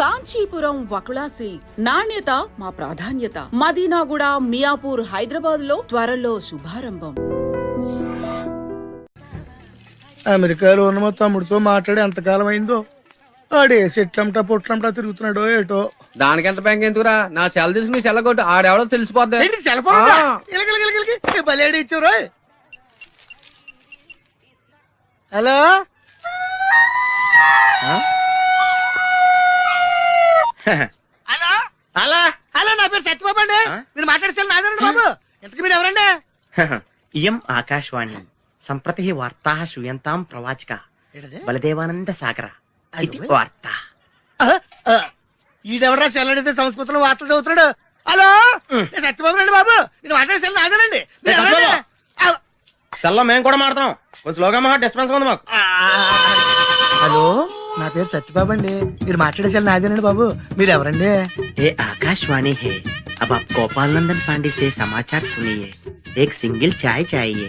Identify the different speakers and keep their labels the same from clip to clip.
Speaker 1: Kanchipuram Vakula silks నాణ్యత మా ప్రాధాన్యత. మదీనాగూడ, మియాపూర్, హైదరాబాద్ లో త్వరలో శుభారంభం.
Speaker 2: అమెరికాలో ఉన్న మా తమ్ముడితో మాట్లాడి ఎంతకాలం అయిందో. ఆడే సెట్లంటా పొట్లంటా తిరుగుతున్నాడో ఏటో.
Speaker 3: దానికెంత బ్యాంక్ ఎందుకురా? నా సెల్ తీసుకుని నీ సెల్ కొట్టు, ఆడెవడో తెలిసిపోద్ది.
Speaker 2: ఇచ్చారు. హలో హలో హలో హలో, నా పేరు సత్యబాబు అండి. మీరు మాట్లాడేసారు నాదండి బాబు. ఎంతకు మీరు ఎవరండి?
Speaker 4: ఇయం ఆకాశవాణి సంప్రతి వార్తా శ్రూయంతాం ప్రవాచక బలదేవానంద సాగర ఇది వార్త.
Speaker 2: ఈడెవరా సెల్లడితే సంస్కృతంలో వార్తలు చదువుతున్నాడు. హలో, నేను సత్యబాబు అండి బాబు. మీరు మాట్లాడేసారు నాదేనండి.
Speaker 4: సెల్లో మేము కూడా మాడతాం. కొంచెం స్లోగా మా డిస్టర్బెన్స్ ఉంది మాకు.
Speaker 2: హలో, నా పేరు సత్యబాబు అండి. మీరు మాట్లాడేసారు నాదేనండి బాబు. మీరు ఎవరండి?
Speaker 4: ये आकाशवाणी है. अब आप गोपाल नंदन पांडे से समाचार सुनिए. एक सिंगल चाय चाहिए.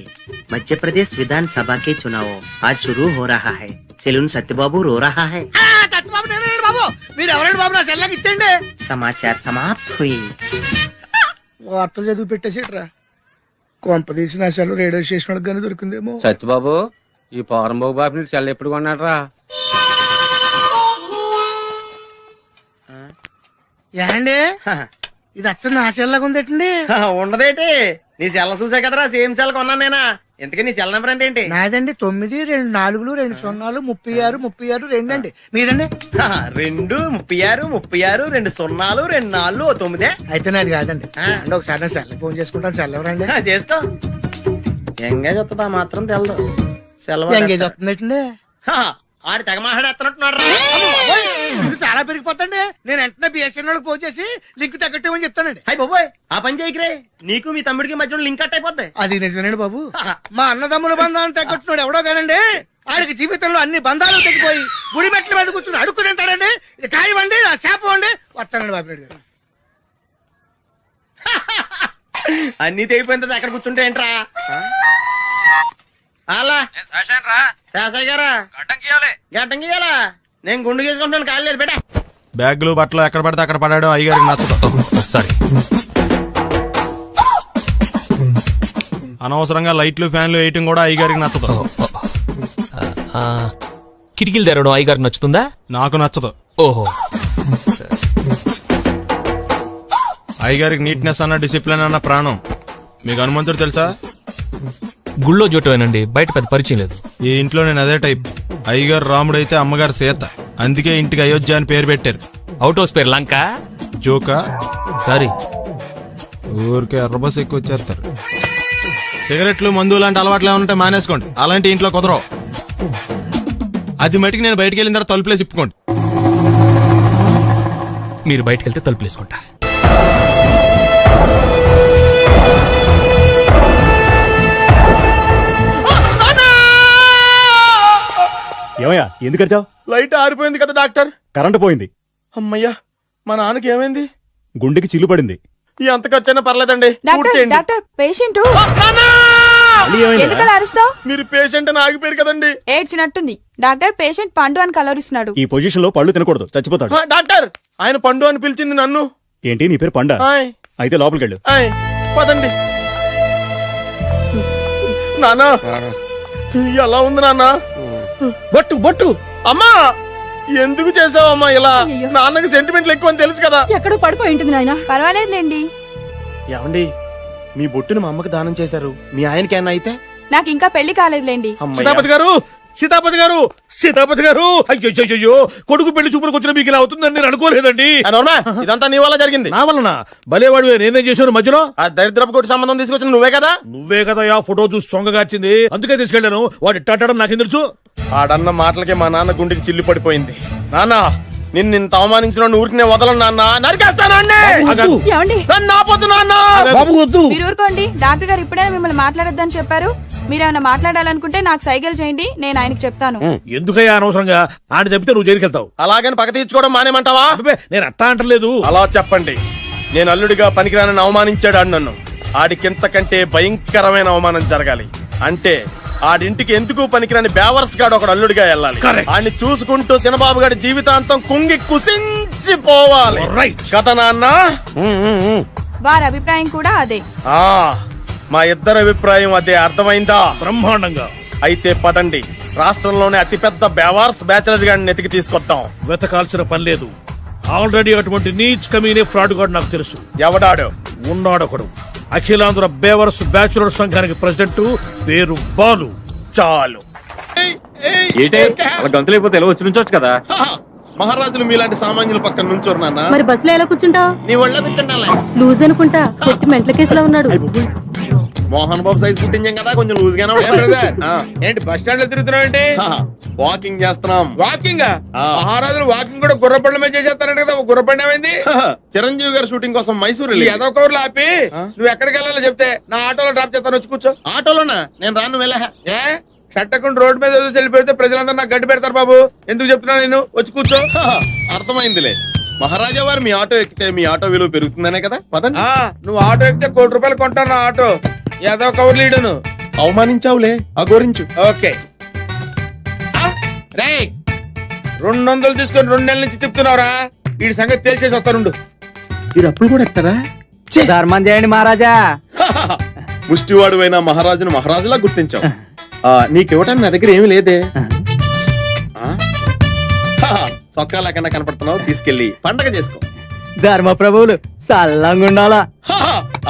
Speaker 4: मध्य प्रदेश विधानसभा के चुनाव आज शुरू हो रहा है. सेलून सत्यबाबू रो रहा है.
Speaker 2: సత్యబాబు నేనండి బాబు. మీరు ఎవరండి బాబు? నా సెల్లాకి ఇచ్చండి.
Speaker 4: समाचार समाप्त हुई.
Speaker 2: వార్తలు చదివి పెట్టేసేట్రా. కొంప తీసి నా సెల్ రేడియో స్టేషన్ వాళ్ళకి కానీ దొరికిందేమో.
Speaker 3: సత్యబాబు, ఈ పౌరంబాబు బాబు నీకు సెల్ ఎప్పుడు కొన్నాడు రా?
Speaker 2: ఏండి ఇది అచ్చ నా సెల్లాగా ఉందేటండి.
Speaker 4: ఉండదేటి, నీ సెల్ చూసా కదరా సేమ్ సెల్ కొన్నాను నేనా. ఇంతకీ నీ సెల్ నెంబర్ ఎంతేంటి?
Speaker 2: నాదండి 9 2 4 2 0 36 36 2 అండి. మీదండి?
Speaker 4: 2 36 36 2 0 2 4 9.
Speaker 2: అయితే నాది కాదండి. అంటే ఒకసారి నా సెల్ ఫోన్ చేసుకుంటాను. సెల్ ఎవరండి?
Speaker 4: చేసుకో. ఎంగేజ్ వస్తుందా మాత్రం తెలదు. సెలవు
Speaker 2: ఎంగేజ్ వస్తుందేటండి.
Speaker 4: ఆడి తెగ మాట్లాడేస్తున్నట్టున్నాడు.
Speaker 2: చాలా పెరిగిపోతండి. నేను వెంటనే బిఎస్ఎన్ఎల్ ఫోన్ చేసి లింక్ తగ్గట్టమని చెప్తానండి.
Speaker 4: అయ్యి బాబోయ్, ఆ పని చేయకరే. నీకు మీ తమ్ముడికి మధ్యలో లింక్ కట్ అయిపోద్ది.
Speaker 2: అది నిజమేనండి బాబు. మా అన్నదమ్ముల బంధాలను తగ్గట్టున్నాడు ఎవడో కానండి. ఆడికి జీవితంలో అన్ని బంధాలు తెగిపోయి గుడి మెట్ల మీద కూర్చుని అడుక్కు తింటాడండి. ఇది కాయవండి, ఆ చేప అండి. వస్తానండి బాబు గారు.
Speaker 4: అన్ని తెగిపోయిన తర్వాత ఎక్కడ కూర్చుంటే ఏంట్రా? అలా శాసయ్య గారా గడ్డం గీయాలా? నేను గుండు గీసుకుంటాను, కాలు లేదు బేటా.
Speaker 5: బ్యాగులు బట్టలు ఎక్కడ పడితే అక్కడ పడడం అయ్యగారికి నచ్చదు.
Speaker 6: సారీ.
Speaker 5: అనవసరంగా లైట్లు ఫ్యాన్లు వేయటం కూడా అయ్యగారికి నచ్చదు.
Speaker 6: కిటికీలు తెరవడం అయ్యగారికి నచ్చుతుందా?
Speaker 5: నాకు నచ్చదు.
Speaker 6: ఓహో.
Speaker 5: అయ్యగారికి నీట్నెస్ అన్న డిసిప్లిన్ అన్న ప్రాణం. మీకు హనుమంతుడు తెలుసా?
Speaker 6: గుళ్ళో జోటమేనండి, బయట పెద్ద పరిచయం లేదు.
Speaker 5: ఈ ఇంట్లో నేను అదే టైప్. అయ్యగారు రాముడు అయితే అమ్మగారు సీత. అందుకే ఇంటికి అయోధ్య అని పేరు పెట్టారు.
Speaker 6: అవుట్ హౌస్ పేరు లంక.
Speaker 5: జోకా?
Speaker 6: సారీ.
Speaker 5: ఊరికే ఎర్రబస్ ఎక్కువ వచ్చేస్తారు. సిగరెట్లు, మందు లాంటి అలవాట్లు ఏమంటే మానేసుకోండి. అలాంటి ఇంట్లో కుదరవు. అది మటుకు నేను బయటికి వెళ్ళిన తర్వాత తలుపులేసి ఇప్పుకోండి.
Speaker 6: మీరు బయటకు వెళ్తే తలుపులేసుకుంటా.
Speaker 7: ఏమయ్యా, ఎందుకు వచ్చావు?
Speaker 5: లైట్ ఆరిపోయింది కదా డాక్టర్.
Speaker 7: కరెంటు పోయింది.
Speaker 5: అమ్మయ్యా, మా నాన్నకి ఏమైంది?
Speaker 7: గుండెకి చిల్లు పడింది.
Speaker 5: ఎంత ఖర్చైనా పర్లేదండి.
Speaker 8: డాక్టర్, పేషెంట్
Speaker 5: మీరు పేషెంట్ అని ఆగిపోయారు కదండి.
Speaker 8: ఏడ్చినట్టుంది. డాక్టర్, పేషెంట్ పండు అని కలవరిస్తున్నాడు.
Speaker 7: ఈ పొజిషన్ లో పళ్ళు తినకూడదు, చచ్చిపోతాడు.
Speaker 5: డాక్టర్, ఆయన పండు అని పిలిచింది నన్ను.
Speaker 7: ఏంటి, నీ పేరు పండా? అయితే లోపలికి వెళ్ళు.
Speaker 5: పదండి. నాన్న ఎలా ఉంది నాన్న? బొట్టు బొట్టు. అమ్మా, ఎందుకు చేసావమ్మా ఇలా? నాన్నకి సెంటిమెంట్లు ఎక్కువ అని తెలుసు కదా.
Speaker 8: ఎక్కడో పడిపోయి ఉంటుంది నాయన. పర్వాలేదులేండి.
Speaker 5: ఏమండి, మీ బొట్టుని మా అమ్మకి దానం చేశారు. మీ ఆయనకి ఏమన్నా అయితే?
Speaker 8: నాకు ఇంకా పెళ్లి కాలేదులేండి.
Speaker 5: సీతాపతి గారు, సీతాపతి గారు, సీతాపతి గారు, అయ్యో కొడుకు పెళ్లి చూపులకు వచ్చిన మీకు ఇలా అవుతుందని నేను అనుకోలేదండి. ఇదంతా నీ వల్ల జరిగింది. నా వలన? భలేవాడు, నేనేం చేశాను మధ్యలో? ఆ దరిద్రపు కొట్టి సంబంధం తీసుకొచ్చిన నువ్వే కదా. నువ్వే కదా ఆ ఫోటో చూసి సొంగగార్చింది. అందుకే తీసుకెళ్లాను. వాడు ఇట్టాడడం నాకేం తెలుసు? ఆడన్న మాటలకే మా నాన్న గుండెకి చిల్లు పడిపోయింది. నాన్న, నిన్ను అవమానించిన ఊరికి నేను వదలను నాన్న. నరికేస్తానండి.
Speaker 8: మీరు ఊరుకోండి. డాక్టర్ గారు ఇప్పుడే మిమ్మల్ని మాట్లాడొద్దని చెప్పారు. మీరేమైనా మాట్లాడాలనుకుంటే నాకు సైగలు చేయండి, నేను ఆయనకి చెప్తాను.
Speaker 7: ఎందుకయ్యా అనవసరంగా? ఆయన చెప్తే నువ్వు జైలుకి వెళ్తావు.
Speaker 5: అలాగని పక్క తీర్చుకోవడం మానేమంటావా?
Speaker 7: నేను అట్టా అంటలేదు.
Speaker 5: అలా చెప్పండి. నేను అల్లుడిగా పనికిరానని అవమానించాడు ఆడు నన్ను. ఆడికింతకంటే భయంకరమైన అవమానం జరగాలి. అంటే ఆడింటికి ఎందుకు పనికిరాని బేవర్స్ గాడు ఒకడు అల్లుడిగా వెళ్ళాలి. ఆడిని చూసుకుంటూ చిన్నబాబు గారి జీవితాంతం కుంగి కుసించిపోవాలి. కథ నాన్న.
Speaker 8: వారి అభిప్రాయం కూడా అదే.
Speaker 5: ఆ మా ఇద్దరి అభిప్రాయం అదే. అర్థమైందా?
Speaker 7: బ్రహ్మాండంగా.
Speaker 5: అయితే పదండి, రాష్ట్రంలోనే అతిపెద్ద బేవార్స్ బ్యాచిలర్ గాడిని ఎతికి తీసుకొద్దాం.
Speaker 7: వెతకాల్సిన పని లేదు. ఆల్రెడీ అటువంటి నీచ్ కమీనే ఫ్రాడ్ గాడు నాకు తెలుసు.
Speaker 5: ఎవడాడు?
Speaker 7: ఉన్నాడొకడు. అఖిలాంధ్ర బేవర్స్ బ్యాచులర్ సంఘానికి ప్రెసిడెంట్, పేరు బాలు.
Speaker 5: చాలు.
Speaker 3: గంతులైపోతే ఎలా వచ్చి నుంచోచ్చు కదా.
Speaker 5: మహారాజులు మీలాంటి సామాన్యుల పక్కన నుంచోరు నాన్న.
Speaker 9: మరి బస్సులో ఎలా కూర్చుంటావు?
Speaker 5: నీ ఒళ్ళ కూర్చుంటాలే.
Speaker 9: లూజ్ అనుకుంటా, కొట్టి మెంటల కేసులో ఉన్నాడు.
Speaker 5: మోహన్ బాబు సైజ్ పుట్టించాం కదా, కొంచెం లూజ్ గానే
Speaker 2: ఏంటి బస్ స్టాండ్ లో తిరుగుతున్నావు ఏంటి?
Speaker 5: వాకింగ్ చేస్తున్నాం.
Speaker 2: వాకింగ్? మహారాజులు వాకింగ్ కూడా గుర్రపండ్ల మీద చేసేస్తారంట కదా, గుర్రపండి ఏమైంది?
Speaker 5: చిరంజీవి గారి షూటింగ్ కోసం మైసూరు
Speaker 2: ఏదో కవర్లు ఆపి నువ్వు ఎక్కడికి వెళ్ళాలో చెప్తే నా ఆటోలో డ్రాప్ చేస్తాను, వచ్చి కూర్చో.
Speaker 5: ఆటోలోనా? నేను రాను వెళ్ళా.
Speaker 2: ఏ షట్టకుండా రోడ్డు మీద చెల్లిపోతే ప్రజలందరూ నాకు గడ్డి పెడతారు బాబు. ఎందుకు చెప్తున్నా నేను, వచ్చి కూర్చో.
Speaker 5: అర్థమైందిలే. మహారాజా వారు మీ ఆటో ఎక్కితే మీ ఆటో విలువ పెరుగుతుందనే కదా. పదండి.
Speaker 2: నువ్వు ఆటో ఎక్కితే ₹1,00,00,000 కొంటాను నా ఆటో. ఏదో కవర్ లీడును
Speaker 5: అవమానించావులే, అగోరించు.
Speaker 2: ఓకే. రే 200 తీసుకొని 2 నెలల నుంచి తిప్పుతున్నావురా. వీడి సంగతి తేల్చేసి వస్తానుండు.
Speaker 5: మీరు అప్పుడు కూడా ఎత్తారా?
Speaker 3: ధర్మం చేయండి మహారాజా.
Speaker 5: ముష్టివాడు అయినా మహారాజును మహారాజులా గుర్తించావు. నీకివ్వటానికి నా దగ్గర ఏమి లేదే. సొక్కా లేకుండా కనపడుతున్నావు, తీసుకెళ్లి పండగ చేసుకో.
Speaker 3: ధర్మ ప్రభువులు సల్లంగా ఉండాలా.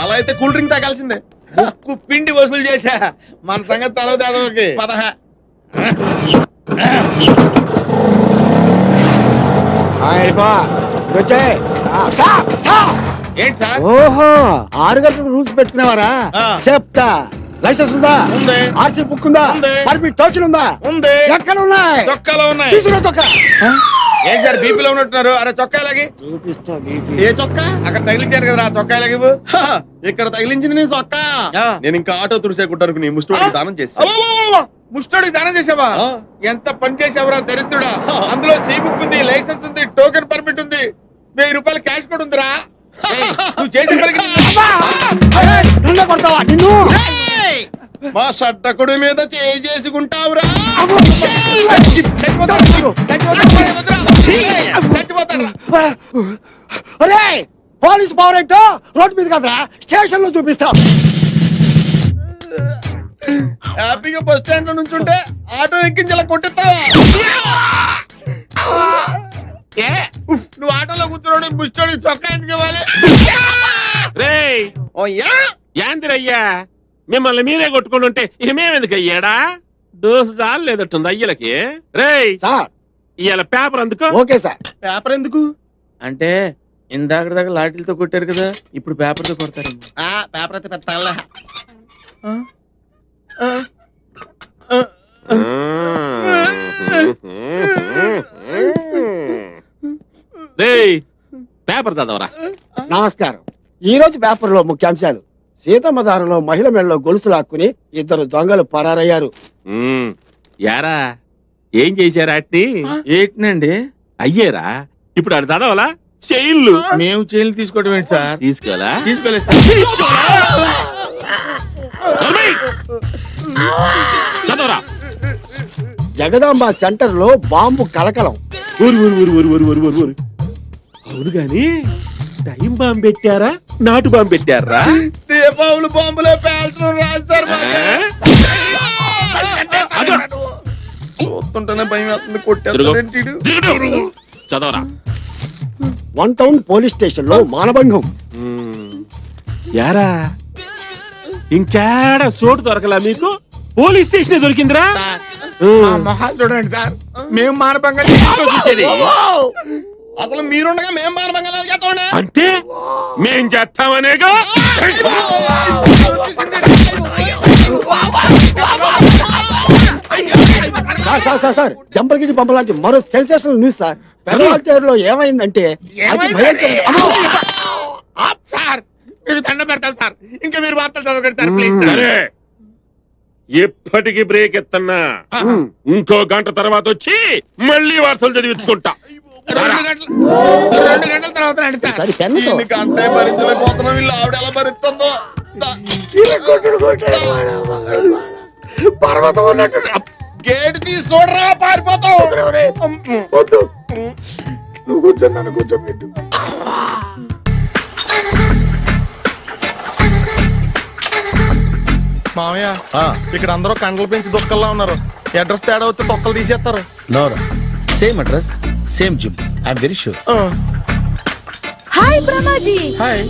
Speaker 5: అలా అయితే కూల్ డ్రింక్ తాగాల్సిందే.
Speaker 2: ముక్కు పిండి వసూలు చేశా, మన సంగతి తలవదేదోకి.
Speaker 5: పదహ.
Speaker 2: ఏంటి సార్?
Speaker 10: ఓహో 6 గంటలకు రూల్స్ పెట్టుకునేవారా? చెప్తా. లైసెన్స్ ఉందా?
Speaker 2: ఉంది.
Speaker 10: ఆర్సీ బుక్ ఉందా?
Speaker 2: ఉంది.
Speaker 10: పర్మిట్ టోకెన్ ఉందా?
Speaker 2: ఉంది.
Speaker 10: ఎక్కడ ఉన్నాయి?
Speaker 2: చొక్కాలో ఉన్నాయి.
Speaker 10: తీసుకురా చొక్కా.
Speaker 2: ఏంటి సార్ బీపీలో ఉన్నట్టున్నారు? అరే చొక్కాలకి.
Speaker 10: చూపిస్తా.
Speaker 5: ఏ చొక్కా?
Speaker 2: అక్కడ తగిలించారు కదా చొక్కాలకి.
Speaker 5: ఇక్కడ తగిలించింది నీ చొక్కా. నేను ఇంకా ఆటో తుడిసేకుంటాను నీ ముష్టివాడికి దానం చేస్తా.
Speaker 2: ముష్టోడికి దానం చేసావా? ఎంత పని చేసావురా దరిద్రుడా. అందులో సీ బుక్ ఉంది, లైసెన్స్ ఉంది, టోకెన్ పర్మిట్ ఉంది, ₹1000 క్యాష్ కూడా ఉందిరా. నువ్వు చేసిన పనికి
Speaker 10: నిన్నే కొడతావా? నిన్ను
Speaker 5: మా షట్టకుడి మీద చేసుకుంటావురా.
Speaker 10: అరే పోలీస్ పవర్ ఏంటో రోడ్డు మీద కదరా, స్టేషన్ లో చూపిస్తా.
Speaker 5: హ్యాపీగా బస్ స్టాండ్ లో నుంచుంటే ఆటో ఎక్కించి ఇలా కొట్టిస్తావా?
Speaker 2: నువ్వు ఆటోలో కూర్చున్నాడు ముష్టోడి చొక్కా ఎందుకు ఇవ్వాలి?
Speaker 11: యాందిరయ్యా మిమ్మల్ని మీరే కొట్టుకుని ఉంటే ఇక మేమెందుకు అయ్యాడా? దోసు చాలు లేదట్టుంది అయ్యలకి. రేయ్
Speaker 10: సార్
Speaker 11: ఇవాళ పేపర్ అందుకో.
Speaker 10: Okay sir.
Speaker 5: పేపర్ ఎందుకు
Speaker 2: అంటే ఇందాక దాకా లాఠీలతో కొట్టారు కదా, ఇప్పుడు పేపర్ తో కొడతారు.
Speaker 5: పేపర్ అయితే పెద్ద.
Speaker 11: రేయ్ పేపర్ చదవరా.
Speaker 10: నమస్కారం. ఈ రోజు పేపర్ లో ముఖ్యాంశాలు: సీతమ్మ దారిలో మహిళ మెడలో గొలుసు లాక్కుని 2 దొంగలు పరారయ్యారు.
Speaker 11: యారా ఏం చేశారా? అట్ని
Speaker 2: ఏంటండి
Speaker 11: అయ్యేరా. ఇప్పుడు అది చదవాలా? చెయ్యిళ్ళు
Speaker 2: మేము చేతులు తీసుకోవడం ఏంటి సార్?
Speaker 11: తీసుకోవాలా?
Speaker 2: తీసుకోలేదు.
Speaker 11: చదవరా.
Speaker 10: జగదాంబ సెంటర్ లో బాంబు కలకలం.
Speaker 11: అవును గాని టైం బాంబు పెట్టారా, నాటు బాంబు పెట్టారా?
Speaker 2: దీపావళి బాంబులో పేల్చడం రాస్తారు.
Speaker 5: చూస్తుంటేనే భయం వేస్తుంది. కొట్టేస్తాడు.
Speaker 11: చదవరా.
Speaker 10: 1 టౌన్ పోలీస్ స్టేషన్ లో మానభంగం.
Speaker 11: యారా ఇంకేడా చోటు దొరకలా మీకు? పోలీస్ స్టేషన్ దొరికిందిరా.
Speaker 2: మొహాలు చూడండి సార్, మేము మానభంగా
Speaker 11: చూసేది
Speaker 5: అసలు మీరుండగా మేము మానభంగాలు చేస్తామండి.
Speaker 11: అంటే మేం చేస్తామనేగా.
Speaker 10: సార్ జంపలగిరి పంప లాంటి మరో సెన్సేషనల్ న్యూస్ సార్. పెద్దలో ఏమైందంటే అతి భయంకర.
Speaker 2: సార్ మీరు దండ పెడతారు సార్, ఇంకా మీరు వార్తలు చదవకండి సార్ ప్లీజ్.
Speaker 11: సరే ఎప్పటికి బ్రేక్ ఎత్తన్నా. ఇంకో గంట తర్వాత వచ్చి మళ్ళీ వార్తలు చదివించుకుంటా.
Speaker 2: 2 గంటల తర్వాత రండి సార్.
Speaker 10: సరే పెన్నుతో
Speaker 5: అంటే భరించలేకపోతున్నాం. వీళ్ళు ఆవిడ ఎలా భరిస్తుందో.
Speaker 10: పర్వతం ఉన్నట్టు
Speaker 5: గేట్ తీసి చూడరా పారిపోతావు.
Speaker 10: వద్దు నువ్వు కూర్చొని నన్ను కూర్చోబెట్టు.
Speaker 5: మామయ్య ఇక్కడ అందరూ కండలు పెంచి దుక్కల్లా ఉన్నారు. అడ్రస్ తేడా వస్తే తొక్కలు తీసేస్తారు.
Speaker 7: Nora same address same gym I'm very sure.
Speaker 1: Hi Brahmaji.
Speaker 5: Hi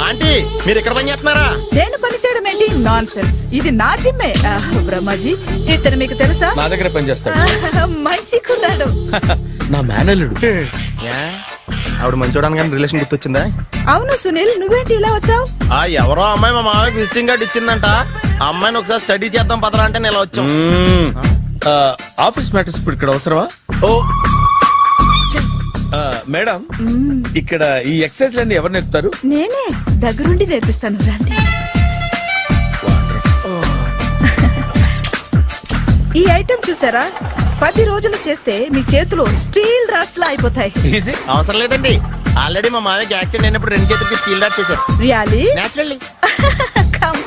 Speaker 5: aunty, మీరు ఇక్కడ పని చేస్తున్నారా?
Speaker 1: నేను పని చేయడం ఏంటి? Nonsense. ఇది నా జిమ్మే. బ్రహ్మాజీ ఇతను మీకు తెలుసా?
Speaker 7: నా దగ్గర పని చేస్తాడు.
Speaker 1: మంచి కుర్రాడు.
Speaker 7: నా మేనల్లుడు.
Speaker 5: ఆవిడ మంచి చూడడానికి రిలేషన్ గుర్తొచ్చిందా?
Speaker 1: అవును సునీల్, నువ్వేంటి ఇలా వచ్చావు?
Speaker 5: ఎవరో అమ్మాయి మా మామయ్యకి విజిటింగ్ కార్డు ఇచ్చిందంట. ఆ అమ్మాయిని ఒకసారి స్టడీ చేద్దాం పదరా అంటే నేను ఇలా వచ్చాం.
Speaker 7: ఆఫీస్ మ్యాటర్స్ ఇప్పుడు ఇక్కడ అవసరమా? ఓ మేడం, ఇక్కడ ఈ ఎక్సర్సైజ్ లన్నీ ఎవరు నేర్పుతారు?
Speaker 1: నేనే దగ్గరుండి నేర్పిస్తాను, రండి. ఈ ఐటెం చూసారా? 10 రోజులు చేస్తే మీ చేతులు స్టీల్ రాట్స్ లా అయిపోతాయి.
Speaker 7: ఈజీ.
Speaker 5: అవసరం లేదండి, ఆల్రెడీ మా మామయ్యకి యాక్సిడెంట్ అయినప్పుడు 2 చేతులకి స్టీల్ డాట్ చేశారు.
Speaker 1: రియాలీ?
Speaker 5: నేచురల్లీ.
Speaker 1: Come.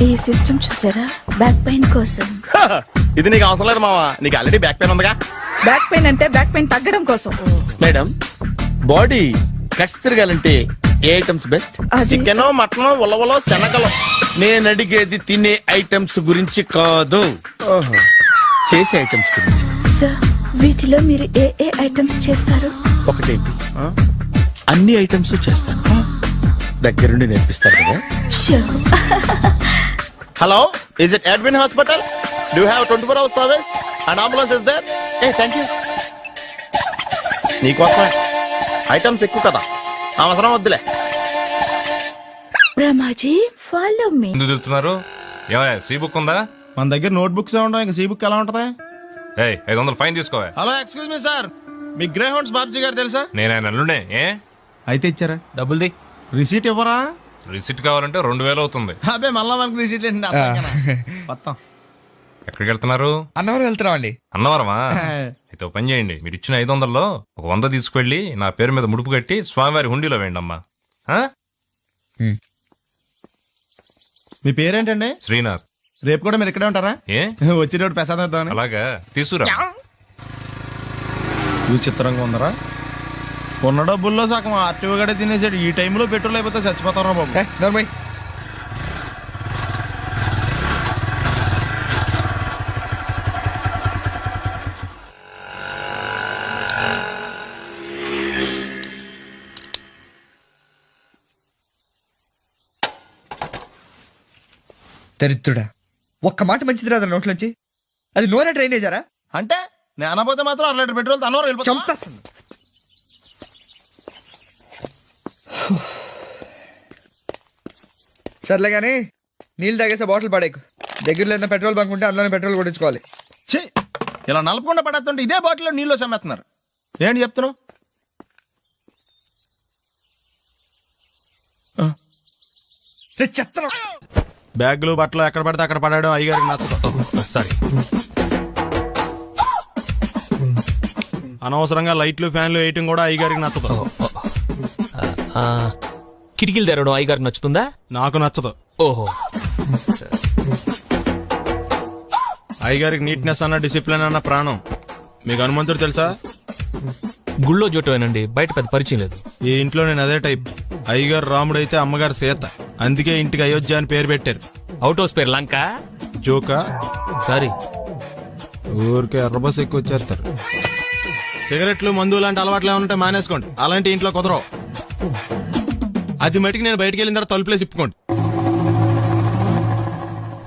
Speaker 1: ఈ సిస్టమ్ చూసారా? బ్యాక్ పెయిన్ కోసం.
Speaker 5: ఇది నీకు అవసరం లేదు మావా, నీకు ఆల్రెడీ బ్యాక్ పెయిన్ ఉందిగా.
Speaker 1: బ్యాక్ పెయిన్ అంటే బ్యాక్ పెయిన్ తగ్గడం కోసం.
Speaker 7: మేడం, బాడీ కట్స్ తిరగాలంటే ఏ ఐటమ్స్ బెస్ట్?
Speaker 1: అది
Speaker 5: చికెన్, మటన్, ఉలవలో, శనగలు.
Speaker 7: నేను అడిగేది తినే ఐటమ్స్ గురించి కాదు, చేసే ఐటమ్స్ గురించి.
Speaker 1: సార్, వీటిలో మీరు ఏ ఐటమ్స్ చేస్తారు?
Speaker 7: ఒకటేంటి, అన్ని ఐటమ్స్ చేస్తాను. దగ్గరుండి నేర్పిస్తారు కదా.
Speaker 1: Sure.
Speaker 5: Hello, is it admin hospital? Do have 24 hours service and ambulance is there? Thank you. నీకోసమే ఐటమ్స్ ఎక్కువ కదా, అవసరం వద్దులే.
Speaker 1: Brahmaji, follow me.
Speaker 6: ఎందుకు తిరుగుతున్నారు? ఏమయ్య, సీ బుక్ ఉందా?
Speaker 5: మన దగ్గర నోట్ బుక్స్ ఉండవు, ఇంకా సీ బుక్ ఎలా ఉంటది?
Speaker 6: 500 ఫైన్ తీసుకోవా.
Speaker 5: హలో, ఎక్స్క్యూజ్ మీ సార్, మీ గ్రే హౌండ్స్ బాబ్జీ గారు తెలుసా?
Speaker 6: నేను ఆయన అల్లుడే. ఏ
Speaker 5: అయితే ఇచ్చారా?
Speaker 6: డబ్బుల్ది.
Speaker 5: రిసీట్ ఇవ్వరా?
Speaker 6: రిసిట్ కావాలంటే 2000 అవుతుంది.
Speaker 5: అబ్బే మళ్ళా మనకు రిసీట్ మొత్తం.
Speaker 6: ఎక్కడికి వెళ్తున్నారు?
Speaker 5: అన్నవరం వెళ్తున్నాం అండి.
Speaker 6: అన్నవరమా? అయితే ఒక పని చేయండి, మీరు ఇచ్చిన 500లో ఒక 100 తీసుకెళ్లి నా పేరు మీద ముడుపు కట్టి స్వామివారి హుండీలో వేయండి అమ్మా.
Speaker 5: మీ పేరేంటండి?
Speaker 6: శ్రీనాథ్.
Speaker 5: రేపు కూడా మీరు ఇక్కడే ఉంటారా?
Speaker 6: ఏ
Speaker 5: వచ్చినప్పుడు ప్రసాదం ఇద్దామని.
Speaker 6: అలాగా, తీసుకురా.
Speaker 5: విచిత్రంగా ఉందరా, కొన్న డబ్బుల్లో సగం ఆర్టీఓ గడే తినేసాడు. ఈ టైంలో పెట్రోల్ అయిపోతే చచ్చిపోతారా బాబు.
Speaker 3: దరిద్రుడా, ఒక్క మాట మంచిది రాదు నోట్లోంచి. అది నూనె డ్రైనేజారా?
Speaker 5: అంటే నేను అనబోతే మాత్రం 1 లీటర్ పెట్రోల్ తనవరం వెళ్ళిపోతా.
Speaker 3: చంపేస్తుంది. సర్లే కానీ నీళ్ళు తాగేసే బాటిల్ పడేకు. దగ్గరలో ఏదైనా పెట్రోల్ బంక్ ఉంటే అందులోనే పెట్రోల్ కొట్టించుకోవాలి.
Speaker 5: ఛీ, ఇలా నలపకుండా పడేస్తుంటే ఇదే బాటిల్లో నీళ్ళు సమ్మేస్తున్నారు. ఏంటి చెప్తున్నావు?
Speaker 3: చెత్తను
Speaker 5: బ్యాగులు బట్టలు ఎక్కడ పడితే అక్కడ పడడం అయ్యగారికి నచ్చదు.
Speaker 6: సారీ.
Speaker 5: అనవసరంగా లైట్లు ఫ్యాన్లు వేయటం కూడా అయ్యగారికి నచ్చదు.
Speaker 6: కిటికీలు తెరవడం అయ్యగారికి నచ్చుతుందా?
Speaker 5: నాకు నచ్చదు.
Speaker 6: ఓహో.
Speaker 5: అయ్యగారికి నీట్నెస్ అన్న డిసిప్లిన్ అన్న ప్రాణం. మీకు హనుమంతుడు తెలుసా?
Speaker 6: గుళ్ళో జోటమేనండి, బయట పెద్ద పరిచయం లేదు.
Speaker 5: ఈ ఇంట్లో నేను అదే టైప్. అయ్యగారు రాముడు అయితే అమ్మగారు సీత, అందుకే ఇంటికి అయోధ్య అని పేరు పెట్టారు.
Speaker 6: అవుట్ హౌస్ పేరు లంక.
Speaker 5: జోకా?
Speaker 6: సారీ.
Speaker 5: ఊరికే ఎర్రబస్ ఎక్కువ వచ్చేస్తారు. సిగరెట్లు, మందు లాంటి అలవాట్లు ఏమంటే మానేసుకోండి, అలాంటి ఇంట్లో కుదరవు. అది మటుకు నేను బయటికి వెళ్ళిన తర్వాత తలుపులేసి ఇప్పుకోండి.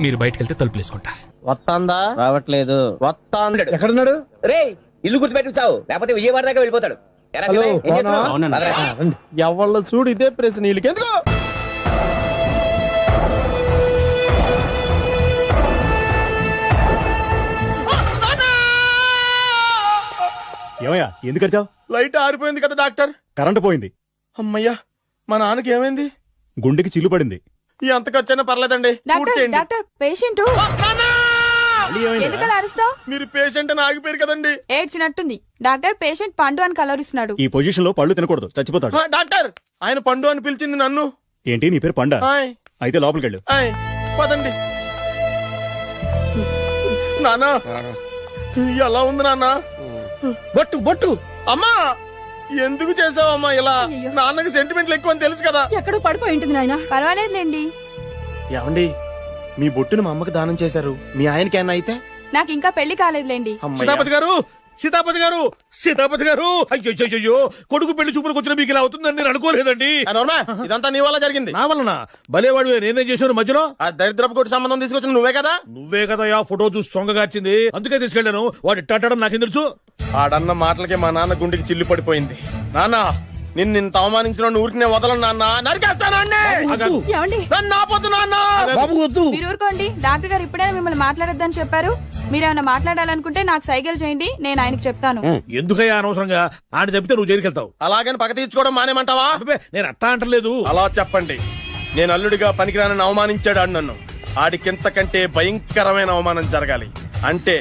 Speaker 6: మీరు బయటకు వెళ్తే తలుపు వేసుకుంటా.
Speaker 4: వస్తాందా? రావట్లేదు. వస్తాందా?
Speaker 10: ఎక్కడున్నాడు?
Speaker 3: రే, ఇల్లు గుర్తుపెట్టుతావు, లేకపోతే విజయవాడ దాకా వెళ్ళిపోతాడు.
Speaker 5: ఎవళ్ళ చూడు ఇదే ప్రశ్న. వీళ్ళకి ఎందుకు?
Speaker 10: ఏమయ్యా, ఎందుకు వచ్చావు?
Speaker 5: లైట్ ఆరిపోయింది కదా డాక్టర్.
Speaker 10: కరెంటు పోయింది.
Speaker 5: అమ్మయ్యా, మా నాన్నకి ఏమైంది?
Speaker 10: గుండెకి చిల్లు పడింది.
Speaker 5: ఎంత ఖర్చైనా పర్లేదండి, పూర్తి చేయండి.
Speaker 8: డాక్టర్, పేషెంట్ ఎందుకలా అరుస్తావు?
Speaker 5: మీరు పేషెంట్ అని ఆగిపోయారు కదండి.
Speaker 8: ఏడ్చినట్టుంది. డాక్టర్, పేషెంట్ పండు అని కలవరిస్తున్నాడు.
Speaker 10: ఈ పొజిషన్ లో పళ్ళు తినకూడదు, చచ్చిపోతాడు.
Speaker 5: డాక్టర్, ఆయన పండు అని పిలిచింది నన్ను.
Speaker 7: ఏంటి నీ పేరు పండ? అయితే లోపలికి వెళ్ళు.
Speaker 5: పదండి. నాన్న ఎలా ఉంది నాన్న? బొట్టు బొట్టు అమ్మా ఎందుకు చేసావమ్మా ఇలా? నాన్నకి సెంటిమెంట్లు ఎక్కువ అని తెలుసు కదా.
Speaker 8: ఎక్కడో పడిపోయి ఉంటుంది నాయన. పర్వాలేదులేండి.
Speaker 5: ఏమండి మీ బొట్టును మా అమ్మకి దానం చేశారు, మీ ఆయనకి ఏమన్నా అయితే?
Speaker 8: నాకు ఇంకా పెళ్లి కాలేదులేండి.
Speaker 7: సీతాపతి గారు, సీతాపతి గారు, సీతాపతి గారు, అయ్యో కొడుకు పెళ్లి చూపులకు వచ్చిన మీకు ఇలా అవుతుందని నేను అనుకోలేదండి.
Speaker 5: ఇదంతా నీ వల్ల జరిగింది.
Speaker 7: నా వలన? భలేవాడు నేనేం చేశాను మధ్యలో?
Speaker 5: ఆ దరిద్రపు కొట్టి సంబంధం తీసుకొచ్చిన నువ్వే కదా.
Speaker 7: నువ్వే కదా ఆ ఫోటో చూసి సొంగగార్చింది, అందుకే తీసుకెళ్లాను. వాడు ఇట్టాడడం నాకేం తెలుసు?
Speaker 5: ఆడన్న మాటలకి మా నాన్న గుండెకి చిల్లు పడిపోయింది. నాన్న నిన్ను అవమానించిన ఊరికి నేను వదలను నాన్న, నరికేస్తానండి. నన్ను ఆపొద్దు నాన్న.
Speaker 8: మీరు ఊరుకోండి. డాక్టర్ గారు ఇప్పుడే మిమ్మల్ని మాట్లాడొద్దని చెప్పారు. మీరేమైనా మాట్లాడాలనుకుంటే నాకు సైగలు చేయండి, నేను ఆయనకి చెప్తాను.
Speaker 7: ఎందుకయ్యా అనవసరంగా? ఆయన చెప్తే నువ్వు జైలుకి వెళ్తావు.
Speaker 5: అలాగని పక్క తీర్చుకోవడం మానేమంటావా?
Speaker 7: నేను అట్టా అంటలేదు.
Speaker 5: అలా చెప్పండి. నేను అల్లుడిగా పనికిరానని అవమానించాడు ఆడు నన్ను. ఆడికింతకంటే భయంకరమైన అవమానం జరగాలి. అంటే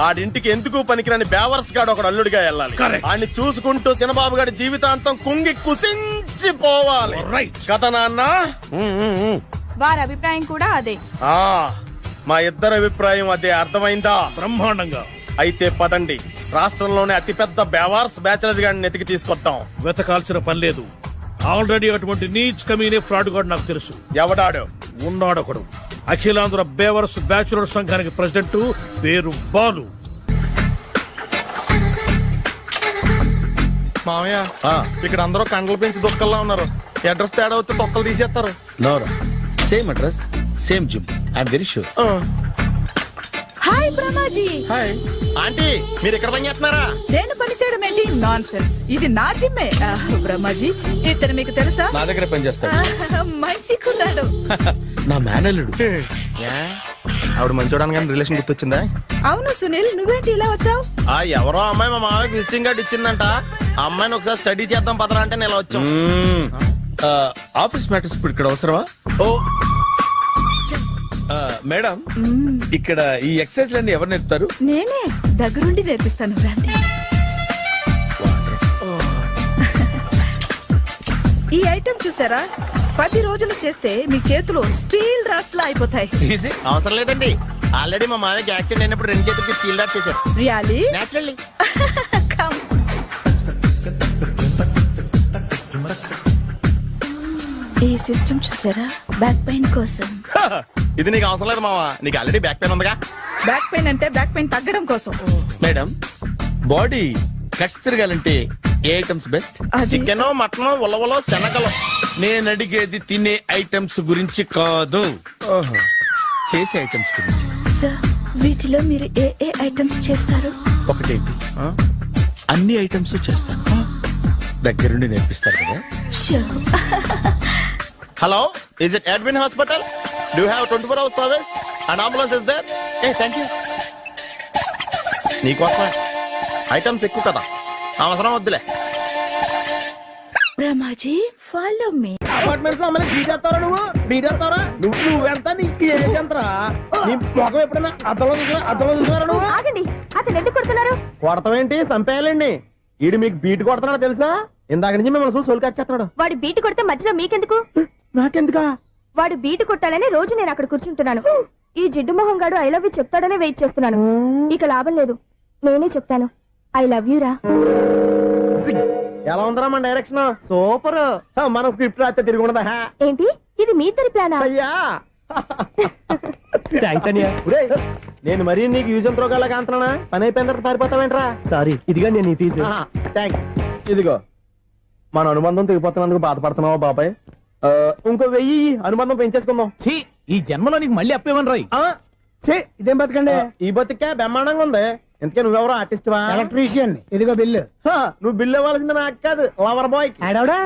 Speaker 5: ఆడింటికి ఎందుకు పనికిరాని బేవర్స్ గాడు ఒకడు అల్లుడిగా వెళ్ళాలి. ఆడిని చూసుకుంటూ చిన్నబాబు గారి జీవితాంతం కుంగి కుసించిపోవాలి కదా నాన్న.
Speaker 8: వారి అభిప్రాయం కూడా అదే.
Speaker 5: మా ఇద్దరి అభిప్రాయం అదే. అర్థమైందా?
Speaker 7: బ్రహ్మాండంగా.
Speaker 5: అయితే పదండి, రాష్ట్రంలోనే అతిపెద్ద బేవార్స్ బ్యాచిలర్ గాడిని ఎతికి తీసుకొద్దాం.
Speaker 7: వెతకాల్సిన పని లేదు. ఆల్రెడీ అటువంటి నీచ్ కమీనే ఫ్రాడ్ గాడు నాకు తెలుసు.
Speaker 5: ఎవడాడు?
Speaker 7: ఉన్నాడొకడు. అఖిలాంధ్ర బేవర్స్ బ్యాచులర్ సంఘానికి ప్రెసిడెంట్, పేరు బాలు.
Speaker 5: మామయ్య ఇక్కడ అందరూ కండలు పెంచి దుక్కల్లా ఉన్నారు. అడ్రస్ తేడా వస్తే తొక్కలు తీసేస్తారు.
Speaker 12: Same address, same gym. I'm very sure.
Speaker 1: Hi Brahmaji.
Speaker 5: Hi aunty, మీరు ఇక్కడ పని చేస్తున్నారా?
Speaker 1: నేను పని చేయడం ఏంటి? Nonsense. ఇది నా జిమ్మే. బ్రహ్మాజీ, ఇతను మీకు తెలుసా?
Speaker 12: నా దగ్గర పని చేస్తాడు.
Speaker 1: మంచి కుర్రాడు.
Speaker 12: నా మేనల్లుడు.
Speaker 5: ఆవిడ మంచోడానికి కానీ రిలేషన్ గుర్తొచ్చిందా?
Speaker 1: అవును సునీల్, నువ్వేంటి ఇలా వచ్చావు?
Speaker 5: ఎవరో అమ్మాయి మా మామయ్యకి విజిటింగ్ కార్డు ఇచ్చిందంట. ఆ అమ్మాయిని ఒకసారి స్టడీ చేద్దాం పదరా అంటే నేను ఇలా వచ్చాం.
Speaker 12: ఆఫీస్ మ్యాటర్స్ ఇప్పుడు ఇక్కడ అవసరమా? ఓ మేడం, ఇక్కడ ఈ ఎక్సర్సైజ్ లన్నీ ఎవరు నేర్పుతారు?
Speaker 1: నేనే దగ్గరుండి నేర్పిస్తాను, రండి. ఈ ఐటెం చూసారా? 10 రోజులు చేస్తే మీ చేతులు స్టీల్ రాట్స్ లా అయిపోతాయి.
Speaker 5: అవసరం లేదండి, ఆల్రెడీ మా మామయ్యకి యాక్సిడెంట్ అయినప్పుడు 2 చేతులకి స్టీల్ డాట్ చేశారు.
Speaker 1: రియల్లీ?
Speaker 5: నేచురల్లీ.
Speaker 1: ఈ సిస్టమ్ చూసారా? బ్యాక్ పెయిన్ కోసం.
Speaker 5: ఇది నీకు అవసరం లేదు మావా, నీకు ఆల్రెడీ బ్యాక్ పెయిన్ ఉందిగా.
Speaker 1: బ్యాక్ పెయిన్ అంటే బ్యాక్ పెయిన్ తగ్గడం కోసం.
Speaker 12: మేడం, బాడీ కట్స్ తిరగాలంటే ఏ ఐటమ్స్ బెస్ట్?
Speaker 5: చికెన్, మటన్, ఉలవలో, శనగలు.
Speaker 12: నేను అడిగేది తినే ఐటమ్స్ గురించి కాదు, చేసే ఐటమ్స్ గురించి.
Speaker 1: సార్, వీటిలో మీరు ఏ ఏ ఐటమ్స్ చేస్తారు?
Speaker 12: ఒకటేంటి, అన్ని ఐటమ్స్ చేస్తాను. దగ్గరుండి నేర్పిస్తారు కదా.
Speaker 5: Hello, is it admin hospital? Do have 24 hours service and ambulance is there? Thank you. నీకోసమే ఐటమ్స్ ఎక్కువ కదా, అవసరం వద్దులే.
Speaker 1: బ్రహ్మాజీ, ఫాలో మీ.
Speaker 2: అపార్ట్మెంట్స్ లో అమ్మని బీటేస్తారా? నువ్వెంత నీకు ఎంతరా? నీ మొఖం ఎప్పుడైనా అర్థంలో చూసారా నువ్వు?
Speaker 9: ఆగండి, అతను ఎందుకు కొడుతున్నారు?
Speaker 2: కొడతావేంటి? చంపేయాలండి. ఈడు మీకు బీట్ కొడుతున్నాడు తెలుసా? ఇందాక నుంచి మిమ్మల్ని చూసి సోల్కొచ్చేస్తున్నాడు.
Speaker 9: వాడు బీటు కొడితే మధ్యలో మీకెందుకు?
Speaker 2: నాకెందుకా?
Speaker 9: వాడు బీటు కొట్టాలని రోజు నేను అక్కడ కూర్చుంటున్నాను. ఈ జిడ్డు మొహం గాడు ఐ లవ్ యూ చెప్తాడనే వెయిట్ చేస్తున్నాను. ఇక లాభం లేదు, నేనే చెప్తాను. ఐ లవ్ యూ రా.
Speaker 2: ఎలా ఉందరా మన డైరెక్షన్? సూపర్. మన స్క్రిప్ట్ రాస్తే తిరిగి ఉండదా?
Speaker 9: ఏంటి ఇది మీ ఇద్దరి ప్లానా?
Speaker 2: అయ్యా నేను మరీ నీకు యూజ్ అండ్ త్రోగాలా కాంతనా? పని అయిపోయిన తర్వాత పారిపోతావేంట్రా? సారీ, ఇదిగా నేను ఈ తీసి. థ్యాంక్స్. ఇదిగో, మన అనుబంధం తెగిపోతున్నందుకు బాధపడుతున్నావా బాబాయ్? ఇంకో 1000 అనుబంధం పెంచేసుకుందాం.
Speaker 13: ఈ జన్మలో నీకు మళ్ళీ అప్పేమని రాయి.
Speaker 2: ఇదేం బతకండి? ఈ బతికే బ్రహ్మాండంగా ఉంది. ఎందుకే నువ్వెవరో ఆర్టిస్ట్ వా? ఎలక్ట్రీషియన్. ఇదిగో బిల్లు. నువ్వు బిల్లు ఇవ్వాల్సింది నాకు కాదు, లవర్ బాయ్. ఆడవడా?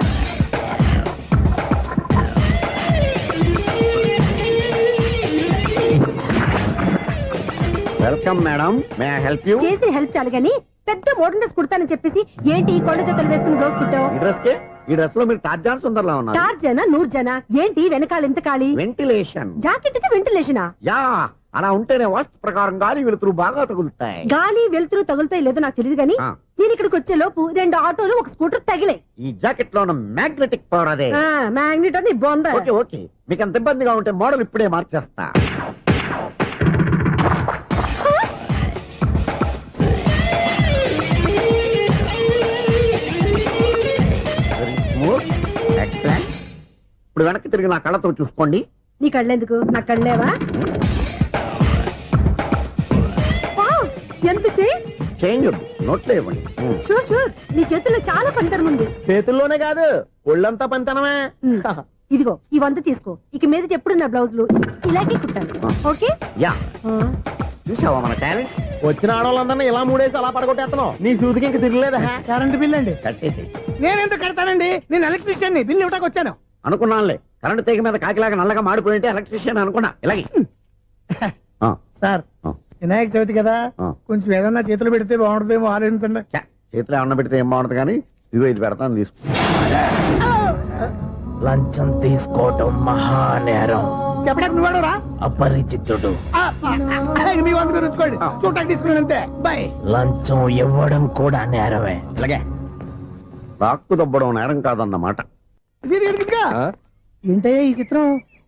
Speaker 2: Welcome madam, may I help you?
Speaker 9: చేసి హెల్ప్ చాలు గానీ పెద్ద మోడల్ డ్రెస్ కుడతానని చెప్పేసి ఏంటి ఈ కొండ జతలు వేసుకుని రోజు కుట్టావు?
Speaker 2: ఈ డ్రెస్ లో మీరు టార్జాన్ సుందర్లా ఉన్నారు.
Speaker 9: టార్జనా 100 జనా? ఏంటి వెనకాల ఎంత ఖాళీ?
Speaker 2: వెంటిలేషన్.
Speaker 9: జాకెట్ కి వెంటిలేషనా?
Speaker 2: యా,
Speaker 10: అలా ఉంటేనే వాస్తు ప్రకారం గాలి వెలుతురు బాగా తగులుతాయి.
Speaker 9: గాలి వెలుతురు తగులుతాయి లేదో నాకు తెలియదు కానీ నేను ఇక్కడికి వచ్చే లోపు 2 ఆటోలు ఒక స్కూటర్ తగిలాయి.
Speaker 10: ఈ జాకెట్ లో ఉన్న మ్యాగ్నెటిక్ పవర్ అదే.
Speaker 9: మ్యాగ్నెట్ అని బొంద.
Speaker 10: ఓకే ఓకే, మీకు అంత ఇబ్బందిగా ఉంటే మోడల్ ఇప్పుడే మార్చేస్తా. ఎక్సలెంట్. ఇప్పుడు వెనక్కి తిరిగి నా కళ్ళతో చూసుకోండి.
Speaker 9: నీ కళ్ళెందుకు, నా కళ్ళేవా? ఎంత
Speaker 10: చేంజ్ నోట్లో ఇవ్వండి.
Speaker 9: షూర్ షూర్, నీ చేతుల్లో చాలా పనితనం ఉంది.
Speaker 2: చేతుల్లోనే కాదు ఒళ్ళంతా పంతనమే.
Speaker 9: ఇదిగో ఈ 100 తీసుకో. ఇక మీద ఎప్పుడు నా బ్లౌజులు ఇలాగే కుట్టాను. ఓకే?
Speaker 10: యా, చూసావా మన టాలెంట్?
Speaker 2: వచ్చిన ఆడవాళ్ళందరినీ ఇలా మూడేసి అలా పడగొట్టేస్తున్నావు. నీ సూదికి ఇంక తిరగలేదా?
Speaker 13: కరెంట్ బిల్ అండి.
Speaker 10: కట్టేసి.
Speaker 13: నేనెందుకు కడతానండి, నేను ఎలక్ట్రీషియన్, బిల్ ఇవ్వడానికి వచ్చాను.
Speaker 10: అనుకున్నానులే, కరెంట్ తీగ మీద కాకిలాగా నల్లగా మాడిపోయింటే ఎలక్ట్రీషియన్ అనుకున్నా. ఇలాగే
Speaker 13: సార్, వినాయక చవితి కదా, కొంచెం ఏదన్నా చేతులు పెడితే బాగుంటుందేమో ఆలోచించండి.
Speaker 10: చేతిలో అన్న పెడితే ఏం బాగుంటుంది కానీ ఇదిగో ఇది పెడతాను, తీసుకో.
Speaker 13: లంచం తీసుకోవటం మహానేరం. చెప్పడానికి నువ్వాడురా అపరిచితుడు. మీ వంట మీరు ఉంచుకోండి, చూడటానికి తీసుకున్నాను అంతే. బాయ్. లంచం ఇవ్వడం కూడా నేరమే.
Speaker 10: ఇలాగే రాక్కు దబ్బడం నేరం కాదన్నమాట.
Speaker 13: ఏంటయ్యా ఈ చిత్రం?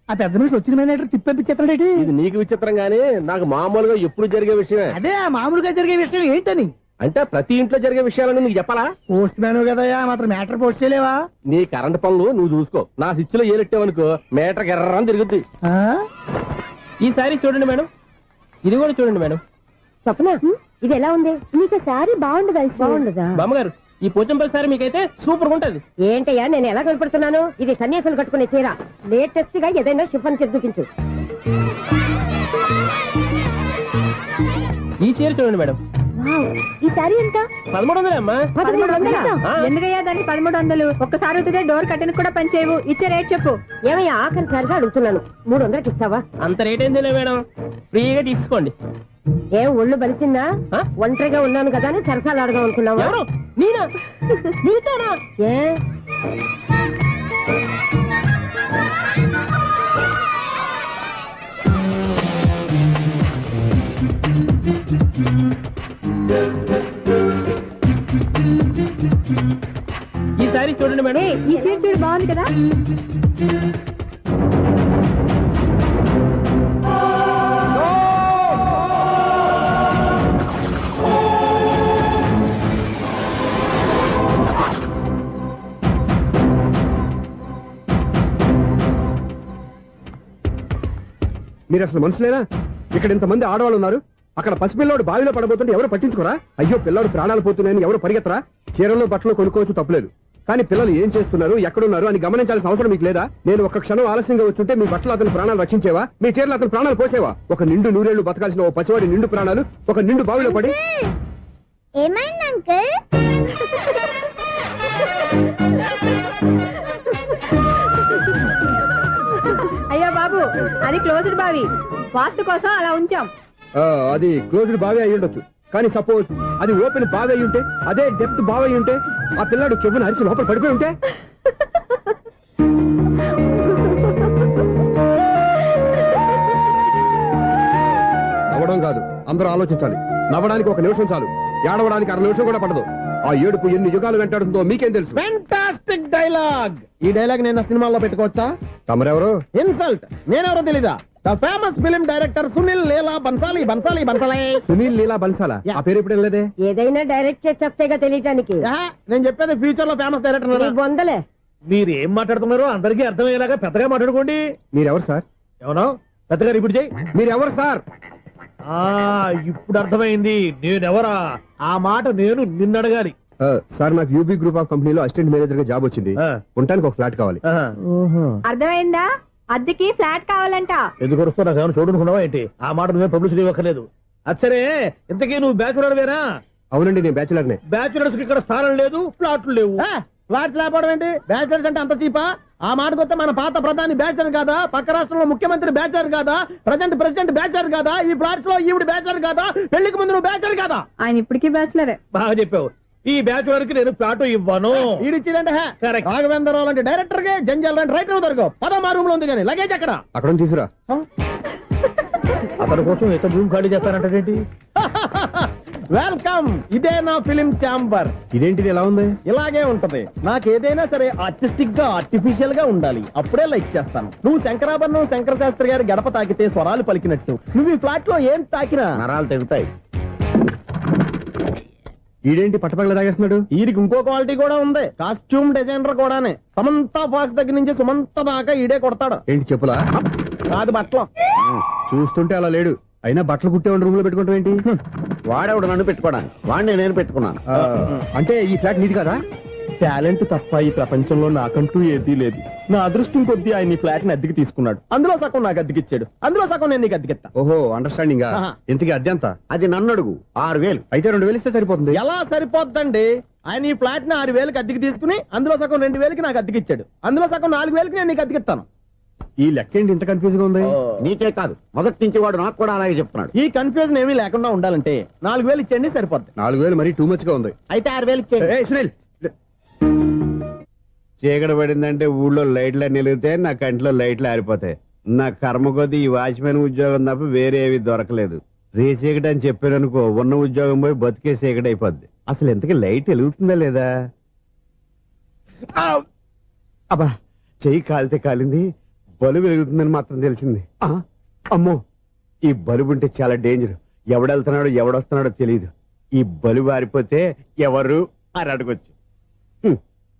Speaker 13: ఆ పెద్ద నుంచి వచ్చిన మేనేటర్ తిప్పించేస్తాడేటి?
Speaker 2: ఇది నీకు విచిత్రం గానీ నాకు మామూలుగా ఎప్పుడు జరిగే విషయమే.
Speaker 13: అదే మామూలుగా జరిగే విషయం ఏంటని?
Speaker 2: అంటే ప్రతి ఇంట్లో జరిగే విషయాలని నీకు చెప్పాలా?
Speaker 13: పోస్ట్ మ్యాన్ కదయ్యా, మాత్రం మ్యాటర్ పోస్ట్ చేయలేవా?
Speaker 2: నీ కరెంట్ పనులు నువ్వు చూసుకో. నా స్విచ్ లో ఏలెట్టావనుకో మీటర్ ఎర్రని తిరుగుద్ది.
Speaker 13: ఈసారి చూడండి మేడం, ఇది కూడా చూడండి మేడం.
Speaker 9: చెప్పనా, ఇది ఎలా ఉంది? నీకు సారీ బాగుండదా? బాగుండదా
Speaker 13: బామ్మగారు? ఈ పోచంపల్లి సారీ మీకైతే సూపర్ ఉంటది.
Speaker 9: ఏంటయ్యా నేను ఎలా కనపడుతున్నాను? ఇది సన్యాసులు కట్టుకునే చీర. లేటెస్ట్ గా ఏదైనా షిఫన్ చేసి చూపించు.
Speaker 13: ఈ చీర చూడండి మేడం.
Speaker 9: ఈ సారీ ఎంత?
Speaker 13: 1300 అమ్మా.
Speaker 9: 1300? ఎందుకయ్యా దాన్ని 1300? ఒక్కసారి అవుతుందే డోర్ కట్టెన్ కూడా పనిచేయవు. ఇచ్చే రేట్ చెప్పు. ఏమయ్యా ఆఖరిసారిగా అడుగుతున్నాను, 300కి ఇస్తావా?
Speaker 13: అంత రేట్ ఏందిలే మేడం, ఫ్రీగా తీసుకోండి.
Speaker 9: ఏం ఒళ్ళు బలిసిందా? ఒంటరిగా ఉన్నాను కదా అని సరసాలు అడదాం అనుకున్నావా?
Speaker 13: నేనా? నీతోనా?
Speaker 9: ఏ
Speaker 13: ఈ సారీ చూడండి మేడం.
Speaker 9: ఈ చీర చూడు, బాగుంది కదా?
Speaker 2: మీరు అసలు మనుషులేనా? ఇక్కడ ఇంతమంది ఆడవాళ్ళు ఉన్నారు, అక్కడ పసిపిల్లాడు బావిలో పడబోతుంటే ఎవరు పట్టించుకోరా? అయ్యో పిల్లాడు ప్రాణాలు పోతున్నాయని ఎవరు పరిగెత్తరా? చీరల్లో బట్టలు కొనుక్కోవచ్చు, తప్పలేదు. కానీ పిల్లలు ఏం చేస్తున్నారు, ఎక్కడున్నారు అని గమనించాల్సిన అవసరం మీకు లేదా? నేను ఒక్క క్షణం ఆలస్యంగా వచ్చుంటే మీ బట్టలు అతని ప్రాణాలు రక్షించేవా? మీ చీరలు అతని ప్రాణాలు పోసేవా? ఒక నిండు నూరేళ్లు బతకాల్సిన ఓ పసివాడి నిండు ప్రాణాలు ఒక నిండు బావిలో పడి.
Speaker 9: ఏమైంది అంకుల్? అయ్యో బాబు, అది క్లోజ్డ్ బావి, వాస్తు కోసం అలా ఉంచాం.
Speaker 2: అది క్లోజ్డ్ బావి అయి ఉండొచ్చు, కానీ సపోజ్ అది ఓపెన్ బావి అయి ఉంటే, అదే డెప్త్ బావి అయి ఉంటే, ఆ పిల్లాడు కెవ్వును అరిచి లోపల పడిపోయి ఉంటే? నవ్వడం కాదు, అందరూ ఆలోచించాలి. నవ్వడానికి 1 నిమిషం చాలు, ఏడవడానికి 1/2 నిమిషం కూడా పడదు. ఆ ఏడుపు ఎన్ని యుగాలు వెంటాడుతుందో మీకేం తెలుసు?
Speaker 13: Fantastic dialogue.
Speaker 2: ఈ డైలాగ్ నేను సినిమాల్లో పెట్టుకోవచ్చా? తమరెవరు?
Speaker 13: ఇన్సల్ట్. నేనెవరో తెలీదా? The famous film director Sunil Leela Bhansali.
Speaker 2: Sunil Leela బన్సాలా? ఆ పేరు ఇప్పుడు లేదే.
Speaker 9: ఏదైనా డైరెక్ట్ చేసి చెప్తేగా తెలియటానికి.
Speaker 13: నేను చెప్పేది ఫ్యూచర్ లో ఫేమస్ డైరెక్టర్.
Speaker 9: బొందలే.
Speaker 13: మీరు ఏం మాట్లాడుతున్నారో అందరికీ అర్థమయ్యేలాగా పెద్దగా మాట్లాడుకోండి.
Speaker 2: మీరెవరు సార్?
Speaker 13: ఎవరో పెద్దగా రిపీట్ చేయి.
Speaker 2: మీరెవరు సార్?
Speaker 13: ఇప్పుడు అర్థమైంది నేనెవరా. ఆ మాట నేను నిన్ను అడగాలి.
Speaker 2: సార్, నాకు యూబీ గ్రూప్ ఆఫ్ కంపెనీలో అసిస్టెంట్ మేనేజర్ గా జాబ్ వచ్చింది. ఉండటానికి ఒక ఫ్లాట్ కావాలి.
Speaker 9: అర్థమైందా? అద్దెకి ఫ్లాట్ కావాలంట.
Speaker 13: ఎందుకు వస్తున్నా? నాకు ఏమైనా చూడనుకున్నావా ఏంటి? ఆ మాట నువ్వే పబ్లిసిటీ ఇవ్వక్కర్లేదు. అచ్చరే, ఇంతకీ నువ్వు బ్యాచులర్ వేరా?
Speaker 2: అవునండి, నేను బ్యాచులర్నే.
Speaker 13: బ్యాచులర్స్ కి ఇక్కడ స్థానం లేదు, ఫ్లాట్లు లేవు. ఫ్లాట్స్ లేకపోవడం ఏంటి? బ్యాచులర్స్ అంటే అంత చీపా? ఆ మాట కొత్త మన పాత ప్రధాని బ్యాచులర్ కాదా? పక్క రాష్ట్రంలో ముఖ్యమంత్రి బ్యాచులర్ కాదా? ప్రెసిడెంట్ బ్యాచులర్ కాదా? ఈ ఫ్లాట్స్ లో ఈవిడ బ్యాచులర్ కాదా? పెళ్లికి ముందు నువ్వు బ్యాచులర్ కాదా?
Speaker 9: ఆయన ఇప్పటికీ బ్యాచులరే.
Speaker 13: బాగా చెప్పావు. ఈ బ్యాచులర్ కి నేను ఫ్లాట్ ఇవ్వను. ఇడిచిందంటే రాఘవేంద్రరావు లాంటి డైరెక్టర్ కి జంజల్ లాంటి రైటర్ దొరకవు. 13 రూమ్ లో ఉంది కానీ లగేజ్ అక్కడ
Speaker 2: తీసుకురా.
Speaker 13: అతని కోసం ఎంత భూమి ఖాళీ చేస్తారంటేంటి? వెల్కమ్, ఇదే నా ఫిలిం ఛాంబర్.
Speaker 2: ఇదేంటిది ఎలా ఉంది?
Speaker 13: ఇలాగే ఉంటది. నాకు ఏదైనా సరే ఆర్టిస్టిక్ గా ఆర్టిఫిషియల్ గా ఉండాలి, అప్పుడే లైక్ చేస్తాను. నువ్వు శంకరాభరణం శంకర శాస్త్రి గారి గడప తాకితే స్వరాలు పలికినట్టు నువ్వు ఈ ఫ్లాట్ లో ఏం తాకినా
Speaker 2: నరాలు తెగుతాయి. ఈడేంటి పట్టపగల తాగేస్తున్నాడు?
Speaker 13: వీడికి ఇంకో క్వాలిటీ కూడా ఉంది. కాస్ట్యూమ్ డిజైనర్ కూడానే. సమంత ఫాక్స్ దగ్గర నుంచి సుమంత దాకా ఈడే కొడతాడు.
Speaker 2: ఏంటి చెప్పులా?
Speaker 13: కాదు, బట్టలు.
Speaker 2: చూస్తుంటే అలా లేడు. అయినా బట్టలు కుట్టేవాడు రూమ్ లో పెట్టుకుంటాం ఏంటి?
Speaker 10: వాడేవాడు నన్ను పెట్టుకోవడానికి, వాడిని నేను పెట్టుకున్నాను.
Speaker 2: అంటే ఈ ఫ్లాట్ నీది కదా?
Speaker 13: టాలెంట్ తప్ప ఈ ప్రపంచంలో నాకంటూ ఏదీ లేదు. నా అదృష్టం కొద్దీ ఆయన ఈ ఫ్లాట్ ని అద్దెకి తీసుకున్నాడు. అందులో సగం నాకు అద్దెకిచ్చాడు, అందులో సగం నేను నీకు అద్దెకిస్తా.
Speaker 2: ఓహో, అండర్స్టాండింగ్. ఇంతకీ అద్దె ఎంత?
Speaker 10: అది నన్ను అడుగు. 6,000.
Speaker 2: అయితే 2,000 ఇస్తే సరిపోతుంది.
Speaker 13: ఎలా సరిపోద్దండి? ఆయన ఈ ఫ్లాట్ ని 6,000కి అద్దెకి తీసుకుని అందులో సగం 2,000కి నాకు అద్దెకిచ్చాడు, అందులో సగం 4,000కి నేను నీకు అద్దెకిస్తాను.
Speaker 2: ఈ లెక్క ఏంటి ఇంత కన్ఫ్యూజ్ గా ఉంది?
Speaker 10: నీకే కాదు, మొదటి నుంచి వాడు నాకు కూడా అలాగే చెప్తున్నాడు.
Speaker 13: ఈ కన్ఫ్యూజన్ ఏమీ లేకుండా ఉండాలంటే 4,000 ఇచ్చేయండి, సరిపోద్ది.
Speaker 2: 4,000 మరీ టూ మచ్ గా ఉంది.
Speaker 13: అయితే 6,000 ఇచ్చేయండి.
Speaker 2: ఏయ్, సునీల్.
Speaker 10: చీకటి పడిందంటే ఊళ్ళో లైట్లు నిలిగితే నా కంటిలో లైట్లు ఆరిపోతాయి. నా కర్మ కొద్దీ ఈ వాచ్మెన్ ఉద్యోగం తప్ప వేరే ఏవి దొరకలేదు. రేచీకటి అని చెప్పాననుకో, ఉన్న ఉద్యోగం పోయి బతికే చీకటి అయిపోద్ది. అసలు ఎంతకీ లైట్ వెలుగుతుందా లేదా? అబ్బా, చెయ్యి కాలితే కాలింది, బలుబు వెలుగుతుందని మాత్రం తెలిసింది. అమ్మో, ఈ బలుబు ఉంటే చాలా డేంజర్. ఎవడెళ్తున్నాడో ఎవడొస్తున్నాడో తెలియదు. ఈ బలుబు ఆరిపోతే ఎవరు అని అడగొచ్చు.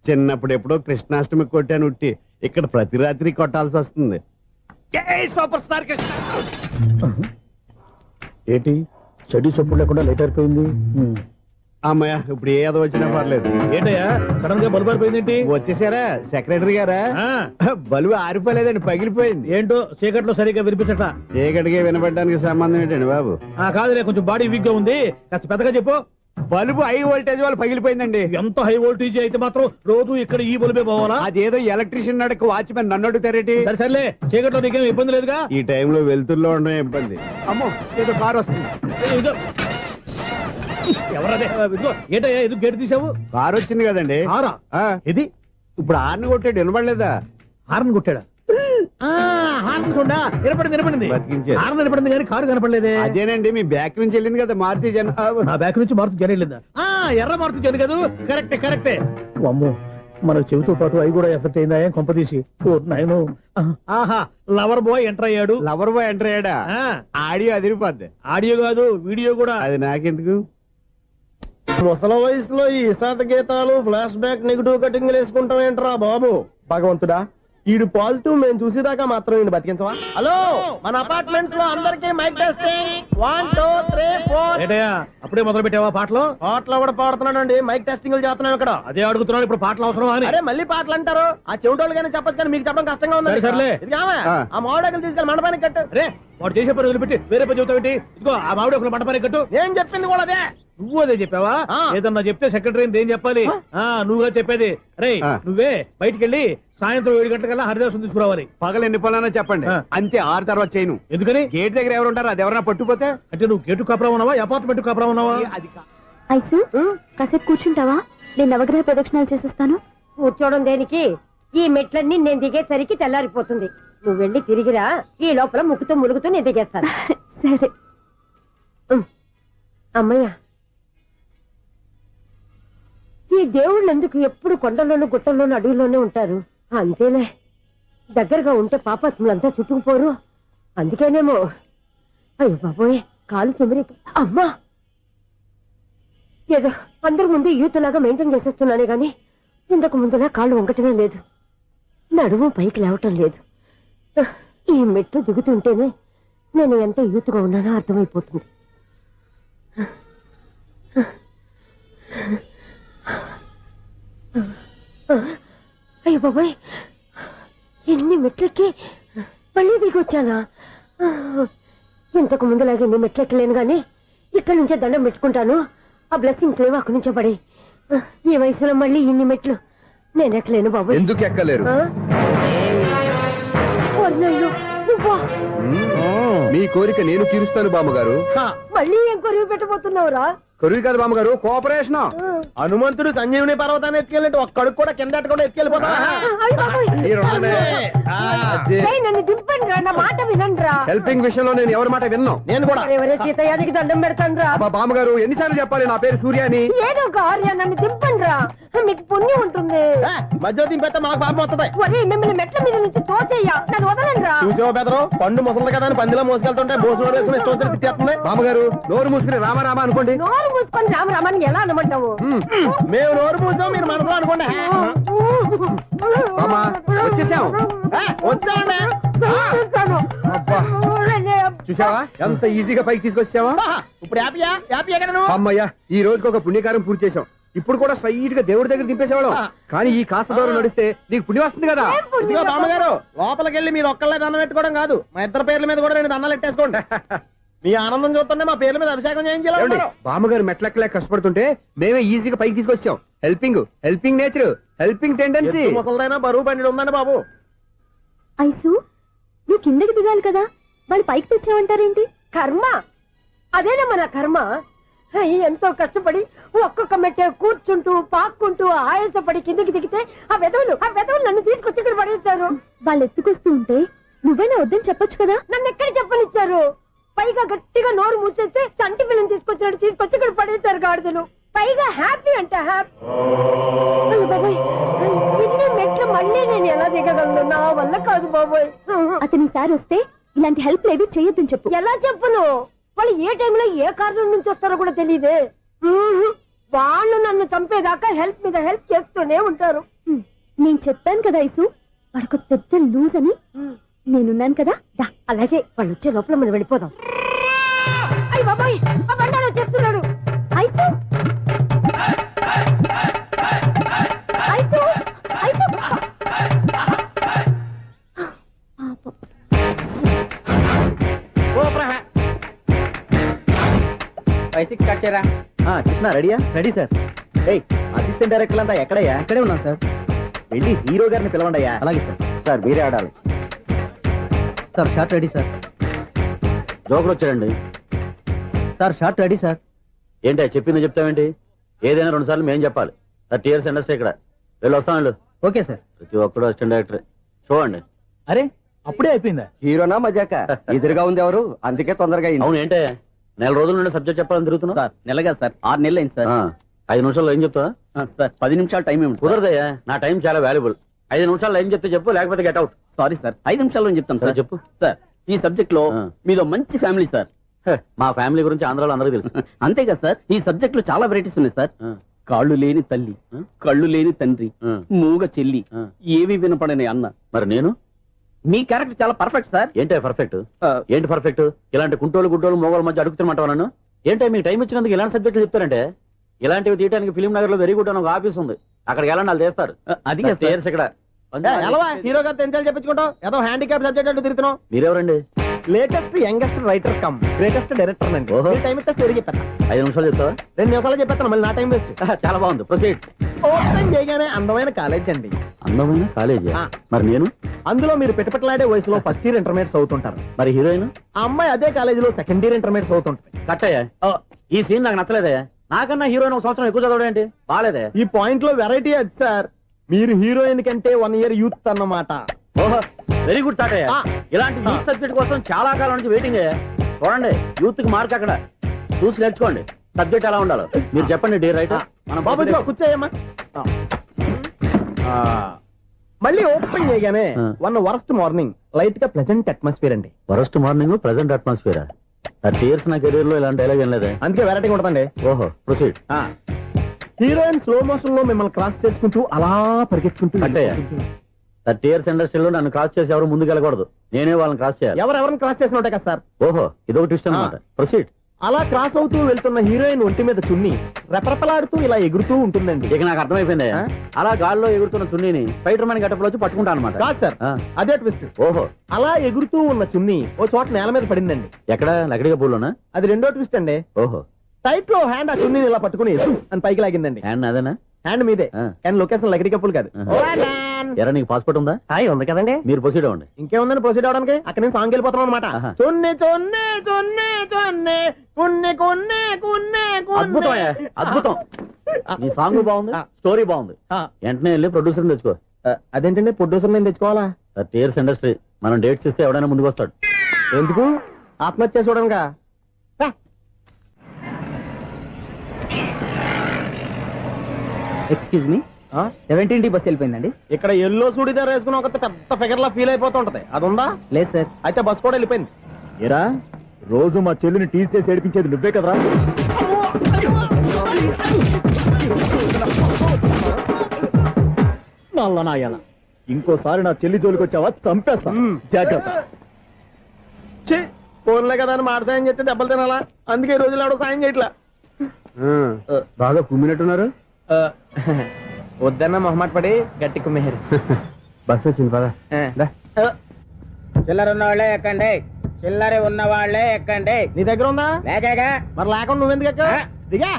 Speaker 10: చిన్నప్పుడు ఎప్పుడో కృష్ణాష్టమి కొట్టాను ఉట్టి, ఇక్కడ ప్రతి రాత్రి కొట్టాల్సి వస్తుంది. Super star Krishna.
Speaker 13: ఏంటి చెడు చప్పుడు లేకుండా లేట్ అయిపోయింది?
Speaker 10: అమ్మయ్య, ఇప్పుడు ఏదో వచ్చినా పర్లేదు.
Speaker 13: ఏంటయ్యా సడన్ గా బల్బు అయిపోయింది?
Speaker 10: వచ్చేసారా సెక్రటరీ గారా? బలుబు ఆరిపోలేదండి, పగిలిపోయింది.
Speaker 13: ఏంటో చీకట్లో సరిగ్గా వినిపించట.
Speaker 10: చీకటిగా వినపడడానికి సంబంధం ఏంటండి బాబు?
Speaker 13: కాదులే, కొంచెం బాడీ వీక్ గా ఉంది, కాస్త పెద్దగా చెప్పు.
Speaker 10: బల్బు హై వోల్టేజ్ వాళ్ళు పగిలిపోయిందండి.
Speaker 13: ఎంత హై వోల్టేజ్ అయితే మాత్రం రోజు ఇక్కడ ఈ బల్బే పోవాలా?
Speaker 10: అదేదో ఎలక్ట్రీషియన్ నడక వాచ్మెన్ నన్ను అడుగుతారేటి?
Speaker 13: సర్లే, చీకట్లో నీకేం ఇబ్బంది లేదుగా?
Speaker 10: ఈ టైంలో వెళ్తుల్లో ఉండడం ఇబ్బంది. అమ్మో, ఏదో కారు వస్తుంది.
Speaker 13: ఎవరదే? ఏంటయ్యా ఎందుకు గేట్ తీసావు?
Speaker 10: కారు వచ్చింది కదండి.
Speaker 13: కారా?
Speaker 10: ఇది ఇప్పుడు హార్న్ కొట్టాడు, వినపడలేదా?
Speaker 13: హార్న్ కొట్టాడా? హార్న్ చూడా వినపడింది.
Speaker 10: బతికించాడు.
Speaker 13: హార్న్ వినపడింది కానీ కారు కనపడలేదే.
Speaker 10: అదేనండి, మీ బ్యాక్ నుంచి వెళ్ళింది కదా మారుతి జన.
Speaker 13: నా బ్యాక్ నుంచి మారుతి జన వెళ్ళిందా? ఎర్ర మారుతి జన కదా? కరెక్టే. అమ్మో, మనకు చెవితో పాటు అవి కూడా ఎఫెక్ట్ అయిందా కొంపదీసి? నాయను. ఆహా, లవర్ బాయ్ ఎంటర్ అయ్యాడు.
Speaker 10: లవర్ బాయ్ ఎంటర్ అయ్యాడా? ఆడియో అదిరిపోద్ది.
Speaker 13: ఆడియో కాదు, వీడియో కూడా.
Speaker 10: అది నాకెందుకు?
Speaker 13: ముసల వయసులో ఈ ఇసాత గీతాలు, ఫ్లాష్ బ్యాక్, నెగిటివ్ కటింగ్ వేసుకుంటాం ఏంట్రా బాబు? భగవంతుడా, ఈడు పాజిటివ్ మేము చూసేదాకా మాత్రం ఈయన బతికించవా? హలో, మన అపార్ట్మెంట్స్ లో అందరికీ మైక్ టెస్టింగ్. 1 2 3 4. అప్పుడే మొదలు పెట్టావా పాటలు? పాటలు కూడా పాడుతున్నాడు. మైక్ టెస్టింగ్ చేస్తున్నాం ఇక్కడ. అదే అడుగుతున్నాడు, ఇప్పుడు పాటలు అవసరం అని. అరే మళ్ళీ పాటలు అంటారు, ఆ చెవిటోళ్ళు కానీ చెప్పచ్చు, కానీ మీకు చెప్పడం కష్టంగా ఉంది. సర్లే, ఆ మామిడాకులు తీసుకెళ్ళి మండపానికి కట్టు. అరే, వాడు చేసే పని వదిలిపెట్టి వేరే పని చెబుతావు ఏంటి? ఇదిగో ఆ మామిడాకులు మండపానికి కట్టు. నేను చెప్పింది కూడా అదే. నువ్వు అదే చెప్పావా? ఏదన్నా చెప్తే సెక్రటరీ ఏం చెప్పాలి? నువ్వుగా చెప్పేది. రే, నువ్వే బయటికి వెళ్ళి సాయంత్రం 7 గంటలకల్లా హరిదాసు తీసుకురావాలి.
Speaker 10: పగలు ఎన్ని పనులైనా చెప్పండి, అంతే. 6 తర్వాత చేయను.
Speaker 13: ఎందుకని?
Speaker 10: గేట్ దగ్గర ఎవరు ఉంటారు, అది ఎవరైనా పట్టుకుపోతే.
Speaker 13: అంటే నువ్వు గేటు కాపురా ఉన్నావా, అపార్ట్మెంట్ కాపురా ఉన్నావా?
Speaker 9: ఐసు, కాసేపు కూర్చుంటావా? నేను నవగ్రహ ప్రదక్షిణాలు చేసేస్తాను.
Speaker 14: కూర్చోవడం దేనికి? ఈ మెట్లన్నీ నేను దిగేసరికి తెల్లారిపోతుంది. నువ్వు వెళ్ళి తిరిగిరా, ఈ లోపల ముక్కుతూ ములుగుతూ నేను దిగేస్తాను.
Speaker 9: సరే.
Speaker 14: అమ్మయ్య, ఈ దేవుళ్ళు ఎందుకు ఎప్పుడు కొండల్లోనూ గుట్టల్లోనూ అడవిలోనే ఉంటారు? అంతేలే, దగ్గరగా ఉంటే పాపాత్ములంతా చుట్టుకుపోరు. అందుకేనేమో. అయ్యో బాబోయ్, కాలు తిమిరి. అమ్మా, ఏదో అందరి ముందు యూత్లాగా మెయింటైన్ చేసేస్తున్నానే గాని ఇంతకు ముందులా కాళ్ళు వంగటమే లేదు, నడుము పైకి లేవటం లేదు. ఈ మెట్లు దిగుతుంటేనే నేను ఎంత యూత్గా ఉన్నానో అర్థమైపోతుంది. అయ్యో బాబాయ్, ఎన్ని మెట్లకి మళ్ళీ దిగొచ్చానా? ఇంతకు ముందులాగే ఎన్ని మెట్లెక్కలేను గాని ఇక్కడి నుంచే దండం పెట్టుకుంటాను. ఆ బ్లెస్సింగ్స్ లేవు అక్కడి నుంచే పడే. ఈ వయసులో మళ్ళీ ఇన్ని మెట్లు నేను ఎక్కలేను బాబు.
Speaker 2: ఎందుకు ఎక్కలేరు?
Speaker 9: నువ్వా?
Speaker 2: మీ కోరిక నేను తీరుస్తాను బామ్మగారు.
Speaker 14: మళ్ళీ ఏం కొరివి పెట్టబోతున్నావురా?
Speaker 10: కరువు కాదు బామ్మగారు, కోఆపరేషన్.
Speaker 13: హనుమంతుడు సంజీవుని పర్వతాన్ని ఎత్తుకెళ్ళి ఒక్కడికి కూడా కింద ఎట్టకుండా ఎత్తుకెళ్ళిపోతా.
Speaker 14: నన్ను దింపండి రా, నా మాట వినండి రా.
Speaker 10: హెల్పింగ్ విషయంలో నేను ఎవరి మాట విన్నాను.
Speaker 13: నేను కూడా.
Speaker 14: ఎవరే సీతయ్యానికి దండం పెడతాను రా.
Speaker 10: బామ్మగారు ఎన్నిసార్లు చెప్పాలి నా పేరు సూర్య అని?
Speaker 14: ఏదో ఒక ఆర్య, నన్ను దింపండి రా, మీకు పుణ్యం ఉంటుంది.
Speaker 13: మధ్య దింపేస్తే మాకు పాపం వస్తుంది.
Speaker 14: ఒరే మిమ్మల్ని మెట్ల మీద నుంచి తోసేయ్యా, నన్ను వదలండి రా.
Speaker 13: చూసావా బెదరు, పండు ముసలి కదా అని పందిలో మోసుకెళ్తుంటే భోజనం వేసుకుని ఇష్టం తిట్టేస్తుంది.
Speaker 10: బామ్మగారు నోరు మూసుకుని రామారామా అనుకోండి.
Speaker 14: నోరు మూసుకొని రామరామాన్ని ఎలా అనమంటావు?
Speaker 13: మేము నోరు మూసాం, మీరు మనసులో అనుకోండి.
Speaker 10: బామ్మా వచ్చేసాం.
Speaker 13: వచ్చామండి.
Speaker 10: అబ్బా చూసావా ఎంత ఈజీగా పైకి తీసుకొచ్చావా?
Speaker 13: ఇప్పుడు హ్యాపీయా? హ్యాపీయా కదా నువ్వు?
Speaker 10: అమ్మయ్యా, ఈ రోజుకి ఒక పుణ్యకారం పూర్తి చేసాం. ఇప్పుడు కూడా స్ట్రైట్ గా దేవుడి దగ్గర దింపేసేవాళ్ళం. కానీ ఈ కాస్త దూరం నడిస్తే నీకు పుణ్యం వస్తుంది కదా.
Speaker 13: ఇదిగో బామ్మగారు, లోపలికి వెళ్ళి మీరు ఒక్కళ్ళే దండం పెట్టుకోవడం కాదు, మా ఇద్దరు పేర్ల మీద కూడా 2 దండాలు పెట్టేసుకోండి. మీ ఆనందం చూస్తుంటే మా పేర్ల మీద అభిషేకం చేయించాలి.
Speaker 10: బామ్మగారు మెట్లెక్కలే కష్టపడుతుంటే మేమే ఈజీగా పైకి తీసుకొచ్చాం. Helping nature, helping tendency.
Speaker 13: ముసలిదైనా బరువు బండి ఉందండి బాబు.
Speaker 9: ఐసు నువ్వు కిందకి దిగాలి కదా, వాళ్ళు పైకి తెచ్చావంటారేంటి?
Speaker 14: కర్మ అదేనమ్మా నా కర్మ. ఎంతో కష్టపడి ఒక్కొక్క మెట్టే కూర్చుంటూ పాక్కుంటూ ఆయాసపడి కిందకి దిగితే ఆ వెధవులు నన్ను తీసుకొచ్చి ఇక్కడ పడేశారు.
Speaker 9: వాళ్ళు ఎత్తుకొస్తూ ఉంటే నువ్వేనా వద్దని చెప్పొచ్చు కదా.
Speaker 14: నన్ను ఎక్కడ చెప్పనిచ్చారు? పైగా గట్టిగా నోరు మూసేస్తే చంటి పిల్లని తీసుకొచ్చి ఇక్కడ పడేశారు గాడిదలు. పైగా హ్యాపీ అంటే హ్యాపీ. బాబోయ్, ఇన్ని మెట్లు మళ్ళీ నేను ఎలా దిగగలను? నా వల్ల కాదు బాబోయ్.
Speaker 9: అతని సారి వస్తే ఇలాంటి హెల్ప్ లేవి చేయొద్దని చెప్పు.
Speaker 14: ఎలా చెప్పును? వాళ్ళు ఏ టైంలో ఏ కారణం నుంచి వస్తారో కూడా తెలియదే. వాళ్ళు నన్ను చంపేదాకా హెల్ప్ మీద హెల్ప్ చేస్తూనే ఉంటారు.
Speaker 9: నేను చెప్పాను కదా ఐసు, వాడికి పెద్ద లూజ్ అని. నేనున్నాను కదా.
Speaker 14: అలాగే వాళ్ళు వచ్చే లోపల మనం వెళ్ళిపోదాం. అయ్య బాబాయ్, ఆ బండారు వచ్చేస్తున్నాడు.
Speaker 9: ఐసు ఐసు ఐసు
Speaker 2: కృష్ణ రెడీయా? Ready sir. అసిస్టెంట్ డైరెక్టర్ అంతా ఎక్కడయ్యా? ఇక్కడే ఉన్నాం సార్. వెళ్ళి హీరో గారిని పిలవండి అయ్యా. అలాగే సార్. సార్ మీరే ఆడాలి సార్. Short ready sir. జోకులు వచ్చాడండి సార్. Short ready sir. ఏంటి చెప్పింది చెప్తావేంటి? ఏదైనా 2 సార్లు మేము చెప్పాలి. 30 years ఇండస్ట్రీ ఇక్కడ. వెళ్ళి వస్తాను. Okay sir. ప్రతి ఒక్కడు అసిస్టెంట్ డైరెక్టర్. చూడండి. అరే అప్పుడే అయిపోయిందా? హీరోనా మజాక? ఎదురుగా ఉంది ఎవరు, అందుకే తొందరగా అయింది. అవును ఏంటే 4 రోజుల నుండి సబ్జెక్ట్ చెప్పాలని తిరుగుతున్నా సార్. నెలగా సార్, 6 నెలలు అయింది సార్. 5 నిమిషాల్లో ఏం చెప్తా సార్? 10 నిమిషాలు టైం ఏమి కుదరదయ్యా. నా టైం చాలా వాల్యుబుల్. 5 నిమిషాల్లో ఏం చెప్తే చెప్పు, లేకపోతే గెట్ అవుట్. సారీ సార్, 5 నిమిషాల్లో చెప్తాను సార్. చెప్పు సార్. ఈ సబ్జెక్ట్ లో మీదో మంచి ఫ్యామిలీ సార్. మా ఫ్యామిలీ గురించి ఆంధ్రాలో అందరికీ తెలుసు. అంతేగా సార్, ఈ సబ్జెక్ట్ లో చాలా వెరైటీస్ ఉన్నాయి సార్. కాళ్ళు లేని తల్లి, కళ్ళు లేని తండ్రి, మూగ చెల్లి, ఏవి వినపడని అన్న. మరి నేను మీ క్యారెక్టర్ చాలా పర్ఫెక్ట్ సార్. ఏంటే పర్ఫెక్ట్? ఏంటి పర్ఫెక్ట్? ఇలాంటి కుంటోలు గుడ్డోలు మోగోళ్ళ మధ్య అడుగుతున్నమాట నన్ను. ఏంటంటే మీకు టైం ఇచ్చినందుకు ఇలాంటి సబ్జెక్టులు చెప్తారంటే? ఇలాంటివి తీయడానికి ఫిలిం నగర్ లో వెరీ గుడ్ అని ఒక ఆఫీస్ ఉంది. అక్కడికి వెళ్ళండి, వాళ్ళు చేస్తారు. అది ఇక్కడ
Speaker 13: హీరో గారితో ఎంత చెప్పించుకుంటావు? ఏదో హ్యాండిక్యాప్ సబ్జెక్ట్ అంటూ తిరుగుతున్నావు.
Speaker 2: మీరెవరండి?
Speaker 13: Latest youngest writer cum greatest director అండి. టైం ఇస్తే స్టోరీ చెప్పేస్తా.
Speaker 2: 5 నిమిషాలు చెప్తావా?
Speaker 13: 2 నిమిషాలు చెప్పేస్తాను, మళ్ళీ నా టైం వేస్ట్.
Speaker 2: చాలా బాగుంది, ప్రొసీడ్.
Speaker 13: ఓపెన్ చేయగానే అందమైన కాలేజ్ అండి.
Speaker 2: అందమైన కాలేజీ? మరి నేను
Speaker 13: అందులో మీరు పెట్టుపట్లాడే వయసులో ఫస్ట్ ఇయర్ ఇంటర్మీడియట్స్ అవుతుంటారు.
Speaker 2: మరి హీరోయిన్?
Speaker 13: ఆ అమ్మాయి అదే కాలేజీలో సెకండ్ ఇయర్ ఇంటర్మీడియట్స్ అవుతుంటాయి.
Speaker 2: కట్టయ్యా, ఈ సీన్ నాకు నచ్చలేదే. నాకన్నా హీరోయిన్ 1 సంవత్సరం ఎక్కువ చదవడం ఏంటి? బాలేదే.
Speaker 13: ఈ పాయింట్ లో వెరైటీ అది సార్. మీరు హీరోయిన్ కంటే 1 year యూత్ అన్నమాట.
Speaker 2: ఓహో, వెరీ గుడ్ తాటయ్య. ఇలాంటి యూత్ సబ్జెక్ట్ కోసం చాలా కాలం నుంచి వెయిటింగ్. చూడండి, యూత్ కి మార్క్ అక్కడ చూసి నేర్చుకోండి. సబ్జెక్ట్ ఎలా ఉండాలో మీరు చెప్పండి. డే రైటర్ మనం
Speaker 13: బాబు కూర్చోయమ్మా. మళ్ళీ ఓపెన్ చేయగానే 1 వరస్ట్ మార్నింగ్, లైట్ గా ప్లెజెంట్ అట్మాస్ఫియర్ అండి.
Speaker 2: Worst morning, present atmosphere. 30 years నా కెరీర్ లో ఇలాంటి డైలాగ్ ఏం లేదే.
Speaker 13: అందుకే వెరైటీ ఉంటుందండి.
Speaker 2: ఓహో, ప్రొసీడ్.
Speaker 13: హీరోయిన్ స్లో మోషన్ లో మిమ్మల్ని క్రాస్ చేసుకుంటూ అలా పరిగెత్తుకుంటూ
Speaker 2: 30 years ఇండస్ట్రీలో నన్ను క్రాస్ చేసి ఎవరు ముందుకు వెళ్ళకూడదు. నేనే వాళ్ళని క్రాస్ చేయాలి.
Speaker 13: ఎవరెవరిని క్రాస్ చేసిన ఉంటాయి కదా సార్.
Speaker 2: ఓహో, ఇదొక ట్విస్ట్ అన్నమాట. ప్రొసీడ్.
Speaker 13: అలా క్రాస్ అవుతూ వెళ్తున్న హీరోయిన్ ఒంటి మీద చున్ని రెపరెపలాడుతూ ఇలా ఎగురుతూ ఉంటుందండి.
Speaker 2: ఇక నాకు అర్థమైపోయింది. అలా గాల్లో ఎగురుతున్న చున్నీని స్పైడర్ మ్యాన్ గెటప్లో వచ్చి పట్టుకుంటా అనమాట.
Speaker 13: కాదు సార్, అదే ట్విస్ట్.
Speaker 2: ఓహో,
Speaker 13: అలా ఎగురుతూ ఉన్న చున్ని ఓ చోట నేల మీద పడిందండి.
Speaker 2: ఎక్కడ? లకడిగా పూల్లోనా?
Speaker 13: అది రెండో ట్విస్ట్ అండి.
Speaker 2: ఓహో, టైట్ లో హ్యాండ్ ఆ చున్నీ ఇలా పట్టుకుని అని పైకి లాగిందండి.
Speaker 10: హ్యాండ్ అదేనా?
Speaker 2: హ్యాండ్ మీదే కానీ లొకేషన్ లగడి కప్పులు కాదు.
Speaker 10: ఎరా నీకు పాస్పోర్ట్ ఉందా?
Speaker 2: హాయ్ ఉంది కదండి.
Speaker 10: మీరు ప్రొసీడ్ అవ్వండి.
Speaker 2: ఇంకేముందని ప్రొసీడ్ అవడానికి అక్కడ నేను సాంగ్ వెళ్ళిపోతాం అనమాట. చున్ని చున్ని చున్ని చున్ని కున్ని కున్ని కున్ని
Speaker 10: అద్భుతం అద్భుతం. నీ సాంగ్ బాగుంది, స్టోరీ బాగుంది. వెంటనే వెళ్ళి ప్రొడ్యూసర్ తెచ్చుకో.
Speaker 2: అదేంటండి ప్రొడ్యూసర్ నేను తెచ్చుకోవాలా?
Speaker 10: టీయర్స్ ఇండస్ట్రీ మనం డేట్స్ ఇస్తే ఎవడైనా ముందుకు వస్తాడు.
Speaker 2: ఎందుకు? ఆత్మహత్య చూడంగా.
Speaker 15: ఎక్స్క్యూజ్ మీ, 17D బస్ వెళ్ళిపోయిందండి.
Speaker 2: ఇక్కడ ఎల్లో చూడిదార్ వేసుకుని ఒక పెద్ద ఫిగర్ లా ఫీల్ అయిపోతుంటది. అది ఉందా?
Speaker 15: లేదు సార్.
Speaker 2: అయితే బస్ కూడా వెళ్ళిపోయింది.
Speaker 10: ఏరా రోజు మా చెల్లిని టీస్ చేసి ఏడిపించేది నువ్వే కదరా? నల్ల నాయాల, ఇంకోసారి నా చెల్లి జోలికి వచ్చావా చంపేస్తా. జాగ్రత్త.
Speaker 2: ఫోన్లే కదా అని మాట సాయం చేస్తే దెబ్బలు తినాలా? అందుకే ఈ రోజులు ఎవడో సాయం చేయట్లా.
Speaker 10: బాగా కుమ్మినట్టున్నారు.
Speaker 2: వద్దన్న మొహమాట పడి గట్టి కుమ్మేరు.
Speaker 10: బస్ వచ్చింది పదా.
Speaker 15: చిల్లర ఉన్న వాళ్ళే ఎక్కండి, చిల్లర ఉన్న వాళ్ళే ఎక్కండి.
Speaker 2: నీ దగ్గర ఉందా?
Speaker 15: లేకేగా.
Speaker 2: మరి లేకుండా నువ్వెందుకు ఎక్క? దిగా.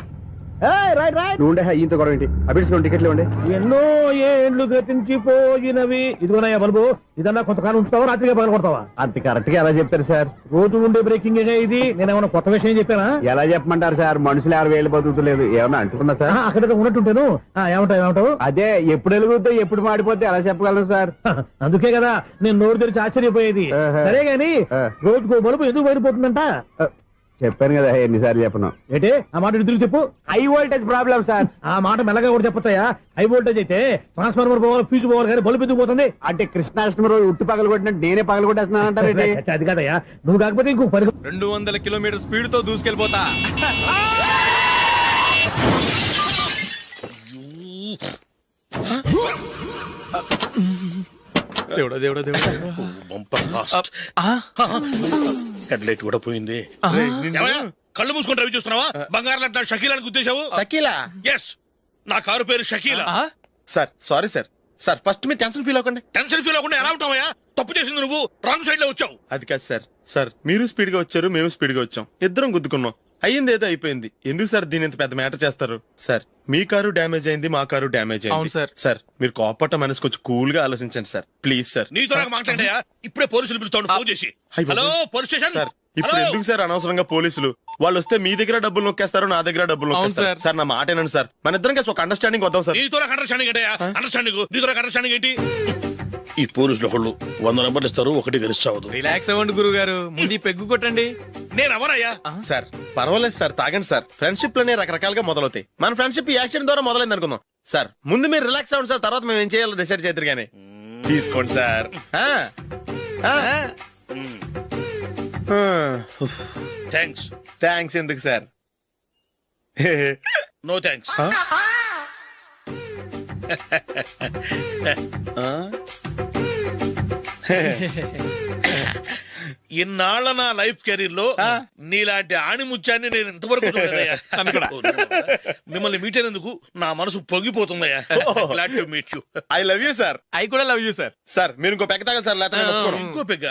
Speaker 2: Right right.
Speaker 10: నువ్వు ఇంత గొడవ ఏంటి? అభిడ్స్ టికెట్లు ఇవ్వండి.
Speaker 13: ఎన్నో ఏండ్లు గతించిపోయినవి. ఇదిగోనయ్యా బల్బు, ఇదన్నా కొంతకాలం ఉంచుతావా రాత్రిగా పగల కొడతావా?
Speaker 10: అంత కరెక్ట్ గా ఎలా చెప్తారు సార్?
Speaker 13: రోజు ఉండే బ్రేకింగ్ ఇది. నేనేమన్నా కొత్త విషయం చెప్పానా?
Speaker 10: ఎలా చెప్పమంటారు సార్? మనుషులు 60,000 బతుకుతలేదు. ఏమన్నా అంటున్నా సార్?
Speaker 13: అక్కడ ఉన్నట్టుంటాను. ఏమంటావు?
Speaker 10: అదే ఎప్పుడు వెలుగుతో ఎప్పుడు మాడిపోతే ఎలా చెప్పగలను సార్?
Speaker 13: అందుకే కదా నేను నోరు తెరిచి ఆశ్చర్యపోయేది. సరే గాని రోజుకో బలుపు ఎందుకు బయటపోతుందంట?
Speaker 10: చెప్పాను కదా ఎన్నిసార్లు చెప్పను.
Speaker 13: ఏంటే ఆ మాట ఎదురు చెప్పు.
Speaker 10: High voltage problem sir.
Speaker 13: ఆ మాట మెల్లగా కూడా చెప్పొచ్చాయా? హై వోల్టేజ్ అయితే ట్రాన్స్ఫార్మర్ పోవాలి, ఫ్యూజ్ పోవాలి, కానీ బల్బు ఎందుకు పోతుంది?
Speaker 10: అంటే కృష్ణాష్టమి రోజు ఉట్టి పగలు కొట్టినట్టు నేనే పగలు కొట్టేస్తున్నాను అంటారు.
Speaker 13: అది కాదయ్యా, నువ్వు కాకపోతే ఇంకో
Speaker 3: 200 కిలోమీటర్ స్పీడ్ తో దూసుకెళ్ళిపోతా.
Speaker 5: దేవుడా దేవుడా దేవుడా, బంపర్ లాస్ట్. హెడ్లైట్ కూడా పోయింది. ఏమయ్యా, కళ్ళు మూసుకొని రవి చూస్తున్నావా? బంగారం లాంటి షకీలాని గుర్తించావు?
Speaker 12: షకీలా?
Speaker 5: ఎస్, నా కారు పేరు Shakeela.
Speaker 12: Sir sorry sir. Sir first మీరు టెన్షన్ ఫీల్ అవ్వకండి.
Speaker 5: టెన్షన్ ఫీల్ అవ్వకుండా ఎలా ఉంటావయ్యా? తప్పు చేసింది నువ్వు, రాంగ్ సైడ్ లో వచ్చావు.
Speaker 12: అది కాదు సార్. సార్ మీరు స్పీడ్ గా వచ్చారు, మేము స్పీడ్ గా వచ్చాం, ఇద్దరం గుద్దుకున్నాం. అయ్యింది ఏదో అయిపోయింది. ఎందుకు సార్ దీని ఇంత పెద్ద మ్యాటర్ చేస్తారు? సార్ మీ కారు డ్యామేజ్ అయింది, మా కారు డ్యామేజ్ అయింది. సార్ మీరు కోపట్ట మనసు కొంచెం కూల్ గా ఆలోచించండి సార్, ప్లీజ్ సార్.
Speaker 5: నీతో నాకు మాట్లాడాయా? ఇప్పుడే పోలీసులు పిలుస్తాను, ఫోన్ చేసి. Hello police station.
Speaker 12: సార్ ఇప్పుడు ఎందుకు సార్ అనవసరంగా పోలీసులు? వాళ్ళు వస్తే మీ దగ్గర డబ్బులు నొక్కేస్తారు, నా దగ్గర డబ్బులు నొక్కేస్తారు. సార్ నా మాట ఏనండి సార్, మన ఇద్దరం కలిసి ఒక అండర్స్టాండింగ్ వద్దాం సార్.
Speaker 5: నీతో నాకు అండర్స్టాండింగ్ ఏంటయ్యా? అండర్స్టాండింగ్ నీతో నాకు అండర్స్టాండింగ్ ఏంటి? ఈ పోలీసులు ఒకళ్ళు 100 నెంబర్లు ఇస్తారు, ఒకటి గెలుస్తావు.
Speaker 3: రిలాక్స్ అవ్వండి గురువు గారు, ముందు పెగ్గు కొట్టండి.
Speaker 5: నేను ఎవరయ్యా?
Speaker 12: సార్ పర్వాలేదు సార్, తాగండి సార్. ఫ్రెండ్షిప్ లోనే రకరకాలుగా మొదలవుతాయి. మన ఫ్రెండ్షిప్ ఈ యాక్సిడెంట్ ద్వారా మొదలైంది అనుకుందాం. సార్ ముందు మీరు రిలాక్స్ అవ్వండి సార్, తర్వాత మేము ఏం చేయాలో డిసైడ్ చేద్దరు గానీ. తీసుకోండి సార్.
Speaker 5: థ్యాంక్స్.
Speaker 12: థ్యాంక్స్ ఎందుకు సార్?
Speaker 5: No thanks. ఇన్నాళ్ళ నా లైఫ్ కెరీర్ లో నీలాంటి ఆణిముత్యాన్ని నేను ఇంతవరకు చూడలేదయ్యా. మిమ్మల్ని మీట్ అయినందుకు నా మనసు పొంగిపోతుందయ్యా. Glad to meet you.
Speaker 12: I love you sir.
Speaker 3: I కూడా లవ్ యూ సార్.
Speaker 12: సార్ మీరు ఇంకో పెక్క తాగండి సార్, లేకపోతే
Speaker 5: ఇంకో పెగ్గ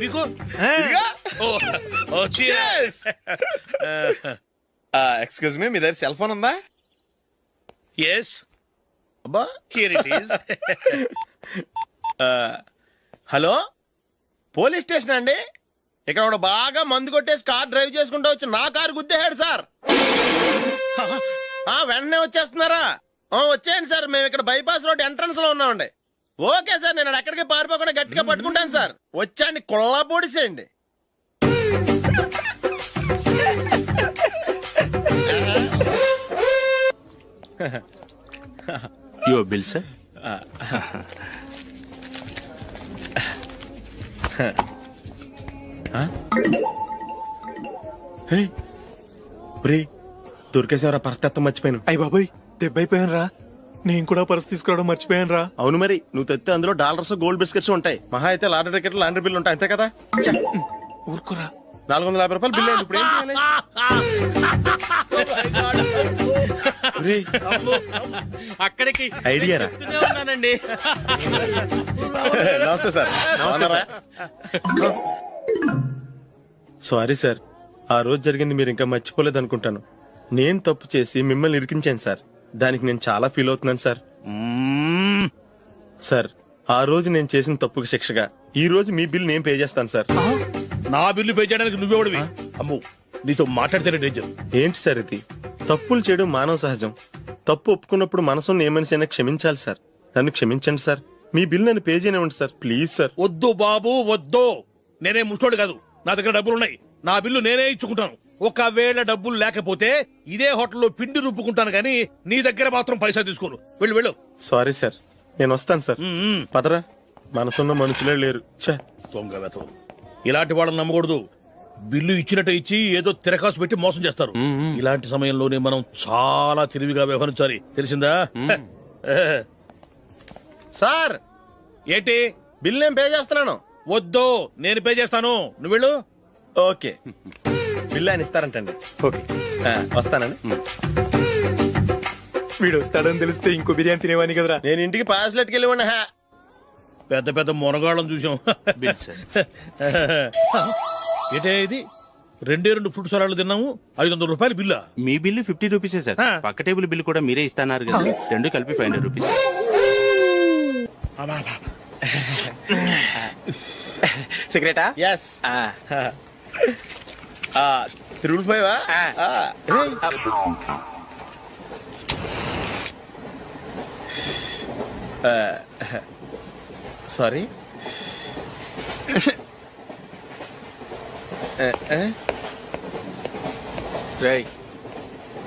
Speaker 5: మీకు.
Speaker 12: ఎక్స్క్యూజ్ మీ, మీ దగ్గర సెల్ ఫోన్ ఉందా?
Speaker 5: ఎస్,
Speaker 12: అబ్బా
Speaker 5: here it is.
Speaker 12: Hello police station అండి. ఇక్కడ ఒక బాగా మందు కొట్టేసి కార్ డ్రైవ్ చేసుకుంటూ వచ్చి నా కారు గుద్దేశాడు సార్. వెంటనే వచ్చేస్తున్నారా? వచ్చేయండి సార్, మేము ఇక్కడ బైపాస్ రోడ్ ఎంట్రన్స్ లో ఉన్నామండి. ఓకే సార్, నేను ఎక్కడికి పారిపోకుండా గట్టిగా పట్టుకుంటాను సార్. వచ్చాండి, కుళ్ళా పొడిసేయండి.
Speaker 11: Your bill sir.
Speaker 12: దొరికేసేవరా, పరిస్థితి మర్చిపోయాను.
Speaker 3: అయ్య బాబాయ్, దెబ్బైపోయాను రా. నేను కూడా పర్స్ తీసుకురావడం మర్చిపోయాను రా.
Speaker 12: అవును మరి, నువ్వు తెస్తే అందులో డాలర్స్ గోల్డ్ బిస్కెట్స్ ఉంటాయి. మహా అయితే లాటరీ టికెట్ లాండ్రీ బిల్లు ఉంటాయి, అంతే కదా?
Speaker 3: ఊరుకురా.
Speaker 12: 450 రూపాయలు బిల్లు అయింది. ఇప్పుడు ఏం చేయాలి?
Speaker 3: అక్కడికి
Speaker 12: ఐడియా
Speaker 3: ఉన్నానండి.
Speaker 12: నమస్తే సార్. సారీ సార్, ఆ రోజు జరిగింది మీరు ఇంకా మర్చిపోలేదు అనుకుంటాను. నేను తప్పు చేసి మిమ్మల్ని ఇరికించాను సార్. దానికి నేను చాలా ఫీల్ అవుతున్నాను సార్. సార్, ఆ రోజు నేను చేసిన తప్పుకి శిక్షగా ఈ రోజు మీ బిల్ నేను పే చేస్తాను సార్.
Speaker 5: నా బిల్లు పే చేయడానికి నువ్వెవడివి? అమ్ము, నీతో మాట్లాడితేనే డేంజర్.
Speaker 12: ఏంటి సార్ ఇది? తప్పులు చేయడం మానవ సహజం. తప్పు ఒప్పుకున్నప్పుడు మనసుని ఏ మనిషి అయినా క్షమించాలి సార్. నన్ను క్షమించండి సార్. మీ బిల్ నన్ను పే చేయనివ్వండి సార్, ప్లీజ్ సార్.
Speaker 5: వద్దు బాబు, వద్దు. నేనే ముష్టోడు కాదు, నా దగ్గర డబ్బులున్నాయి. నా బిల్లు నేనే ఇచ్చుకుంటాను. ఒకవేళ డబ్బులు లేకపోతే ఇదే హోటల్లో పిండి రుబ్బుకుంటాను గానీ నీ దగ్గర మాత్రం పైసా తీసుకోను. వెళ్ళు వెళ్ళు.
Speaker 12: సారీ సార్, నేను వస్తాను సార్. పదరా, మనసున్న మనుషులే లేరు.
Speaker 5: దొంగ వెతవు. ఇలాంటి వాళ్ళని నమ్మకూడదు. బిల్లు ఇచ్చినట్టు ఇచ్చి ఏదో తిరకాసు పెట్టి మోసం చేస్తారు. ఇలాంటి సమయంలోనే మనం చాలా తెలివిగా వ్యవహరించాలి, తెలిసిందా?
Speaker 12: సార్,
Speaker 5: ఏంటి?
Speaker 12: బిల్ నేను పే చేస్తున్నాను.
Speaker 5: వద్దు, నేను పే చేస్తాను, నువ్వు వెళ్ళు.
Speaker 12: ఓకే, బిల్ ఆయన ఇస్తారంటండి. ఓకే, వస్తానండి.
Speaker 2: వీడు వస్తాడని తెలిస్తే ఇంకో బిర్యానీ తినేవాని కదరా.
Speaker 12: నేను ఇంటికి పాస్లెట్కి వెళ్ళి
Speaker 5: పెద్ద పెద్ద మునగాళ్ళం చూసాం. ఏంటే ఇది? 2 ఫ్రూట్ సలాడ్లు తిన్నాము, 500 రూపాయలు బిల్లా?
Speaker 11: మీ బిల్లు 50 రూపీసే సార్. పక్క టేబుల్ బిల్లు కూడా మీరే ఇస్తున్నారు కదా, 2 కలిపి 500 రూపీస్.
Speaker 12: సిగరెటా? ఎస్. 3 సారీ.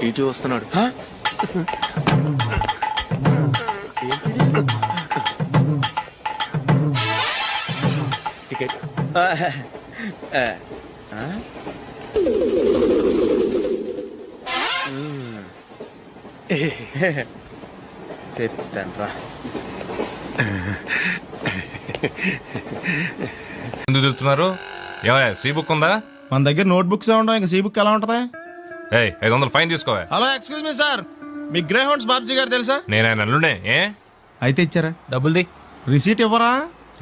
Speaker 11: ఇటు వస్తున్నాడు.
Speaker 12: టికెట్. చెప్తాను రా.
Speaker 6: ఎందుకు తిరుగుతున్నారు? ఏమయ్య, సీ బుక్ ఉందా?
Speaker 7: మన దగ్గర నోట్ బుక్స్ ఉండవు, ఇంకా సీ బుక్ ఎలా ఉంటది?
Speaker 6: 500 ఫైన్ తీసుకోవా.
Speaker 7: హలో, ఎక్స్క్యూజ్ మీ సార్, మీ గ్రే హౌండ్స్ బాబ్జీ గారు తెలుసా?
Speaker 6: నేను ఆయన అల్లుడే. ఏ
Speaker 7: అయితే ఇచ్చారా? డబ్బుల్ది రిసీట్ ఇవ్వరా?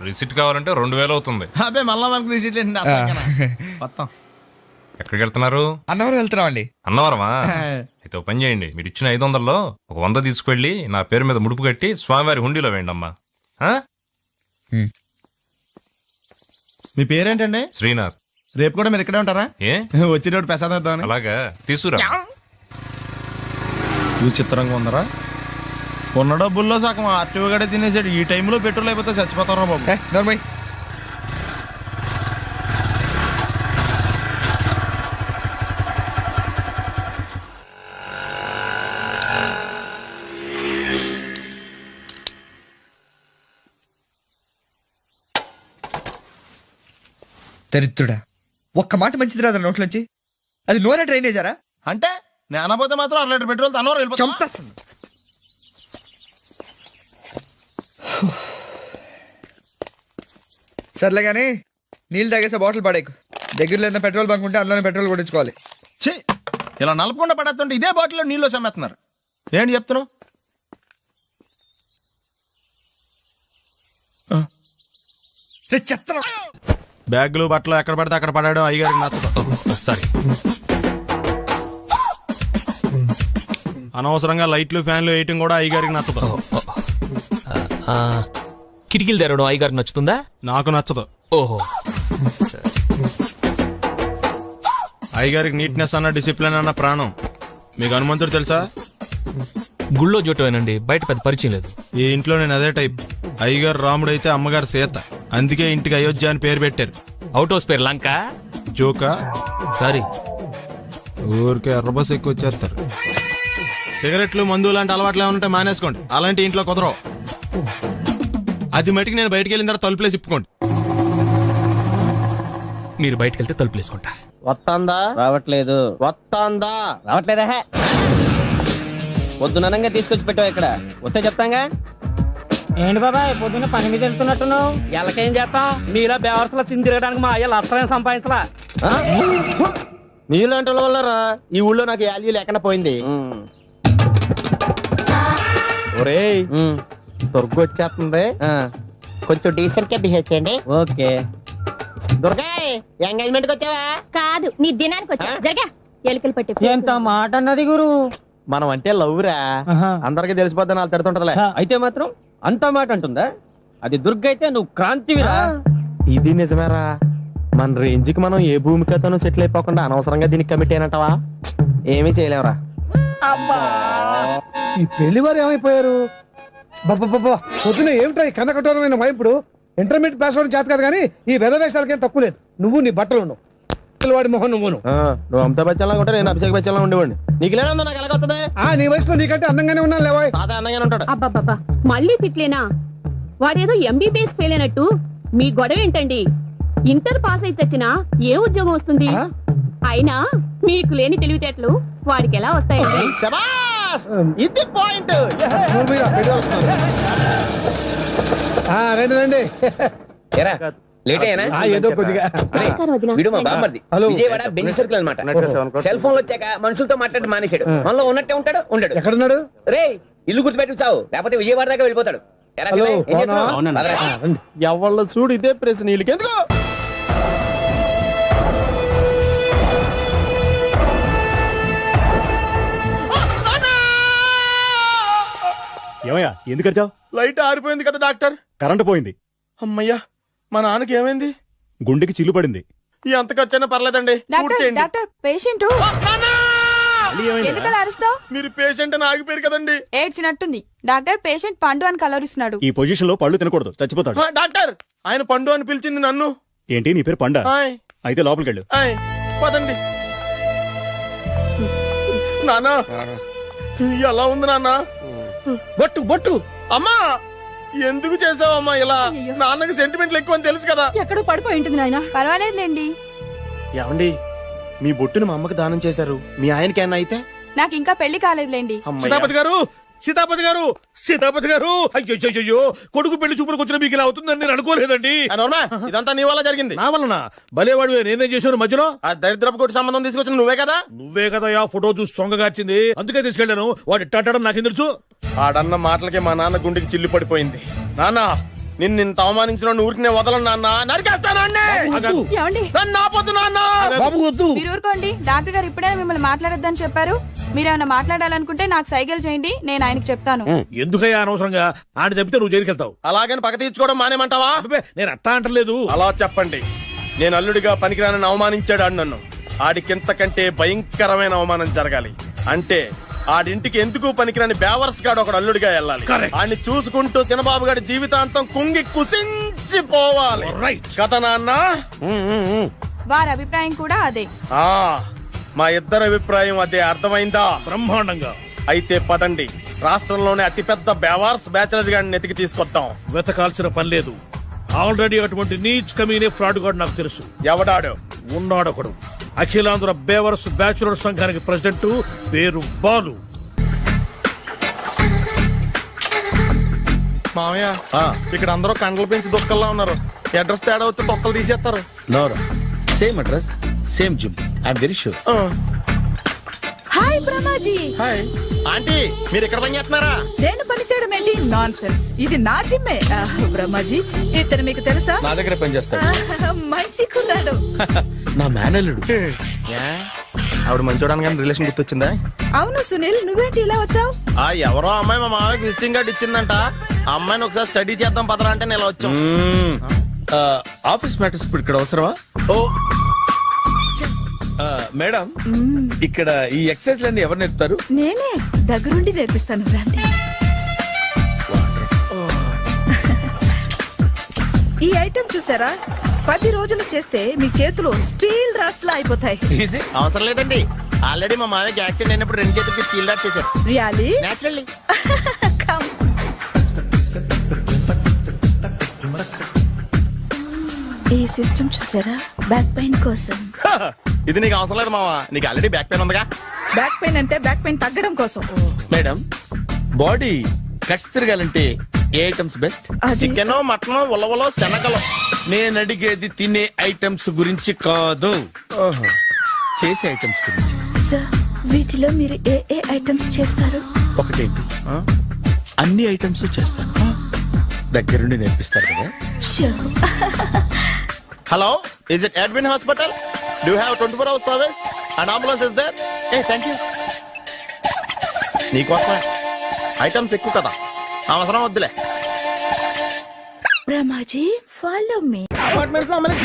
Speaker 6: రిసిట్ కావాలంటే 2000 అవుతుంది.
Speaker 7: అబ్బే, మళ్ళా మనకు రిసీట్ మొత్తం.
Speaker 6: ఎక్కడికి వెళ్తున్నారు?
Speaker 3: అన్నవరం వెళ్తున్నాం అండి.
Speaker 6: అన్నవరమా? అయితే ఒక పని చేయండి, మీరు ఇచ్చిన 500లో ఒక 100 తీసుకెళ్లి నా పేరు మీద ముడుపు కట్టి స్వామివారి హుండీలో వేయండి అమ్మా.
Speaker 7: మీ పేరేంటండి?
Speaker 6: శ్రీనాథ్.
Speaker 7: రేపు కూడా మీరు ఇక్కడే ఉంటారా?
Speaker 6: ఏ
Speaker 7: వచ్చినప్పుడు ప్రసాదం ఇద్దామని.
Speaker 6: అలాగా, తీసుకురా.
Speaker 7: విచిత్రంగా ఉందరా, కొన్న డబ్బుల్లో సగం ఆర్టీఓ గడే తినేసాడు. ఈ టైంలో పెట్రోల్ అయిపోతే చచ్చిపోతారా బాబు.
Speaker 3: దరిద్రుడా, ఒక్క మాట మంచిది రాదు నోట్లోంచి. అది నూనె డ్రైనేజారా?
Speaker 7: అంటే నేను అనబోతే మాత్రం 1 లీటర్ పెట్రోల్ తనవరం వెళ్ళిపోతా.
Speaker 3: సర్లే కానీ నీళ్ళు తాగేసే బాటిల్ పడేకు. దగ్గరలో ఏదైనా పెట్రోల్ బంక్ ఉంటే అందులోనే పెట్రోల్ కొట్టించుకోవాలి.
Speaker 7: ఛీ, ఇలా నలపకుండా పడేస్తుంటే ఇదే బాటిల్లో నీళ్ళు సమ్మేస్తున్నారు. ఏంటి చెప్తున్నావు?
Speaker 3: చెత్త
Speaker 7: బ్యాగులు బట్టలు ఎక్కడ పడితే అక్కడ పడడం అయ్యగారికి నచ్చదు.
Speaker 6: సారీ.
Speaker 7: అనవసరంగా లైట్లు ఫ్యాన్లు వేయటం కూడా అయ్యగారికి నచ్చదు.
Speaker 16: కిటికీలు తెరవడం అయ్యగారికి నచ్చుతుందా?
Speaker 7: నాకు నచ్చదు.
Speaker 16: ఓహో.
Speaker 7: అయ్యగారికి నీట్నెస్ అన్న డిసిప్లిన్ అన్న ప్రాణం. మీకు హనుమంతుడు తెలుసా?
Speaker 16: గుళ్ళో జోటమేనండి, బయట పెద్ద పరిచయం లేదు.
Speaker 7: ఈ ఇంట్లో నేను అదే టైప్. అయ్యగారు రాముడు అయితే అమ్మగారు సీత. అందుకే ఇంటికి అయోధ్య అని పేరు పెట్టారు.
Speaker 16: అవుట్ హౌస్ పేరు లంక.
Speaker 7: జోకా?
Speaker 16: సారీ,
Speaker 7: ఊరికే ఎర్రబస్ ఎక్కువ వచ్చేస్తారు. సిగరెట్లు మందు లాంటి అలవాట్లు ఏమంటే మానేసుకోండి. అలాంటి ఇంట్లో కుదరవు. అది మటుకు నేను బయటికి వెళ్ళిన తర్వాత తలుపులేసి ఇప్పుకోండి.
Speaker 16: మీరు బయటకు వెళ్తే తలుపులు వేసుకుంటా.
Speaker 2: వస్తాందా?
Speaker 15: రావట్లేదు.
Speaker 2: వస్తాందా?
Speaker 15: రావట్లేదా? పొద్దునంగా తీసుకొచ్చి పెట్టావు ఇక్కడ, వస్తే చెప్తాంగా. ఏంటి బాబాయ్, పొద్దున్న పని మీద వెళ్తున్నట్టున్నావు? ఎలాకేం చేస్తాం, మీలా బేవర్సలా తిని తిరగడానికి మా అయ్య లక్షణం సంపాదించలా.
Speaker 2: నీలాంటి వల్లరా ఈ ఊళ్ళో నాకు వాల్యూ లేకుండా పోయింది. ఒరేయ్, దొరికి వచ్చేస్తుంది, కొంచెం డీసెంట్ గా బిహేవ్ చేయండి.
Speaker 15: ఓకే. ఎంగేజ్మెంట్ కి వచ్చావా?
Speaker 9: కాదు నీ దినానికి వచ్చా జరగా ఎలుకలు పట్టి
Speaker 15: ఎంత మాట అన్నది గురు.
Speaker 2: మనం అంటే లవ్రా అందరికి తెలిసిపోద్ది నాలుగు తిడుతుంటదిలే.
Speaker 15: అయితే మాత్రం అంత మాట అంటుందా? అది దుర్గ అయితే నువ్వు క్రాంతివిరా.
Speaker 2: ఇది నిజమేరా. మన రేంజ్ కి మనం ఏ భూమికతోనూ సెటిల్ అయిపోకుండా అనవసరంగా దీనికి కమిట్ అయినట్టవా ఏమీ చేయలేవురా.
Speaker 13: ఈ పెళ్లి వారు ఏమైపోయారు? బాబా పొద్దున ఏమిటా ఈ కన్నకఠోరమైన వైపుడు? ఇంటర్మీడియట్ పాస్ అవడం చేత కాదు కానీ ఈ వెధవేషాలకేం తక్కువ లేదు. నువ్వు నీ బట్టలు ఉండవు, వాడి మొహం నువ్వును.
Speaker 2: నువ్వు అమితాబ్ బచ్చన్ లాగా ఉంటే నేను అభిషేక్ బచ్చన్ లాగా ఉండేవాడిని. నీకు లేనందో నాకు ఎలాగొస్తుంది?
Speaker 13: నీ వయసులో నీకంటే అందంగానే ఉన్నాను లేవా?
Speaker 2: అదే అందంగానే ఉంటాడు.
Speaker 9: అబ్బాబ్బా మళ్ళీ తిట్లేనా? వాడేదో ఎంబీబీఎస్ ఫెయిల్ అయినట్టు మీ గొడవ ఏంటండి? ఇంటర్ పాస్ అయితే వచ్చినా ఏ ఉద్యోగం వస్తుంది? అయినా మీకు లేని తెలివితేటలు వాడికి ఎలా వస్తాయండి?
Speaker 2: ఇది పాయింట్.
Speaker 13: రండి రండి.
Speaker 15: లేట్ అయినా
Speaker 13: ఏదో కొద్దిగా.
Speaker 15: వీడు మా బామ్మర్ది. విజయవాడ బెంచ్ సర్కిల్ అన్నమాట. సెల్ ఫోన్ వచ్చాక మనుషులతో మాట్లాడి మానేశాడు. మనలో ఉన్నట్టే ఉంటాడు ఉండడు.
Speaker 13: ఎక్కడున్నాడు?
Speaker 15: రే ఇల్లు గుర్తుపెట్టి చావు, లేకపోతే విజయవాడ దాకా వెళ్ళిపోతాడు.
Speaker 2: ఎవళ్ళ చూడు ఇదే ప్రశ్న. వీళ్ళకి ఎందుకు?
Speaker 5: ఏమయ్యా ఎందుకు వచ్చావు?
Speaker 12: లైట్ ఆరిపోయింది కదా డాక్టర్.
Speaker 5: కరెంటు పోయింది.
Speaker 12: అమ్మయ్యా, మా నాన్నకి ఏమైంది?
Speaker 5: గుండెకి చిల్లు పడింది.
Speaker 12: ఎంత ఖర్చైనా పర్లేదండి.
Speaker 8: డాక్టర్ పేషెంట్ ఎందుకలా అరుస్తావు?
Speaker 12: మీరు పేషెంట్ అని ఆగిపోయారు కదండి.
Speaker 8: ఏడ్చినట్టుంది. డాక్టర్ పేషెంట్ పండు అని కలరిస్తున్నాడు.
Speaker 5: ఈ పొజిషన్ లో పళ్ళు తినకూడదు, చచ్చిపోతాడు.
Speaker 12: డాక్టర్ ఆయన పండు అని పిలిచింది నన్ను.
Speaker 5: ఏంటి నీ పేరు పండా?
Speaker 12: ఆయ్.
Speaker 5: అయితే లోపలికి వెళ్ళు.
Speaker 12: ఆయ్, పదండి. నాన్నా ఎలా ఉంది నాన్న?
Speaker 5: బొట్టు బొట్టు.
Speaker 12: అమ్మా ఎందుకు చేసావమ్మా ఇలా? నాన్నకి సెంటిమెంట్లు ఎక్కువ అని తెలుసు కదా.
Speaker 8: ఎక్కడో పడిపోయి ఉంటుంది నాయన. పర్వాలేదులేండి.
Speaker 12: ఏమండి మీ బొట్టును మా అమ్మకి దానం చేశారు, మీ ఆయనకి ఏమన్నా అయితే?
Speaker 8: నాకు ఇంకా పెళ్లి కాలేదులేండి.
Speaker 5: సీతాపతి గారు, సీతాపతి గారు, సీతాపతి గారు, అయ్యో కొడుకు పెళ్లి చూపులకు వచ్చిన మీకు ఇలా అవుతుందని నేను అనుకోలేదండి.
Speaker 12: ఇదంతా నీ వల్ల జరిగింది.
Speaker 5: నా వలన? భలేవాడు నేనేం చేశాను మధ్యలో?
Speaker 12: ఆ దరిద్రపు కొట్టి సంబంధం తీసుకొచ్చిన నువ్వే కదా.
Speaker 5: నువ్వే కదా ఆ ఫోటో చూసి సొంగగార్చింది, అందుకే తీసుకెళ్లాను. వాడు ఇట్టాడని నాకేం తెలుసు?
Speaker 12: ఆడన్న మాటలకి మా నాన్న గుండెకి చిల్లు పడిపోయింది. నాన్న నిన్ను అవమానించిన ఊరికి వదలను నాన్న, నరికేస్తాను.
Speaker 8: మీరు ఊరుకోండి. డాక్టర్ గారు ఇప్పుడే మిమ్మల్ని మాట్లాడొద్దని చెప్పారు. మీరేమైనా మాట్లాడాలనుకుంటే నాకు సైగలు చేయండి, నేను ఆయనకు చెప్తాను.
Speaker 5: ఎందుకయ్యా అనవసరంగా? ఆయన చెప్తే నువ్వు జైలుకి వెళ్తావు.
Speaker 12: అలాగని పక్క తీర్చుకోవడం మానేమంటావా?
Speaker 5: నేను అట్టా అంటలేదు.
Speaker 12: అలా చెప్పండి. నేను అల్లుడిగా పనికిరానని అవమానించాడు ఆడు నన్ను. ఆడికింతకంటే భయంకరమైన అవమానం జరగాలి. అంటే ఆడింటికి ఎందుకు పనికిరాని బేవర్స్ గాడు ఒకడు అల్లుడిగా వెళ్ళాలి. ఆడిని చూసుకుంటూ చిన్నబాబు గారి జీవితాంతం కుంగి కుసించిపోవాలి. కదా నాన్న?
Speaker 8: వారి అభిప్రాయం కూడా అదే.
Speaker 12: మా ఇద్దరి అభిప్రాయం అదే. అర్థమైందా?
Speaker 5: బ్రహ్మాండంగా.
Speaker 12: అయితే పదండి, రాష్ట్రంలోనే అతిపెద్ద బేవార్స్ బ్యాచిలర్ గాడిని ఎతికి తీసుకొద్దాం.
Speaker 5: వెతకాల్సిన పని లేదు. ఆల్రెడీ అటువంటి నీచ్ కమీనే ఫ్రాడ్ గాడు నాకు తెలుసు.
Speaker 12: ఎవడాడు?
Speaker 5: ఉన్నాడొకడు. అఖిలాంధ్ర బేవర్స్ బ్యాచులర్ సంఘానికి ప్రెసిడెంట్, పేరు బాలు.
Speaker 12: మామయ్య ఇక్కడ అందరూ కండలు పెంచి దుక్కల్లా ఉన్నారు. అడ్రస్ తేడా వస్తే తొక్కలు తీసేస్తారు.
Speaker 5: Same address, same gym. I'm very sure.
Speaker 1: Hi Brahmaji.
Speaker 12: Hi aunty, మీరు ఇక్కడ పని చేస్తున్నారా?
Speaker 1: నేను పని చేయడం ఏంటి? Nonsense. ఇది నా జిమ్మే. బ్రహ్మాజీ ఇతను మీకు తెలుసా?
Speaker 5: నా దగ్గర పని చేస్తాడు.
Speaker 1: మంచి కుర్రాడు.
Speaker 5: నా మేనల్లుడు.
Speaker 12: ఆవిడ మంచి చూడడానికి రిలేషన్ గుర్తొచ్చిందా?
Speaker 1: అవును సునీల్, నువ్వేంటి ఇలా వచ్చావు?
Speaker 12: ఎవరో అమ్మాయి మా మామయ్యకి విజిటింగ్ కార్డు ఇచ్చిందంట. ఆ అమ్మాయిని ఒకసారి స్టడీ చేద్దాం పదరా అంటే నేను ఇలా వచ్చాం.
Speaker 5: ఆఫీస్ మ్యాటర్స్ ఇప్పుడు ఇక్కడ అవసరమా? ఓ మేడం, ఇక్కడ ఈ ఎక్సర్సైజ్ లన్నీ ఎవరు నేర్పుతారు?
Speaker 1: నేనే దగ్గరుండి నేర్పిస్తాను. రండి. ఈ ఐటెం చూసారా? 10 రోజులు చేస్తే మీ చేతులు స్టీల్ రాట్స్ లా అయిపోతాయి.
Speaker 12: అవసరం లేదండి, ఆల్రెడీ మా మామయ్యకి యాక్సిడెంట్ అయినప్పుడు 2 చేతులకి స్టీల్ డాట్ చేశారు.
Speaker 1: రియల్లీ?
Speaker 12: నేచురల్లీ.
Speaker 1: ఈ సిస్టమ్ చూసారా? బ్యాక్ పెయిన్ కోసం.
Speaker 12: ఇది నీకు అవసరం లేదు మావా, నీకు ఆల్రెడీ బ్యాక్ పెయిన్ ఉందిగా.
Speaker 1: బ్యాక్ పెయిన్ అంటే బ్యాక్ పెయిన్ తగ్గడం కోసం.
Speaker 5: మేడం, బాడీ కట్స్ తిరగాలంటే ఏ ఐటమ్స్ బెస్ట్?
Speaker 12: చికెన్, మటన్, ఉలవలో, శనగలు.
Speaker 5: నేను అడిగేది తినే ఐటమ్స్ గురించి కాదు, చేసే ఐటమ్స్ గురించి.
Speaker 1: సార్, వీటిలో మీరు ఏ ఐటమ్స్ చేస్తారు?
Speaker 5: ఒకటేంటి, అన్ని ఐటమ్స్ చేస్తాను. దగ్గరుండి నేర్పిస్తారు కదా?
Speaker 12: Hello, is it Edwin Hospital? Do you have 24-hour service? An ambulance is there? Hey, thank you. నీకోసమే ఐటమ్స్ ఎక్కువ కదా, అవసరం వద్దులే.
Speaker 1: Ramaji follow me.
Speaker 13: అపార్ట్మెంట్స్ లో అమ్మని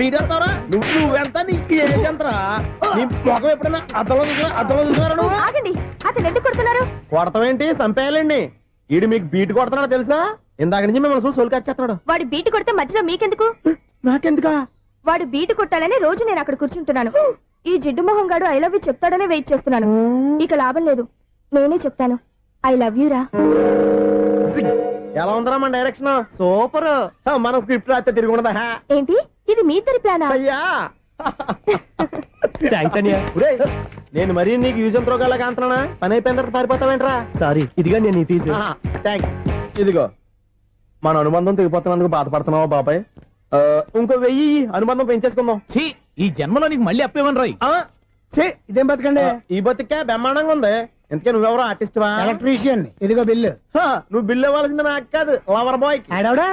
Speaker 13: బీటేస్తారా నువ్వెంత నీకు ఏంటంతరా? నీ మొఖం ఎప్పుడైనా అద్దంలో చూసారా నువ్వు?
Speaker 9: ఆగండి, అతను ఎందుకు కొడుతున్నారు?
Speaker 13: కొడతావేంటి? చంపేయాలండి. ఈడు మీకు బీట్ కొడుతున్నాడు తెలుసా? ఇందాక నుంచి మిమ్మల్ని చూసి సోల్కొచ్చేస్తున్నాడు.
Speaker 9: వాడు బీటు కొడితే మధ్యలో మీకెందుకు?
Speaker 13: నాకెందుకా?
Speaker 9: వాడు బీటు కొట్టాలని రోజు నేను అక్కడ కూర్చుంటున్నాను. ఈ జిడ్డు మొహం గాడు ఐ లవ్ యూ చెప్తాడనే వెయిట్ చేస్తున్నాను. ఇక లాభం లేదు, నేనే చెప్తాను. ఐ లవ్ యూ రా.
Speaker 13: ఎలా ఉందరా మన డైరెక్షన్? సూపర్. మన స్క్రిప్ట్ రాస్తే తిరిగి ఉండదా?
Speaker 9: ఏంటి ఇది మీ ఇద్దరి ప్లానా?
Speaker 13: అయ్యా నేను మరీ నీకు యూజ్ అండ్ త్రోగాలా కాంతనా? పని అయిపోయిన తర్వాత పారిపోతావేంట్రా? సారీ, ఇదిగా నేను తీసి. థ్యాంక్స్. ఇదిగో మన అనుబంధం తెగిపోతున్నందుకు బాధపడుతున్నావా బాబాయ్? ఇంకో 1000 అనుబంధం పెంచేసుకుందాం.
Speaker 15: ఈ జన్మలో నీకు మళ్ళీ అప్పేమని రాయి.
Speaker 13: ఇదేం బతకండి? ఈ బతికే బ్రహ్మాండంగా ఉంది. ఎందుకే నువ్వెవరో ఆర్టిస్ట్ వా? ఎలక్ట్రీషియన్. ఇదిగో బిల్లు. నువ్వు బిల్లు ఇవ్వాల్సింది నాకు కాదు, లవర్ బాయ్. ఆడవడా?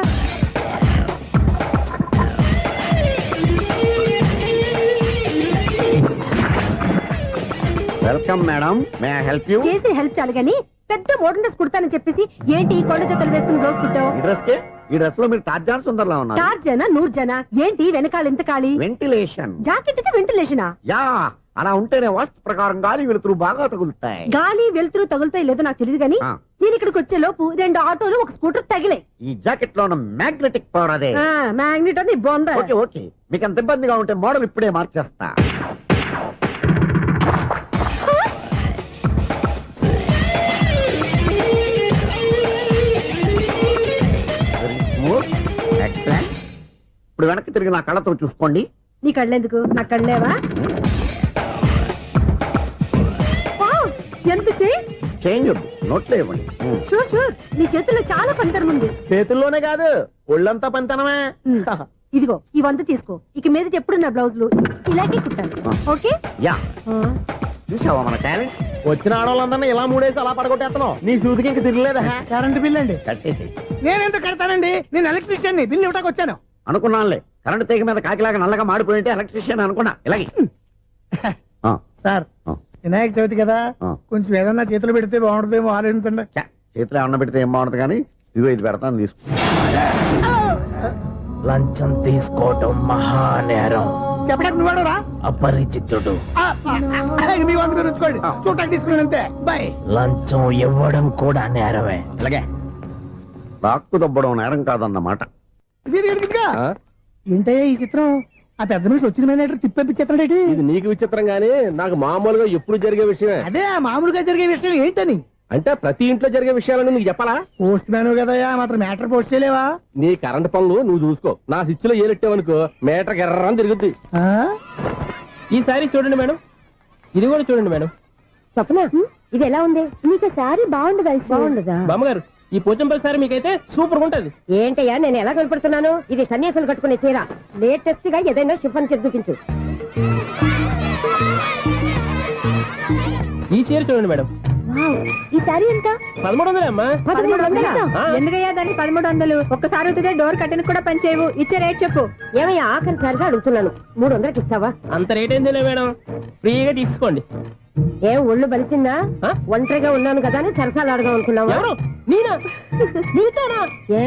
Speaker 10: Welcome madam, may I help you?
Speaker 9: చేసి హెల్ప్ చాలు గాని పెద్ద మోడల్ డ్రెస్ కుడతానని చెప్పేసి ఏంటి కొండ జతలు వేసుకుని బ్లౌజ్ కుట్టావు?
Speaker 10: ఈ డ్రెస్ కి, ఈ డ్రెస్ లో మీరు టార్జాన్ సుందర్లా ఉన్నారు.
Speaker 9: టార్జనా నూర్జనా? ఏంటి వెనకాల ఇంత ఖాళీ?
Speaker 10: వెంటిలేషన్.
Speaker 9: జాకెట్ కి వెంటిలేషనా?
Speaker 10: యా, అలా ఉంటేనే వాస్తు ప్రకారం గాలి వెలుతురు బాగా తగులుతాయి.
Speaker 9: గాలి వెలుతురు తగులుతాయి లేదో నాకు తెలియదు గానీ నేను ఇక్కడికి వచ్చే లోపు 2 ఆటోలు ఒక స్కూటర్ తగిలే.
Speaker 10: ఈ జాకెట్ లో ఉన్న మ్యాగ్నెటిక్ పవర్ అదే.
Speaker 9: మ్యాగ్నెట్ అని బొంద.
Speaker 10: ఓకే ఓకే, మీకు అంత ఇబ్బందిగా ఉంటే మోడల్ ఇప్పుడే మార్చేస్తా. ఎక్సలెంట్. ఇప్పుడు వెనక్కి తిరిగి నా కళ్ళతో చూసుకోండి.
Speaker 9: నీ కళ్ళెందుకు? నా కళ్ళేవా? ఎంత
Speaker 10: చేంజ్ నోట్లో ఇవ్వండి.
Speaker 9: షూర్ షూర్, నీ చేతుల్లో చాలా పంతరం ఉంది.
Speaker 13: చేతుల్లోనే కాదు, ఒళ్ళంతా పంతనమే.
Speaker 9: ఇదిగో ఈ 100 తీసుకో. ఇక మీద ఎప్పుడు నా బ్లౌజులు ఇలాగే కుట్టాను. ఓకే?
Speaker 10: యా, చూసావా మన టాలెంట్?
Speaker 13: వచ్చిన ఆడవాళ్ళందరినీ ఇలా మూడేసి అలా పడగొట్టేస్తున్నావు. నీ సూదికి ఇంక తిరగలేదా? కరెంట్ బిల్ అండి.
Speaker 10: కట్టేసి.
Speaker 13: నేనెందుకు కడతానండి? నేను ఎలక్ట్రీషియన్. బిల్ ఇవ్వడానికి వచ్చాను.
Speaker 10: అనుకున్నానులే, కరెంట్ తీగ మీద కాకిలాగా నల్లగా మాడిపోయింటే ఎలక్ట్రీషియన్ అనుకున్నా. ఇలాగే
Speaker 13: సార్, వినాయక చవితి కదా, కొంచెం ఏదన్నా చేతులు పెడితే బాగుంటుందేమో ఆలోచించండి.
Speaker 10: చేతిలో అన్న పెడితే ఏం బాగుంటుంది కానీ ఇదిగో ఇది పెడతాను, తీసుకో.
Speaker 13: లంచం తీసుకోవటం మహానేరం. చెప్పడానికి నువ్వాడరా? అపరిచితుడు. మీ వంద మీరు ఉంచుకోండి, చూడటానికి తీసుకున్నాను అంతే. బాయ్. లంచం ఇవ్వడం కూడా నేరమే.
Speaker 10: ఇలాగే రాక్కు దబ్బడం నేరం కాదన్నమాట.
Speaker 13: ఏంటయ్యా ఈ చిత్రం? ఆ పెద్ద నుంచి వచ్చిన మేనేటర్ తిప్పించేస్తాడేటి? ఇది నీకు విచిత్రం గానీ నాకు మామూలుగా ఎప్పుడు జరిగే విషయమే. అదే మామూలుగా జరిగే విషయం ఏంటని? అంటే ప్రతి ఇంట్లో జరిగే విషయాలను నీకు చెప్పాలా? పోస్ట్ మ్యాన్ కదయ్యా, మాత్రం మ్యాటర్ పోస్ట్ చేయలేవా? నీ కరెంట్ పనులు నువ్వు చూసుకో. నా స్విచ్ లో ఏలెట్టావనుకో మేటర్ ఎర్రని తిరుగుద్ది. ఈసారి చూడండి మేడం, ఇది కూడా చూడండి మేడం.
Speaker 9: చెప్పనా? ఇది ఎలా ఉంది? నీకు సారీ బాగుండదా? బాగుండదా
Speaker 13: బామ్మగారు? ఈ పోచంపల్లి సారీ మీకైతే సూపర్ ఉంటది.
Speaker 9: ఏంటయ్యా నేను ఎలా కనపడుతున్నాను? ఇది సన్యాసులు కట్టుకునే చీర. లేటెస్ట్ గా ఏదైనా షిఫాన్ చేసి చూపించు.
Speaker 13: ఈ చీర చూడండి మేడం.
Speaker 9: ఈ సారీ ఎంత?
Speaker 13: 1300 అమ్మా.
Speaker 9: 1300? ఎందుకయ్యా దాన్ని 1300? ఒక్కసారి అవుతుందే డోర్ కట్టెన్ కూడా పని చేయవు. ఇచ్చే రేట్ చెప్పు. ఏమయ్యా ఆఖరిసారిగా అడుగుతున్నాను, 300కి ఇస్తావా?
Speaker 13: అంత రేట్ ఏందిలే మేడం, ఫ్రీగా తీసుకోండి.
Speaker 9: ఏం ఒళ్ళు బలిసిందా? ఒంటరిగా ఉన్నాను కదా అని సరసాలు అడదాం అనుకున్నావా?
Speaker 13: ఎవరు? నేనా? నీతోనా?
Speaker 9: ఏ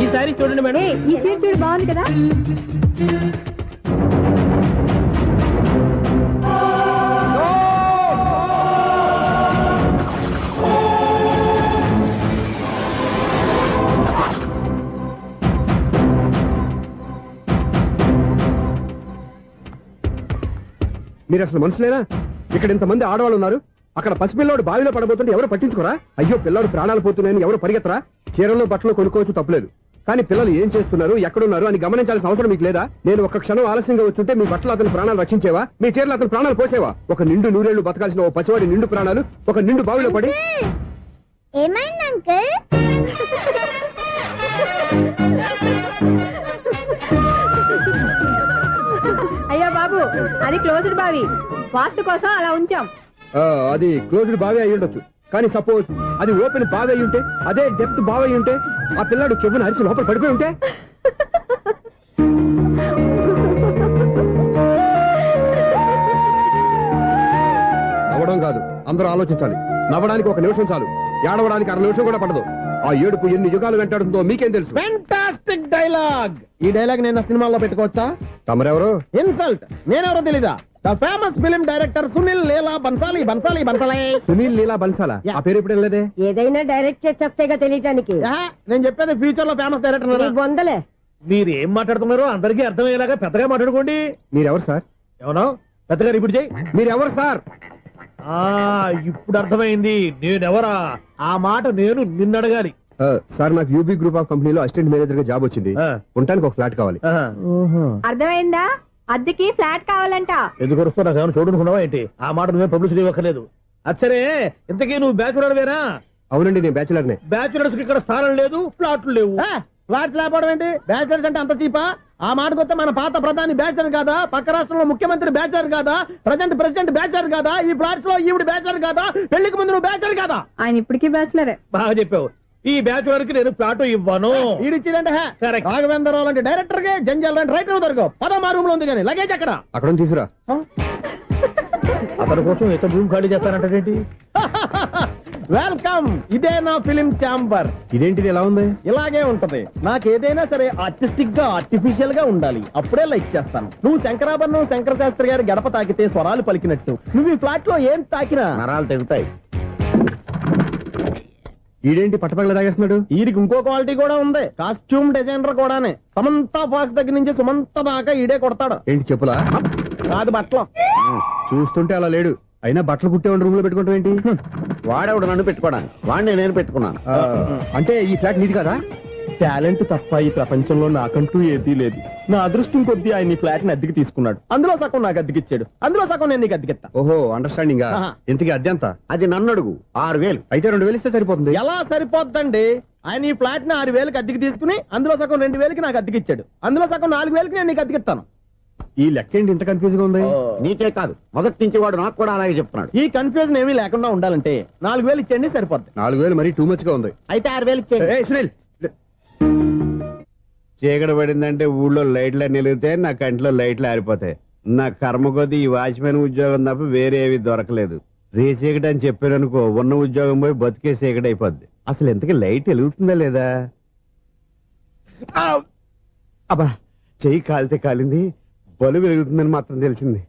Speaker 13: ఈ సారీ చూడండి మేడం.
Speaker 9: ఈ చీర చూడు, బాగుంది కదా?
Speaker 10: మీరు అసలు మనుషులేనా? ఇక్కడ ఇంతమంది ఆడవాళ్ళు ఉన్నారు, అక్కడ పసిపిల్లాడు బావిలో పడబోతుంటే ఎవరు పట్టించుకోరా? అయ్యో పిల్లాడు ప్రాణాలు పోతున్నాయని ఎవరు పరిగెత్తరా? చీరలు బట్టలు కొనుక్కోవచ్చు, తప్పులేదు. కానీ పిల్లలు ఏం చేస్తున్నారు, ఎక్కడున్నారు అని గమనించాల్సిన అవసరం మీకు లేదా? నేను ఒక క్షణం ఆలస్యంగా వచ్చుంటే మీ బట్టలు అతని ప్రాణాలు రక్షించేవా? మీ చీరలు అతని ప్రాణాలు పోసేవా? ఒక నిండు నూరేళ్లు బతకాల్సిన ఓ పసివాడి నిండు ప్రాణాలు ఒక నిండు బావిలో పడి.
Speaker 9: ఏమైంది అంకుల్? అది క్లోజ్డ్ బావి వాస్తు కోసం అలా ఉంచాం.
Speaker 10: అది క్లోజ్డ్ బావి అయి ఉండొచ్చు, కానీ సపోజ్ అది ఓపెన్ బావి అయి ఉంటే, అదే డెప్త్ బావి అయి ఉంటే, ఆ పిల్లాడు చెవును అరిచి లోపల పడిపోయి ఉంటే. నవ్వడం కాదు, అందరూ ఆలోచించాలి. నవ్వడానికి 1 నిమిషం చాలు, ఏడవడానికి 1/2 నిమిషం కూడా పడదు. ఆ ఏడుపు ఎన్ని యుగాలు వెంటాడుతుందో మీకేం తెలుసు?
Speaker 13: Fantastic dialogue. ఈ డైలాగ్ నేను సినిమాలో పెట్టుకోవచ్చా?
Speaker 10: తమరెవరు?
Speaker 13: ఇన్సల్ట్. నేనెవరో తెలీదా? The famous film director Sunil Leela Bhansali.
Speaker 10: Sunil Leela బన్సాలా? ఆ పేరు ఇప్పుడు లేదే.
Speaker 14: ఏదైనా డైరెక్ట్ చేసి చెప్తేగా తెలియటానికి.
Speaker 13: నేను చెప్పేది ఫ్యూచర్ లో ఫేమస్ డైరెక్టర్.
Speaker 14: వందలే.
Speaker 13: మీరు ఏం మాట్లాడుతున్నారో అందరికీ అర్థమయ్యేలాగా పెద్దగా మాట్లాడుకోండి.
Speaker 10: మీరెవరు సార్?
Speaker 13: ఎవరో పెద్దగా రిపీట్ చేయి.
Speaker 10: మీరెవరు సార్?
Speaker 13: ఇప్పుడు అర్థమైంది నేనెవరా. ఆ మాట నేను నిన్ను అడగాలి.
Speaker 10: సార్, నాకు యూబీ గ్రూప్ ఆఫ్ కంపెనీలో అసిస్టెంట్ మేనేజర్ గా జాబ్ వచ్చింది. ఉండటానికి 1 ఫ్లాట్ కావాలి.
Speaker 9: అర్థమైందా? అద్దెకి ఫ్లాట్ కావాలంట.
Speaker 13: ఎందుకు వస్తున్నా నాకు ఏమైనా చూడనుకున్నావా ఏంటి? ఆ మాట నువ్వే పబ్లిసిటీ ఇవ్వక్కర్లేదు. అచ్చరే, ఇంతకీ నువ్వు బ్యాచులర్ వేరా?
Speaker 10: అవునండి, నేను బ్యాచులర్నే.
Speaker 13: బ్యాచులర్స్ కి ఇక్కడ స్థానం లేదు, ప్లాట్లు లేవు. ఫ్లాట్స్ లేకపోవడం ఏంటి? బ్యాచులర్స్ అంటే అంత చీపా? ఆ మాటకొస్తే మన పాత ప్రధాని బ్యాచర్ కాదా? పక్క రాష్ట్రంలో ముఖ్యమంత్రి బ్యాచర్ కాదా? ప్రెసిడెంట్ బ్యాచర్ కాదా? ఈ ఫ్లాట్స్ లో ఈవిడ బ్యాచర్ కాదా? పెళ్లికి ముందు నువ్వు బ్యాచర్ కాదా?
Speaker 9: ఆయన ఇప్పటికీ బ్యాచులరే.
Speaker 13: బాగా చెప్పావు. ఈ బ్యాచులర్ కి నేను ఫ్లాట్ ఇవ్వను. ఈడిచ్చిందంటే రాఘవేంద్రరావు లాంటి డైరెక్టర్ కి జంజల్ లాంటి రైటర్ దొరకవు. 10వ రూమ్ లో ఉంది కానీ లగేజ్ అక్కడ.
Speaker 10: అక్కడ తీసుకురా.
Speaker 13: అతని కోసం ఎంత రూమ్ ఖాళీ చేస్తానంటే వెల్కమ్. ఇదే నా ఫిలిం ఛాంబర్.
Speaker 10: ఇదేంటిది ఎలా ఉంది?
Speaker 13: ఇలాగే ఉంటది. నాకు ఏదైనా సరే ఆర్టిస్టిక్ గా ఆర్టిఫిషియల్ గా ఉండాలి, అప్పుడే లైక్ చేస్తాను. నువ్వు శంకరాభరణం శంకర శాస్త్రి గారి గడప తాకితే స్వరాలు పలికినట్టు నువ్వు ఈ ఫ్లాట్ లో ఏం తాకినా నరాలు తెగుతాయి.
Speaker 10: ఈడేంటి పట్టపగల తాగేస్తున్నాడు?
Speaker 13: వీడికి ఇంకో క్వాలిటీ కూడా ఉంది. కాస్ట్యూమ్ డిజైనర్ కూడానే. సమంత ఫాక్స్ దగ్గర నుంచి సుమంత దాకా ఈడే కొడతాడు.
Speaker 10: ఏంటి చెప్పులా?
Speaker 13: కాదు, బట్టలు.
Speaker 10: చూస్తుంటే అలా లేడు. అయినా బట్టలు కుట్టేవాడి రూమ్ లో పెట్టుకోవడం ఏంటి?
Speaker 13: వాడేవాడు నన్ను పెట్టుకోవడానికి, వాడిని నేను పెట్టుకున్నాను.
Speaker 10: అంటే ఈ ఫ్లాట్ నీది కదా?
Speaker 13: టాలెంట్ తప్ప ఈ ప్రపంచంలో నాకంటూ ఏదీ లేదు. నా అదృష్టం కొద్దీ ఆయన ఈ ఫ్లాట్ ని అద్దెకి తీసుకున్నాడు. అందులో సగం నాకు అద్దెకిచ్చాడు, అందులో సగం నేను నీకు అద్దెకిస్తా.
Speaker 10: ఓహో, అండర్స్టాండింగ్. ఇంతకీ అద్దె ఎంత?
Speaker 13: అది నన్ను అడుగు. 6,000.
Speaker 10: అయితే 2,000 ఇస్తే సరిపోతుంది.
Speaker 13: ఎలా సరిపోద్దండి? ఆయన ఈ ఫ్లాట్ ని 6,000కి అద్దెకి తీసుకుని అందులో సగం 2,000కి నాకు అద్దెకిచ్చాడు, అందులో సగం 4,000కి నేను నీకు అద్దెకిస్తాను.
Speaker 10: ఈ లెక్క ఏంటి ఇంత కన్ఫ్యూజ్ గా ఉంది?
Speaker 13: నీకే కాదు, మొదటి నుంచి వాడు నాకు కూడా అలాగే చెప్తున్నాడు. ఈ కన్ఫ్యూజన్ ఏమీ లేకుండా ఉండాలంటే 4,000 ఇచ్చేయండి, సరిపోద్ది.
Speaker 10: 4,000 మరీ టూ మచ్ గా ఉంది.
Speaker 13: అయితే 6,000 ఇచ్చేయండి.
Speaker 10: సునీల్, చీకటి పడిందంటే ఊళ్ళో లైట్లు నిలిగితే నా కంటిలో లైట్లు ఆరిపోతాయి. నా కర్మ కొద్దీ ఈ వాచ్మెన్ ఉద్యోగం తప్ప వేరే ఏవి దొరకలేదు. రేచీకటి అని చెప్పారనుకో, ఉన్న ఉద్యోగం పోయి బతికే చీకటి అయిపోద్ది. అసలు ఎంతకీ లైట్ వెలుగుతుందా లేదా? అబ్బా, చెయ్యి కాలితే కాలింది, బలుబు వెలుగుతుందని మాత్రం తెలిసింది.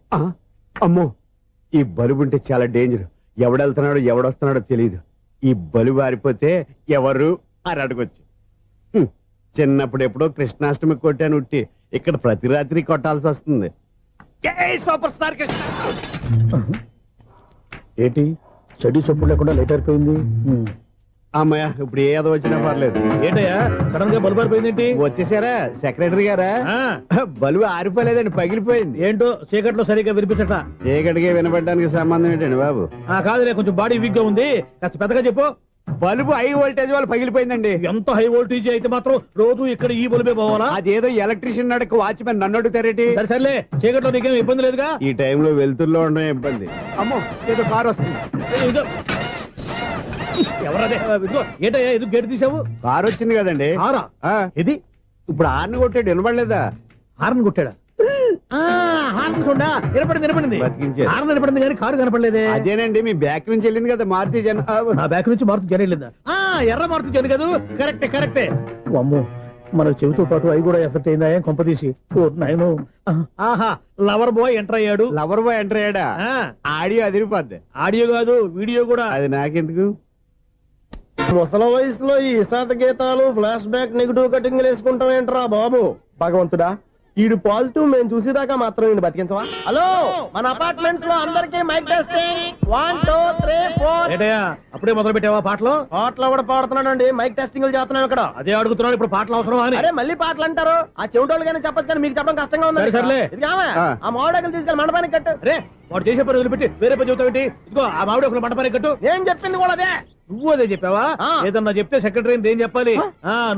Speaker 10: అమ్మో, ఈ బలుబు ఉంటే చాలా డేంజర్. ఎవడెళ్తున్నాడో ఎవడొస్తున్నాడో తెలియదు. ఈ బలుబు ఆరిపోతే ఎవరు అని అడగొచ్చు. చిన్నప్పుడు ఎప్పుడో కృష్ణాష్టమి కొట్టాను ఉట్టి, ఇక్కడ ప్రతి రాత్రి కొట్టాల్సి వస్తుంది. Super star Krishna. ఏంటి చెడు చెప్పుడు లేకుండా లేట్ అయిపోయింది? అమ్మాయ, ఇప్పుడు ఏదో వచ్చినా పర్లేదు. ఏంటయ్యా సడన్ గా బల్బు ఆరిపోయింది? వచ్చేసారా సెక్రటరీ గారా? బల్బు ఆరిపోలేదండి, పగిలిపోయింది. ఏంటో చీకట్లో సరిగ్గా వినిపించట. చీకటికి వినపడడానికి సంబంధం ఏంటండి బాబు? కాదులే, కొంచెం బాడీ వీక్ గా ఉంది, కాస్త పెద్దగా చెప్పు. బల్బు హై వోల్టేజ్ వల్ల పగిలిపోయిందండి. ఎంత హై వోల్టేజ్ అయితే మాత్రం రోజు ఇక్కడ ఈ బల్బే పోవాలా? అదేదో ఎలక్ట్రీషియన్ నడక వాచ్మెన్ నన్ను అడుగుతారేటి? సరేలే, చీకట్లో నీకేం ఇబ్బంది లేదుగా? ఈ టైంలో వెళ్తుల్లో ఉండడం ఇబ్బంది. అమ్మో, ఏదో కారు వస్తుంది. ఎవరదే? ఏంటయ్యా ఎందుకు గేటు తీసావు? కారు వచ్చింది కదండి. ఇది ఇప్పుడు హార్న్ కొట్టాడు, వినపడలేదా? హార్న్ కొట్టాడా? హార్న్ చూడా వినపడింది. హార్న్ వినపడింది కానీ కారు కనపడలేదే. అదేనండి, మీ బ్యాక్ నుంచి వెళ్ళింది కదా మారుతి జన. నా బ్యాక్ నుంచి మారుతి జన వెళ్ళిందా? ఎర్ర మారుతి జన కదా. కరెక్టే. అమ్మో, మన చెవితో పాటు అవి కూడా ఎఫెక్ట్ అయిందా కొంపదీసి? ఆహా, లవర్ బాయ్ ఎంటర్ అయ్యాడు. లవర్ బాయ్ ఎంటర్ అయ్యాడా? ఆడియో అదిరిపోద్ది. ఆడియో కాదు, వీడియో కూడా. అది నాకెందుకు? ముసల వయసులో ఈ ఇసాత గీతాలు, ఫ్లాష్ బ్యాక్, నెగిటివ్ కటింగ్ వేసుకుంటాం ఏంట్రా బాబు? భగవంతుడా, ఈడు పాజిటివ్ మేము చూసేదాకా మాత్రం ఈయన బతికించవా? హలో, మన అపార్ట్మెంట్స్ లో అందరికీ మైక్ టెస్టింగ్. 1 2 3 4. ఏటయ్యా అప్పుడే మొదలు పెట్టావా పాటలు? పాటలు కూడా పాడుతున్నాడండి, మైక్ టెస్టింగ్ చేస్తున్నాం ఇక్కడ. అదే అడుగుతున్నాడు, ఇప్పుడు పాటలు అవసరం అని. అరే మళ్ళీ పాటలు అంటారు, ఆ చెవిటోళ్ళు కానీ చెప్పచ్చు కానీ మీకు చెప్పడం కష్టంగా ఉంది. సర్లే, ఆ మామిడాకులు తీసుకెళ్ళి మండపానికి కట్టు. రే, వాడు చేసే పని వదిలిపెట్టి వేరే పని చెబుతావు ఏంటి? ఇదిగో ఆ మామిడాకులు మండపానికి కట్టు. ఏం చెప్పింది కూడా అదే. నువ్వు అదే చెప్పావా? ఏదన్నా చెప్తే సెక్రటరీ ఏం చెప్పాలి?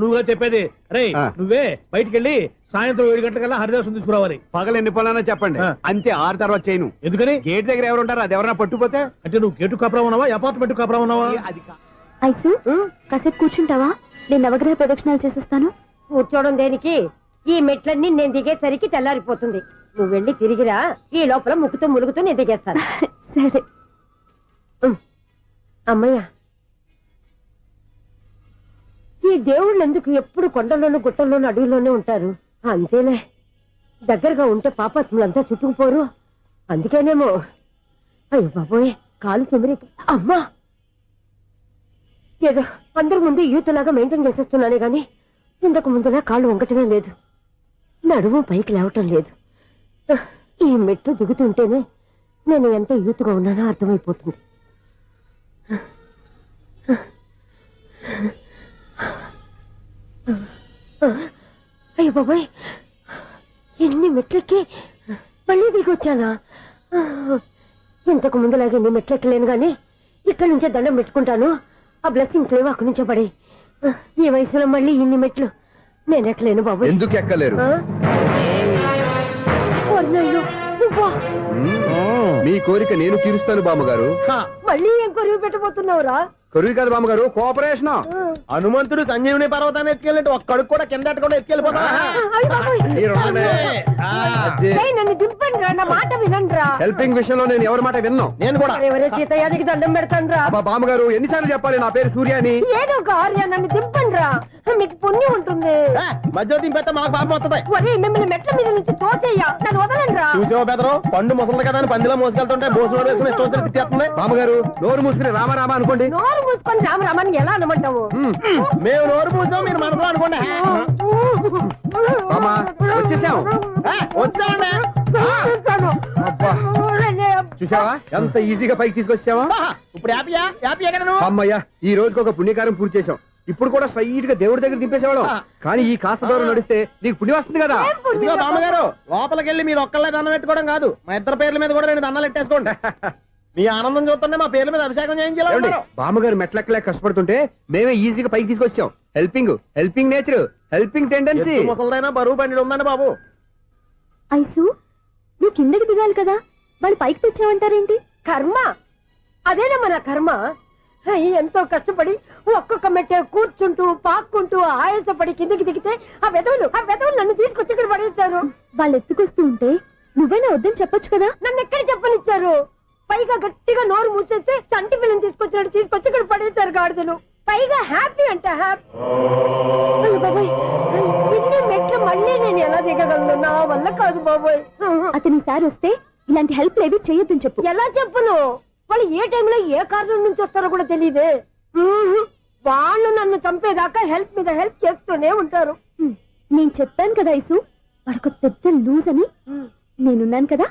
Speaker 10: నువ్వుగా చెప్పేది. రే, నువ్వే బయటికి వెళ్ళి
Speaker 13: సాయంత్రం 7 గంటలకల్లా హరిదాసు తీసుకురావాలి.
Speaker 10: పగలు ఎన్ని పనులైనా చెప్పండి, అంతే 6 తర్వాత చేయను.
Speaker 13: ఎందుకని?
Speaker 10: గేట్ దగ్గర ఎవరు ఉంటారు, అది ఎవరైనా పట్టుపోతే.
Speaker 13: అంటే నువ్వు గేటు కాపురం ఉన్నావా, అపార్ట్మెంట్ కాపురం ఉన్నావా?
Speaker 10: అది
Speaker 9: ఐసు కాసేపు కూర్చుంటావా? నేను నవగ్రహ ప్రదక్షిణాలు చేసేస్తాను.
Speaker 14: కూర్చోవడం దేనికి? ఈ మెట్లన్నీ నేను దిగేసరికి తెల్లారిపోతుంది. నువ్వు వెళ్ళి తిరిగిరా, ఈ లోపల ముక్కుతూ ములుగుతూ నేను దిగేస్తాను.
Speaker 9: సరే.
Speaker 14: అమ్మయ్య, ఈ దేవుళ్ళు ఎందుకు ఎప్పుడు కొండల్లోనూ గుట్టల్లోనూ అడవిలోనే ఉంటారు? అంతేలే, దగ్గరగా ఉంటే పాపాత్ములంతా చుట్టుకుపోరు. అందుకేనేమో. అయ్యో బాబోయ్, కాలు చెమిరి. అమ్మా, ఏదో అందరి ముందు యూత్లాగా మెయింటైన్ చేసేస్తున్నానే గాని ఇంతకు ముందులా కాళ్ళు వంకటమే లేదు, నడుము పైకి లేవటం లేదు. ఈ మెట్లు దిగుతుంటేనే నేను ఎంత యూత్గా ఉన్నానో అర్థమైపోతుంది. అయ్యో బాబాయ్, ఎన్ని మెట్లకి మళ్ళీ దిగొచ్చానా? ఇంతకు ముందులాగే ఎన్ని మెట్లెక్కలేను గాని ఇక్కడి నుంచే దండం పెట్టుకుంటాను. ఆ బ్లెస్సింగ్స్ లేవు అక్కడి నుంచే పడే. ఈ వయసులో మళ్ళీ ఇన్ని మెట్లు నేను ఎక్కలేను బాబు.
Speaker 10: ఎందుకు ఎక్కలేరు? మీ కోరిక నేను తీరుస్తాను బామ్మగారు.
Speaker 14: మళ్ళీ ఏం కొరివి పెట్టబోతున్నావురా?
Speaker 10: కొరివి కాదు బామ్మగారు, కోఆపరేషన్.
Speaker 13: హనుమంతుడు సంజీవుని పర్వతాన్ని ఎత్తుకెళ్ళి ఒక్కడు కూడా కింద కూడా ఎత్తుకెళ్ళిపోతా.
Speaker 14: నన్ను దింపండి రా, నా మాట వినండి రా.
Speaker 10: హెల్పింగ్ విషయంలో నేను ఎవరి మాట విన్నాను.
Speaker 13: నేను కూడా
Speaker 14: ఎవరే సీతయ్యానికి దండం పెడతాను రా.
Speaker 10: బామ్మగారు ఎన్నిసార్లు చెప్పాలి నా పేరు సూర్యాని?
Speaker 14: ఏదో ఒక ఆర్య, నన్ను దింపండి రా, మీకు పుణ్యం ఉంటుంది.
Speaker 13: మధ్య దింపేస్తే మాకు పాపం వస్తుంది.
Speaker 14: ఒరే, మిమ్మల్ని మెట్ల మీద నుంచి తోసేయ్యా, నన్ను వదలండి రా.
Speaker 13: చూసావా బెదరు, పండు ముసలి కదా అని పందిలో మోసుకెళ్తుంటే బోసులో వేసుకుని ఇష్టం తిట్టేస్తుంది.
Speaker 10: బామ్మగారు నోరు మూసుకుని రామారామా అనుకోండి.
Speaker 14: నోరు మూసుకొని రామరామని ఎలా అనమంటావు?
Speaker 13: మేము నోరు మూసాం, మీరు మనసులో అనుకోండి.
Speaker 10: వచ్చేసాం.
Speaker 13: వచ్చామండి.
Speaker 10: చూసావా ఎంత ఈజీగా పైకి తీసుకొచ్చావా?
Speaker 13: ఇప్పుడు హ్యాపీయా? హ్యాపీయా కదా నువ్వు?
Speaker 10: అమ్మయ్యా, ఈ రోజుకి ఒక పుణ్యకారం పూర్తి చేసాం. ఇప్పుడు కూడా స్ట్రైట్ గా దేవుడి దగ్గర దింపేసేవాళ్ళం. కానీ ఈ కాస్త దూరం నడిస్తే నీకు పుణ్యం వస్తుంది కదా.
Speaker 13: ఇదిగో బామ్మగారు, లోపలికి వెళ్ళి మీరు ఒక్కళ్ళే దండం పెట్టుకోవడం కాదు, మా ఇద్దరు పేర్ల మీద కూడా నేను దండాలు పెట్టేసుకోండి. మీ ఆనందం చూస్తుంటే మా పేర్ల మీద అభిషేకం చేయించాలి.
Speaker 10: బామ్మగారు మెట్లెక్కలే కష్టపడుతుంటే మేమే ఈజీగా పైకి తీసుకొచ్చాం. Helping nature, helping tendency.
Speaker 13: ముసలిదైనా బరువు బండి ఉందండి బాబు.
Speaker 9: ఐసు నువ్వు కిందకి దిగాలి కదా, వాళ్ళు పైకి తెచ్చావంటారేంటి?
Speaker 14: కర్మ, అదేనమ్మా నా కర్మ. ఎంతో కష్టపడి ఒక్కొక్క మెట్టే కూర్చుంటూ పాక్కుంటూ ఆయాసపడి కిందకి దిగితే ఆ వెధవులు నన్ను తీసుకొచ్చి ఇక్కడ పడేశారు.
Speaker 9: వాళ్ళు ఎత్తుకొస్తూ ఉంటే నువ్వైనా వద్దని చెప్పొచ్చు కదా.
Speaker 14: నన్ను ఎక్కడ చెప్పనిచ్చారు? పైగా గట్టిగా నోరు మూసేస్తే చంటి పిల్లని తీసుకొచ్చినట్టు తీసుకొచ్చి ఇక్కడ పడేశారు గాడిదలు. పైగా హ్యాపీ అంట హ్యాపీ. బాబాయ్, ఇన్ని మెట్లు మళ్ళీ నేను ఎలా దిగగలను? నా వల్ల కాదు బాబోయ్.
Speaker 9: అతని సార్ వస్తే ఇలాంటి హెల్ప్ లేవి చేయొద్దని చెప్పు.
Speaker 14: ఎలా చెప్పును? వాళ్ళు ఏ టైంలో ఏ కారణం నుంచి వస్తారో కూడా తెలియదే. వాళ్ళు నన్ను చంపేదాకా హెల్ప్ మీద హెల్ప్ చేస్తూనే ఉంటారు.
Speaker 9: నేను చెప్పాను కదా ఐసు, వాడొక పెద్ద లూజ్ అని. నేనున్నాను కదా.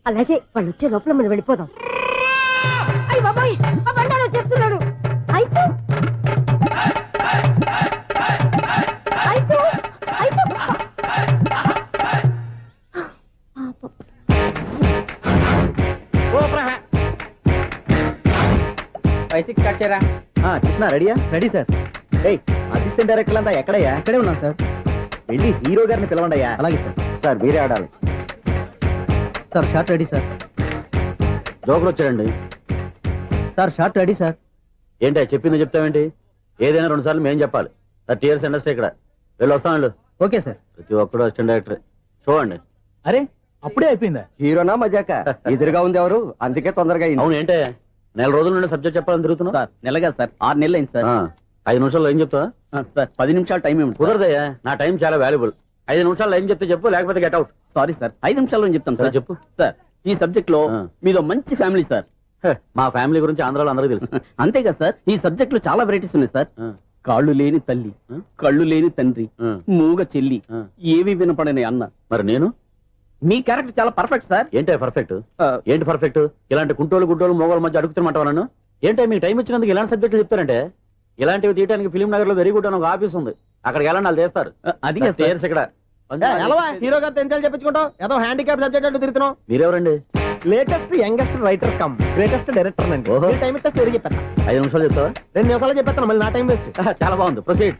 Speaker 14: అలాగే, వాళ్ళు వచ్చే లోపల మనం వెళ్ళిపోదాం. అయ్య బాబాయ్, ఆ బండారు వచ్చేస్తున్నాడు.
Speaker 9: ఐసు ఐసు ఐసు
Speaker 15: 5-6 కట్ చేయరా.
Speaker 2: కృష్ణ రెడీయా? Ready sir. అసిస్టెంట్ డైరెక్టర్ అంతా ఎక్కడయ్యా? ఇక్కడే ఉన్నాం సార్. వెళ్ళి హీరో గారిని పిలవండి అయ్యా. అలాగే సార్. సార్ మీరే ఆడాలి
Speaker 15: sir. Short ready sir.
Speaker 2: Joker వచ్చాడండి
Speaker 15: సార్. Short ready sir.
Speaker 2: ఏంటి చెప్పింది చెప్తావేంటి? ఏదైనా 2 సార్లు మేము చెప్పాలి. 30 years ఇండస్ట్రీ ఇక్కడ. వెళ్ళి వస్తాను.
Speaker 15: Okay sir.
Speaker 2: ప్రతి ఒక్కడు అసిస్టెంట్ డైరెక్టర్. చూడండి.
Speaker 13: అరే, అప్పుడే అయిపోయిందా?
Speaker 10: హీరోనా మజాక? ఎదురుగా ఉంది ఎవరు, అందుకే తొందరగా.
Speaker 2: అవును, ఏంటే 4 రోజుల నుండి సబ్జెక్ట్ చెప్పాలని తిరుగుతున్నావు?
Speaker 15: సార్ నెలగా సార్, 6 నెలలు అయింది సార్.
Speaker 2: 5 నిమిషాల్లో ఏం చెప్తావా?
Speaker 15: సార్ 10 నిమిషాలు టైం ఏమిటి?
Speaker 2: కుదరదయ్యా, నా టైం చాలా వాల్యుబుల్. 5 నిమిషాల్లో ఏం చెప్తే చెప్పు, లేకపోతే గెట్ అవుట్.
Speaker 15: సారీ సార్, 5 నిమిషాల్లో చెప్తాను సార్.
Speaker 2: చెప్పు
Speaker 15: సార్. ఈ సబ్జెక్ట్ లో మీదో మంచి ఫ్యామిలీ సార్.
Speaker 2: మా ఫ్యామిలీ గురించి ఆంధ్రాలో అందరికీ తెలుసు.
Speaker 15: అంతే కదా సార్, ఈ సబ్జెక్ట్ లో చాలా వెరైటీస్ ఉన్నాయి సార్. కాళ్ళు లేని తల్లి, కళ్ళు లేని తండ్రి, మూగ చెల్లి, ఏవి వినపడని అన్న.
Speaker 2: మరి నేను?
Speaker 15: మీ క్యారెక్టర్ చాలా పర్ఫెక్ట్ సార్.
Speaker 2: ఏంటే పర్ఫెక్ట్? ఏంటి పర్ఫెక్ట్? ఇలాంటి కుంటోళ్ళు గుడ్డోళ్ళు మోగోళ్ళ మధ్య అడుగుతున్నమాట నన్ను. ఏంటంటే మీకు టైం ఇచ్చినందుకు ఇలాంటి సబ్జెక్టులు చెప్తారంటే? ఇలాంటివి తీయడానికి ఫిలిం నగర్ లో వెరీ గుడ్ అని ఒక ఆఫీస్ ఉంది, అక్కడికి వెళ్ళండి, వాళ్ళు చేస్తారు.
Speaker 15: అది
Speaker 2: ఇక్కడ
Speaker 13: హీరో గారు తెంచాలి చెప్పించుకుంటావు, ఏదో హ్యాండిక్యాప్ సబ్జెక్ట్ అంటూ తిరుగుతున్నావు.
Speaker 2: మీరెవరండి?
Speaker 13: Latest youngest writer cum greatest director అండి టైం ఇస్తే స్టోరీ చెప్పేస్తా
Speaker 2: 5 నిమిషాలు చెప్తావా?
Speaker 13: 2 నిమిషాలు చెప్పేస్తాను మళ్ళీ నా టైం వేస్ట్.
Speaker 2: చాలా బాగుంది, ప్రొసీడ్.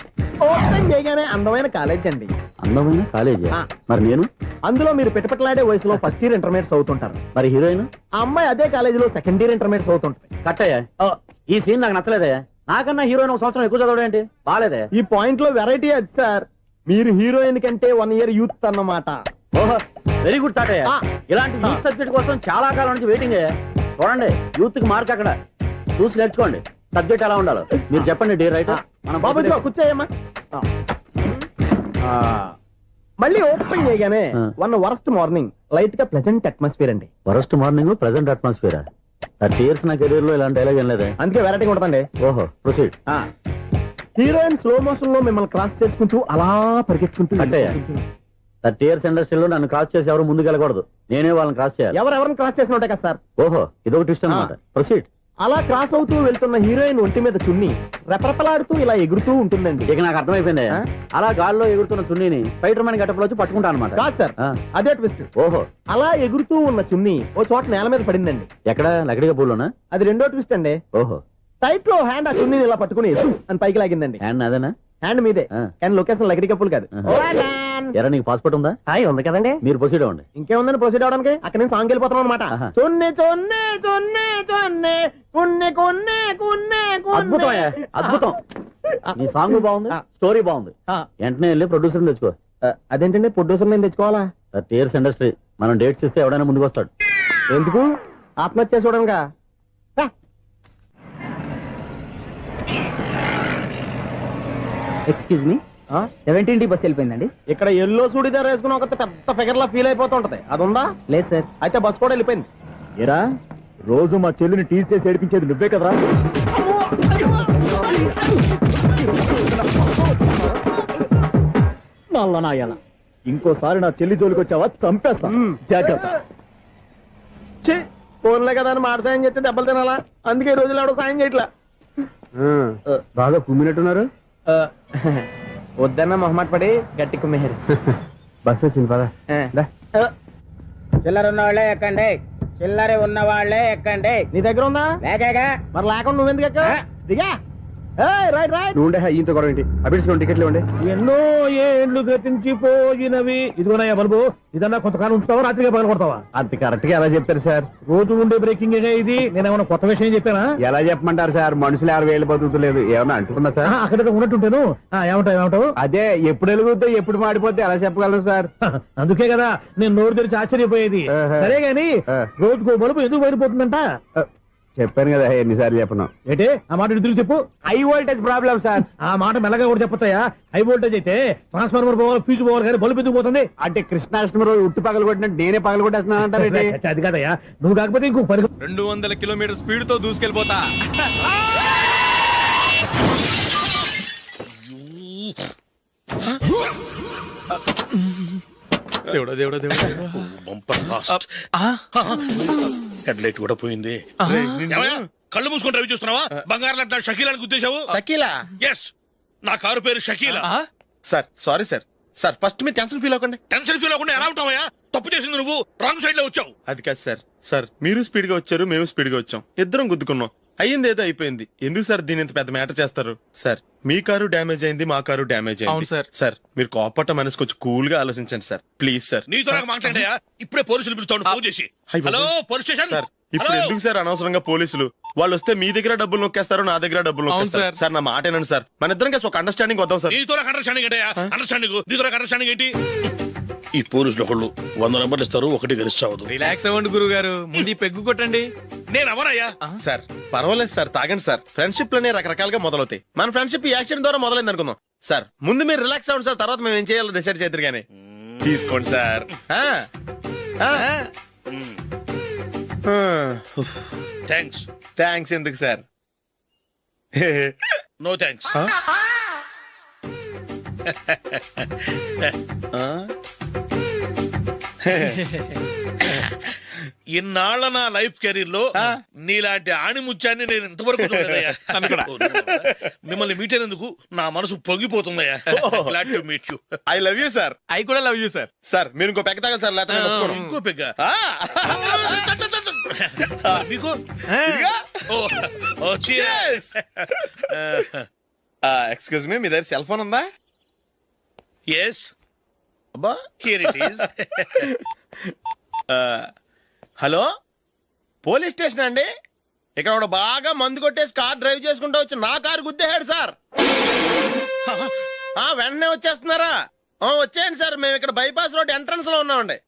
Speaker 13: ఓపెన్ చేయగానే అందమైన కాలేజ్ అండి.
Speaker 2: అందమైన కాలేజీ? మరి నేను?
Speaker 13: అందులో మీరు పిటపట్లాడే వయసులో ఫస్ట్ ఇయర్ ఇంటర్మీడియట్స్ అవుతుంటారు.
Speaker 2: మరి హీరోయిన్?
Speaker 13: ఆ అమ్మాయి అదే కాలేజీలో సెకండ్ ఇయర్ ఇంటర్మీడియట్స్ అవుతుంటుంది.
Speaker 2: కట్టయ్యా, ఈ సీన్ నాకు నచ్చలేదే. నాకన్నా హీరోయిన్ 1 సంవత్సరం ఎక్కువ చదవడం ఏంటి? బాలేదే.
Speaker 13: ఈ పాయింట్ లో వెరైటీ అది సార్. మీరు హీరోయిన్ కంటే 1 ఇయర్ యూత్ అన్నమాట.
Speaker 2: ఓహో, వెరీ గుడ్ తాటయ్య. ఇలాంటి యూత్ సబ్జెక్ట్ కోసం చాలా కాలం నుంచి వెయిటింగ్. చూడండి, యూత్ కి మార్క్ అక్కడ చూసి నేర్చుకోండి. సబ్జెక్ట్ ఎలా ఉండాలో మీరు చెప్పండి. డే రైటర్
Speaker 13: బాబు కూర్చోయమ్మా. మళ్ళీ ఓపెన్ చేయగానే 1 వరస్ట్ మార్నింగ్ లైట్ గా ప్లెజెంట్ అట్మాస్ఫియర్ అండి.
Speaker 2: Worst morning present atmosphere. 30 years నా కెరీర్ లో ఇలాంటి డైలాగ్ ఏం లేదే.
Speaker 13: అందుకే వెరైటీ ఉంటుందండి.
Speaker 2: ఓహో, ప్రొసీడ్.
Speaker 13: హీరోయిన్ స్లో మోషన్ లో మిమ్మల్ని క్రాస్ చేసుకుంటూ అలా పరిగెట్టుకుంటూ
Speaker 2: 30 years ఇండస్ట్రీలో నన్ను క్రాస్ చేసి ఎవరు ముందుకు వెళ్ళకూడదు. నేనే వాళ్ళని క్రాస్ చేయాలి.
Speaker 13: ఎవరెవరిని క్రాస్ చేసిన ఉంటాయి కదా సార్.
Speaker 2: ఓహో, ఇదొక ట్విస్ట్ అన్నమాట. ప్రొసీడ్.
Speaker 13: అలా క్రాస్ అవుతూ వెళ్తున్న హీరోయిన్ ఒంటి మీద చున్ని రెపరెపలాడుతూ ఇలా ఎగురుతూ ఉంటుందండి.
Speaker 2: ఇక నాకు అర్థమైపోయింది. అలా గాల్లో ఎగురుతున్న చున్నీని స్పైడర్ మ్యాన్ గెటప్లో వచ్చి పట్టుకుంటా అనమాట.
Speaker 13: కాదు సార్, అదే ట్విస్ట్.
Speaker 2: ఓహో,
Speaker 13: అలా ఎగురుతూ ఉన్న చున్ని ఓ చోట నేల మీద పడిందండి.
Speaker 2: ఎక్కడ? లకడిగా పూలోనా?
Speaker 13: అది రెండో ట్విస్ట్ అండి.
Speaker 2: ఓహో,
Speaker 13: టైట్ లో హ్యాండ్ ఆ చున్నీని ఇలా పట్టుకుని అని పైకి లాగిందండి.
Speaker 2: హ్యాండ్ అదేనా?
Speaker 13: హ్యాండ్ మీదే, కానీ లొకేషన్ లకడి కప్పులు కాదు.
Speaker 2: ఎరా, నీకు పాస్పోర్ట్ ఉందా?
Speaker 13: ఉంది కదండి.
Speaker 2: మీరు ప్రొసీడ్ అవ్వండి.
Speaker 13: ఇంకేముందని ప్రొసీడ్ అవడానికి? అక్కడ నేను సాంగ్ వెళ్ళిపోతాను అనమాట. చొన్నే చొన్నే చొన్నే చొన్నే కున్నే కొన్నే కున్నే.
Speaker 2: అద్భుతం, అద్భుతం. నీ సాంగ్ బాగుంది, స్టోరీ బాగుంది. వెంటనే వెళ్ళి ప్రొడ్యూసర్ తెచ్చుకో.
Speaker 13: అదేంటండి ప్రొడ్యూసర్ నేను తెచ్చుకోవాలా?
Speaker 2: 30 years ఇండస్ట్రీ. మనం డేట్స్ ఇస్తే ఎవడైనా ముందుకు వస్తాడు.
Speaker 13: ఎందుకు? ఆత్మహత్య చూడనుగా.
Speaker 15: ఎక్స్క్యూజ్ మీ, 17D బస్ వెళ్ళిపోయిందండి.
Speaker 13: ఇక్కడ ఎల్లో చూడిదార్ వేసుకుని ఒక పెద్ద ఫిగర్ లా ఫీల్ అయిపోతూ ఉంటది. అది ఉందా?
Speaker 15: లేదు సార్.
Speaker 13: అయితే బస్ కూడా వెళ్ళిపోయింది.
Speaker 2: ఏరా, రోజు మా చెల్లిని టీస్ చేసి ఏడిపించేది నువ్వే కదరా? నల్ల నాయన, ఇంకోసారి నా చెల్లి జోలికి వచ్చావా చంపేస్తా. జాగ్రత్త.
Speaker 13: ఫోన్లే కదా అని మాట సాయం చేస్తే దెబ్బలు తినాలా? అందుకే ఈ రోజులు ఎవడో సాయం చేయట్లా.
Speaker 2: బాగా కుమ్మినట్టున్నారు.
Speaker 13: వద్దన్న మొహమాట పడి గట్టి కుమ్మేరు.
Speaker 2: బస్ వచ్చింది పదా.
Speaker 15: చిల్లర ఉన్న వాళ్ళే ఎక్కండి, చిల్లర ఉన్న వాళ్ళే ఎక్కండి.
Speaker 13: నీ దగ్గర ఉందా?
Speaker 15: లేకగా.
Speaker 13: మరి లేకుండా నువ్వెందుకు ఎక్క? దిగా. Right right.
Speaker 2: నువ్వు ఉండే ఈయంతో గొడవ ఏంటి? అభిడ్స్ టికెట్లు ఇవ్వండి.
Speaker 13: ఎన్నో ఏండ్లు గతించిపోయినవి. ఇదిగోనయ్యా బల్బు, ఇదన్నా కొంతకాలం ఉంచుతావా రాత్రిగా పగల కొడతావా?
Speaker 2: అంత కరెక్ట్ గా ఎలా చెప్తారు సార్?
Speaker 13: రోజు ఉండే బ్రేకింగ్ ఇది. నేనేమన్నా కొత్త విషయం చెప్పానా?
Speaker 2: ఎలా చెప్పమంటారు సార్? మనుషులు 60 వేలు బతుకుతలేదు. ఏమన్నా అంటున్నా సార్?
Speaker 13: అక్కడ ఉన్నట్టుంటాను. ఏమంటావు?
Speaker 2: అదే, ఎప్పుడు వెలుగుతో ఎప్పుడు మాడిపోతే ఎలా చెప్పగలరు సార్?
Speaker 13: అందుకే కదా నేను నోరు తెరిచి ఆశ్చర్యపోయేది. సరే గాని రోజుకో బలుపు ఎందుకు బయటపోతుందంట?
Speaker 2: చెప్పాను కదా ఎన్నిసార్లు చెప్పను.
Speaker 13: ఏంటి ఆ మాట ఇద్దరు చెప్పు.
Speaker 2: High voltage problem sir.
Speaker 13: ఆ మాట మెల్లగా కూడా చెప్పొస్తాయా? హై వోల్టేజ్ అయితే ట్రాన్స్ఫార్మర్ పోవాలి, ఫ్యూజ్ పోవాలి, కానీ బల్బు ఎందుకు పోతుంది?
Speaker 2: అంటే కృష్ణాష్టమి రోజు ఉట్టి పగలు కొట్టినట్టు నేనే పగలు కొట్టేస్తున్నానంటారు.
Speaker 13: అది కాదయ్యా, నువ్వు కాకపోతే ఇంకో
Speaker 7: 200 కిలోమీటర్ స్పీడ్ తో దూసుకెళ్ళిపోతా. దేవుడా దేవుడా దేవుడా,
Speaker 5: హెడ్ లైట్ కూడా పోయింది. ఏమయ్యా, కళ్ళు మూసుకొని రవి చూస్తున్నావా? బంగారం లాంటి షకీలాని గుర్తించావు?
Speaker 12: షకీలా?
Speaker 5: ఎస్, నా కారు పేరు Shakeela.
Speaker 12: Sir sorry sir. Sir first మీరు టెన్షన్ ఫీల్ అవ్వకండి.
Speaker 5: టెన్షన్ ఫీల్ అవ్వకుండా ఎలా ఉంటావయ్యా? తప్పు చేసింది నువ్వు, రాంగ్ సైడ్ లో వచ్చావు.
Speaker 12: అది కాదు సార్. సార్ మీరు స్పీడ్ గా వచ్చారు, మేము స్పీడ్ గా వచ్చాం. ఇద్దరం గుద్దుకున్నాం. అయ్యింది ఏదో అయిపోయింది. ఎందుకు సార్ దీని ఇంత పెద్ద మ్యాటర్ చేస్తారు? సార్ మీ కారు డ్యామేజ్ అయింది, మా కారు డ్యామేజ్ అయింది. సార్ మీరు కోపట్ట మనసు కొంచెం కూల్ గా ఆలోచించండి సార్, ప్లీజ్ సార్.
Speaker 5: నీతో నాకు మాట్లాడాయా? ఇప్పుడే పోలీసులు పిలుస్తాను, ఫోన్ చేసి. Hello police station.
Speaker 12: సార్ ఇప్పుడు ఎందుకు సార్ అనవసరంగా పోలీసులు? వాళ్ళు వస్తే మీ దగ్గర డబ్బులు నొక్కేస్తారు, నా దగ్గర డబ్బులు నొక్కేస్తారు. సార్ నా మాట ఏనండి సార్, మన ఇద్దరం కలిసి ఒక అండర్స్టాండింగ్ వద్దాం సార్.
Speaker 5: నీతో నాకు అండర్స్టాండింగ్ ఏంటయ్యా? అండర్స్టాండింగ్ నీతో నాకు అండర్స్టాండింగ్ ఏంటి? ఈ పోలీసులు ఒకళ్ళు 100 నెంబర్లు ఇస్తారు, ఒకటి గెలిచావదు.
Speaker 7: రిలాక్స్ అవ్వండి గురువు గారు, ముందు పెగ్గు కొట్టండి.
Speaker 5: నేను ఎవరయ్యా?
Speaker 12: సార్ పర్వాలేదు సార్, తాగండి సార్. ఫ్రెండ్షిప్ లోనే రకరకాలుగా మొదలవుతాయి. మన ఫ్రెండ్షిప్ ఈ యాక్షన్ ద్వారా మొదలైంది అనుకుందాం. సార్ ముందు మీరు రిలాక్స్ అవ్వండి సార్, తర్వాత మేము ఏం చేయాలో డిసైడ్ చేద్దరు గానీ. తీసుకోండి సార్.
Speaker 5: థ్యాంక్స్.
Speaker 12: థ్యాంక్స్ ఎందుకు సార్?
Speaker 5: No thanks. ఇన్నాళ్ళ నా లైఫ్ కెరీర్ లో నీలాంటి ఆణిముత్యాన్ని నేను ఇంతవరకు చూడలేదయ్యా. మిమ్మల్ని మీట్ అయినందుకు నా మనసు పొంగిపోతుందయ్యా. Glad to meet you.
Speaker 12: I love you sir.
Speaker 7: I కూడా లవ్ యూ సార్.
Speaker 12: సార్ మీరు ఇంకో పెక్క తాగండి సార్, లేకపోతే నేను ఒప్పుకోను.
Speaker 5: ఇంకో పెగ్గ మీకు
Speaker 12: ఎక్స్క్యూజ్ మీ, మీ దగ్గర సెల్ ఫోన్ ఉందా?
Speaker 5: ఎస్,
Speaker 12: అబ్బా
Speaker 5: here it is.
Speaker 12: Hello, police station అండి. ఇక్కడ ఒకడు బాగా మందు కొట్టేసి కార్ డ్రైవ్ చేసుకుంటూ వచ్చి నా కారు గుద్దేశాడు సార్. వెంటనే వచ్చేస్తున్నారా? వచ్చేయండి సార్, మేము ఇక్కడ బైపాస్ రోడ్ ఎంట్రన్స్ లో ఉన్నామండి.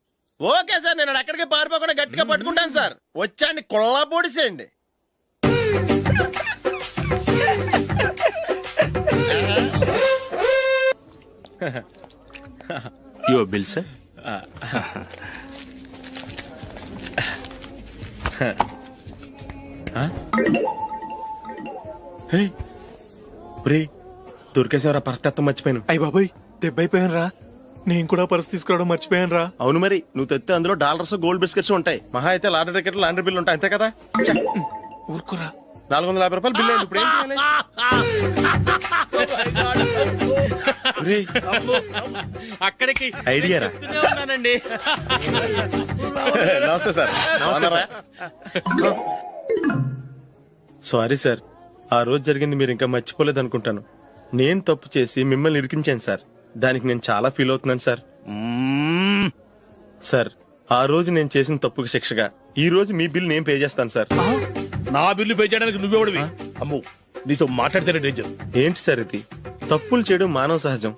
Speaker 12: ఓకే సార్, నేను ఎక్కడికి పారిపోకుండా గట్టిగా పట్టుకుంటాను సార్. వచ్చాండి, కుళ్ళ పొడిసేయండి.
Speaker 11: Your bill sir.
Speaker 12: దొరికేసేవరా, పరిస్థితి మర్చిపోయాను.
Speaker 7: అయ్య బాబాయ్, దెబ్బైపోయాను రా. నేను కూడా పర్స్ తీసుకురావడం మర్చిపోయాను రా.
Speaker 12: అవును మరి, నువ్వు తెస్తే అందులో డాలర్స్, గోల్డ్ బిస్కెట్స్ ఉంటాయి. మహా అయితే లాటరీ టికెట్, లాండ్రీ బిల్లు ఉంటాయి, అంతే కదా.
Speaker 7: ఊరుకురా.
Speaker 12: 450 రూపాయలు బిల్లు అయింది. ఇప్పుడు ఏం చేయాలి?
Speaker 16: అక్కడికి
Speaker 12: ఐడియా రా.
Speaker 16: ఉన్నానండి.
Speaker 12: నమస్తే సార్. సారీ సార్, ఆ రోజు జరిగింది మీరు ఇంకా మర్చిపోలేదు అనుకుంటాను. నేను తప్పు చేసి మిమ్మల్ని ఇరికించాను సార్. దానికి నేను చాలా ఫీల్ అవుతున్నాను సార్. సార్, ఆ రోజు నేను చేసిన తప్పుకి శిక్షగా ఈ రోజు మీ బిల్ నేను పే చేస్తాను సార్.
Speaker 5: నా బిల్లు పే చేయడానికి నువ్వెవడివి? అమ్ము, నీతో మాట్లాడితేనే డేంజర్.
Speaker 12: ఏంటి సార్ ఇది? తప్పులు చేయడం మానవ సహజం.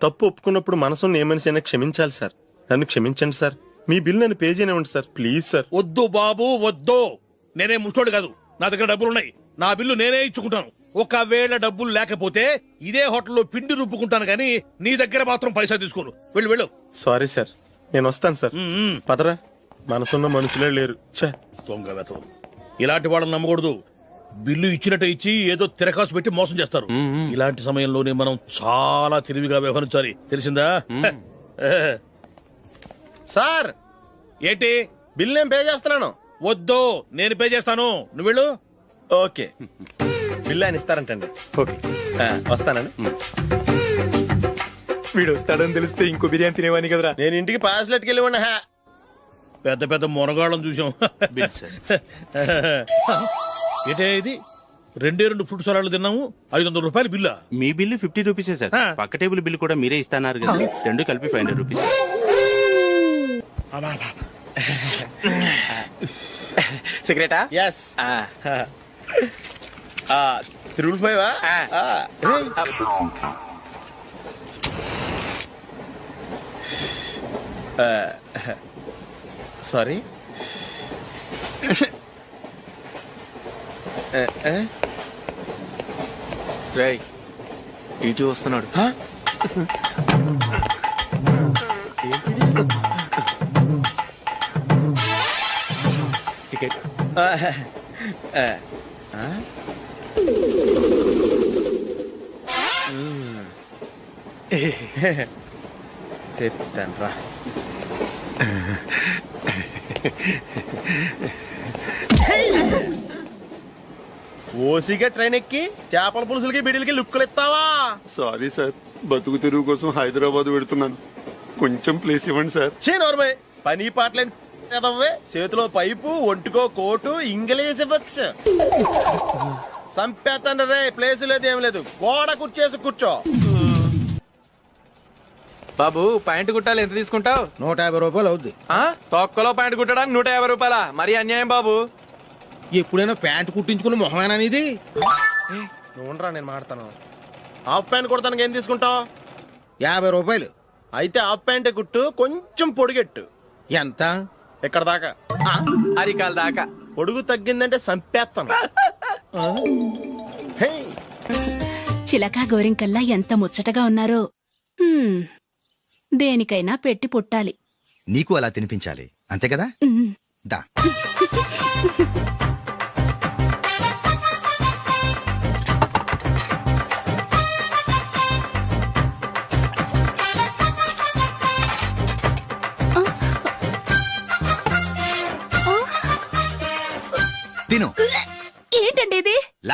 Speaker 12: తప్పు ఒప్పుకున్నప్పుడు మనసుని ఏ మనిషి అయినా క్షమించాలి సార్. నన్ను క్షమించండి సార్. మీ బిల్ నన్ను పే చేయనివ్వండి సార్, ప్లీజ్ సార్.
Speaker 5: వద్దు బాబు, వద్దు. నేనే ముష్టోడు కాదు, నా దగ్గర డబ్బులున్నాయి. నా బిల్లు నేనే ఇచ్చుకుంటాను. ఒకవేళ డబ్బులు లేకపోతే ఇదే హోటల్లో పిండి రుబ్బుకుంటాను, కానీ నీ దగ్గర మాత్రం పైసా తీసుకోను. వెళ్ళు వెళ్ళు.
Speaker 12: సారీ సార్, నేను వస్తాను సార్. పదరా, మనసున్న మనుషులే లేరు.
Speaker 5: దొంగ వెతవు. ఇలాంటి వాళ్ళని నమ్మకూడదు. బిల్లు ఇచ్చినట్టు ఇచ్చి ఏదో తిరకాసు పెట్టి మోసం చేస్తారు. ఇలాంటి సమయంలోనే మనం చాలా తెలివిగా వ్యవహరించాలి, తెలిసిందా?
Speaker 12: సార్,
Speaker 5: ఏంటి?
Speaker 12: బిల్ నేను పే చేస్తున్నాను.
Speaker 5: వద్దు, నేను పే చేస్తాను, నువ్వు వెళ్ళు.
Speaker 12: ఓకే, బిల్ ఆయన ఇస్తారంటండి. ఓకే, వస్తానండి.
Speaker 7: వీడు వస్తాడని తెలిస్తే ఇంకో బిర్యానీ తినేవాని కదరా.
Speaker 12: నేను ఇంటికి పాస్లెట్కి వెళ్ళి ఉన్నా.
Speaker 5: పెద్ద పెద్ద మొనగాళ్ళం చూసాం. ఏంటే ఇది? 2 ఫ్రూట్ సలాడ్లు తిన్నాము, 500 రూపాయలు బిల్లా?
Speaker 11: మీ బిల్లు 50 రూపీసే సార్. పక్క టేబుల్ బిల్లు కూడా మీరే ఇస్తాన్నారు కదా, రెండు కలిపి 500 రూపీస్.
Speaker 7: సిగరెటా?
Speaker 12: ఎస్. 3 సారీ.
Speaker 11: రేయ్, ఇటు వస్తున్నాడు. టికెట్.
Speaker 12: చెప్తాను రా. ఓసిగా ట్రైన్ ఎక్కి చేపల పులుసులకి బిడిలకి లుక్కులు ఇస్తావా?
Speaker 10: సారీ సార్, బతుకు తెరువు కోసం హైదరాబాద్ పెడుతున్నాను. కొంచెం ప్లేస్ ఇవ్వండి సార్.
Speaker 12: నోర్మే, పని పాటలేని కదవ్వే. చేతిలో పైపు, ఒంటికో కోటు, ఇంగ్లీష్ బుక్స్. సంపేతండ్రి రే, ప్లేస్ లేదు ఏం లేదు. గోడ కుర్చేసి కూర్చో.
Speaker 15: బాబు, ప్యాంటు కుట్టాలి, ఎంత తీసుకుంటావు?
Speaker 13: 150 రూపాయలు అవుద్ది.
Speaker 15: తొక్కలో ప్యాంటు కుట్టడానికి 150 రూపాయలా? మరి అన్యాయం బాబు.
Speaker 13: ఎప్పుడైనా ప్యాంటు కుట్టించుకున్న మొహమేనా ఇది?
Speaker 12: నువ్వురా, నేను మాడతాను. హాఫ్ ప్యాంట్ కుడతానికి ఏం తీసుకుంటావు?
Speaker 13: 50 రూపాయలు.
Speaker 12: అయితే హాఫ్ ప్యాంటే కుట్టు, కొంచెం పొడిగెట్టు.
Speaker 13: ఎంత?
Speaker 12: ఎక్కడ దాకా?
Speaker 15: అరికాల దాకా.
Speaker 12: పొడుగు తగ్గిందంటే సంపేస్తాను.
Speaker 17: చిలకా గోరింకల్లా ఎంత ముచ్చటగా ఉన్నారో. దేనికైనా పెట్టి పుట్టాలి.
Speaker 3: నీకు అలా తినిపించాలి, అంతే కదా? దా.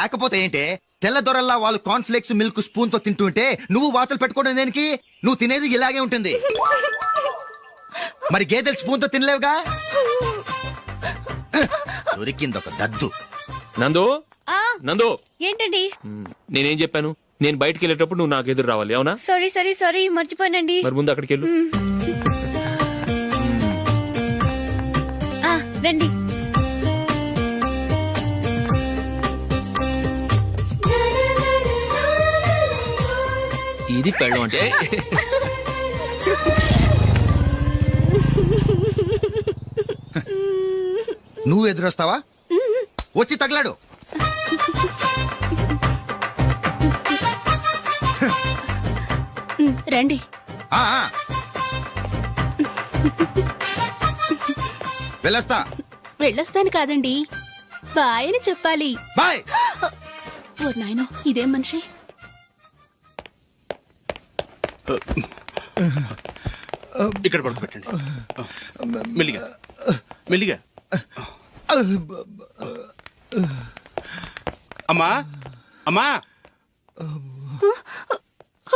Speaker 3: లేకపోతే ఏంటే తెల్లదొరల్లా వాళ్ళు కాన్ఫ్లెక్స్ మిల్క్ స్పూన్ తో తింటుంటే నువ్వు వాతలు పెట్టుకోవడం దేనికి? నువ్వు తినేది ఇలాగే ఉంటుంది. మరి గేదెలు స్పూన్ తో తినలేవుగా. దొరికింది ఒక దద్దు.
Speaker 16: నందు నందు
Speaker 17: ఏంటండి?
Speaker 16: నేనేం చెప్పాను? నేను బయటికి వెళ్ళేటప్పుడు నువ్వు నాకు ఎదురు రావాలి, అవునా?
Speaker 17: సారీ మర్చిపోయానండి.
Speaker 16: మరి ముందు అక్కడికి వెళ్ళు.
Speaker 17: రండి.
Speaker 16: ఇది పెళ్ళం అంటే.
Speaker 3: నువ్వు ఎదురొస్తావా? వచ్చి తగలాడు.
Speaker 17: రండి. వెళ్ళొస్తాను కాదండి, బాయ్ అని చెప్పాలి.
Speaker 3: బాయ్.
Speaker 17: ఓ నాయనో, ఇదేం మనిషి.
Speaker 5: ఇక్కడ పడుకోబెట్టండి. మెల్లిగా మెల్లిగా. అమ్మా అమ్మా.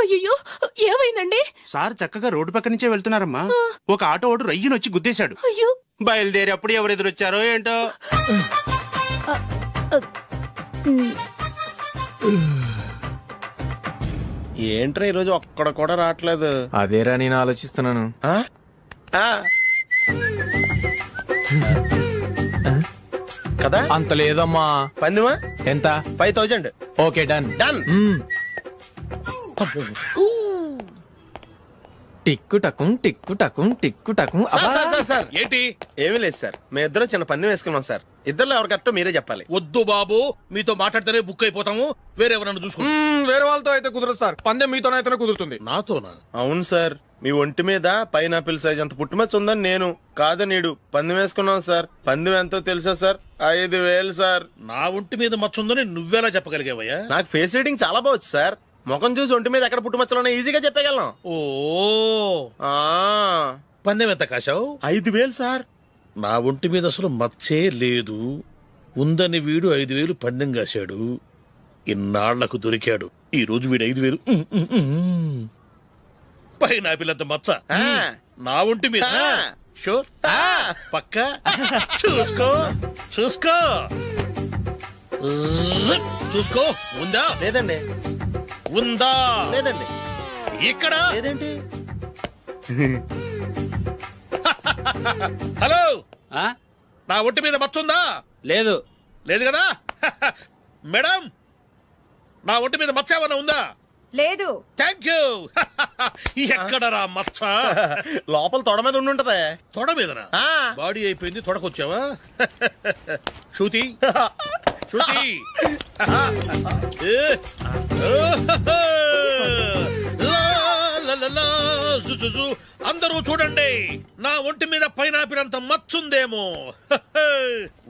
Speaker 17: అయ్యో, ఏమైందండి?
Speaker 5: సార్ చక్కగా రోడ్డు పక్క నుంచే వెళ్తున్నారమ్మా. ఒక ఆటో ఓడు రయ్యను వచ్చి గుద్దేశాడు.
Speaker 17: అయ్యో.
Speaker 5: బయలుదేరి అప్పుడు ఎవరు ఎదురొచ్చారో ఏంటో. ఏంట్రా ఈరోజు ఒక్కడ కూడా రావట్లేదు?
Speaker 7: అదేరా నేను ఆలోచిస్తున్నాను.
Speaker 5: కదా
Speaker 7: అంత లేదమ్మా.
Speaker 5: పందిమా
Speaker 7: ఎంత?
Speaker 5: 5000.
Speaker 7: Okay, done.
Speaker 5: డన్.
Speaker 7: టిక్కు టకుం టిక్కు టకుం టిక్కు టకుం.
Speaker 5: సార్ ఏంటి? ఏమీ లేదు సార్, మేము ఇద్దరం చిన్న పందెం వేసుకున్నాం సార్. ఇద్దరు ఎవరు కరెక్టో మీరే చెప్పాలి.
Speaker 18: వద్దు బాబు, మీతో మాట్లాడితేనే బుక్ అయిపోతాము. వేరే ఎవరన్నా చూసుకుంటాం.
Speaker 7: వేరే వాళ్ళతో అయితే కుదరదు సార్, పందెం మీతోనైతేనే కుదురుతుంది.
Speaker 18: నాతోనా?
Speaker 5: అవును సార్, మీ ఒంటి మీద పైనాపిల్ సైజ్ అంత పుట్టుమచ్చ ఉందని నేను కాదు నీడు పందెం వేసుకున్నాం సార్. పందెం ఎంతో తెలుసా సార్? 5000 సార్.
Speaker 18: నా ఒంటి మీద మచ్చ ఉందని నువ్వెలా చెప్పగలిగావయ్యా?
Speaker 5: నాకు ఫేస్ రీడింగ్ చాలా బాగుంది సార్. ముఖం చూసి ఒంటి మీద ఎక్కడ పుట్టుమచ్చలో ఈజీగా చెప్పగలను.
Speaker 18: ఓ, పందెం ఎంత కాశావు?
Speaker 5: 5000 సార్.
Speaker 18: నా ఒంటి మీద అసలు మచ్చే లేదు. ఉందని వీడు 5000 పందెం కాశాడు. ఇన్నాళ్లకు దొరికాడు. ఈ రోజు వీడు 5000. పైన పిల్లంత మచ్చ నా ఒంటి మీద. షూర్? పక్క చూసుకో చూసుకో చూసుకో. ఉందా?
Speaker 5: లేదండి.
Speaker 18: ఉందా?
Speaker 5: లేదండి.
Speaker 18: ఇక్కడ
Speaker 5: లేదేంటి?
Speaker 18: హలో, నా ఒంటి మీద మచ్చ ఉందా?
Speaker 15: లేదు.
Speaker 18: లేదు కదా? మేడం, నా ఒంటి మీద మచ్చ ఏమన్నా ఉందా?
Speaker 19: లేదు.
Speaker 18: Thank you. ఎక్కడరా మచ్చ?
Speaker 5: లోపల తొడ మీద ఉండుంటదే.
Speaker 18: తొడ మీదనా? బాడీ అయిపోయింది, తొడకొచ్చావా? శృతి శృతి. అందరూ చూడండి, నా ఒంటి మీద పైనాపిల్ అంత మచ్చుందేమో.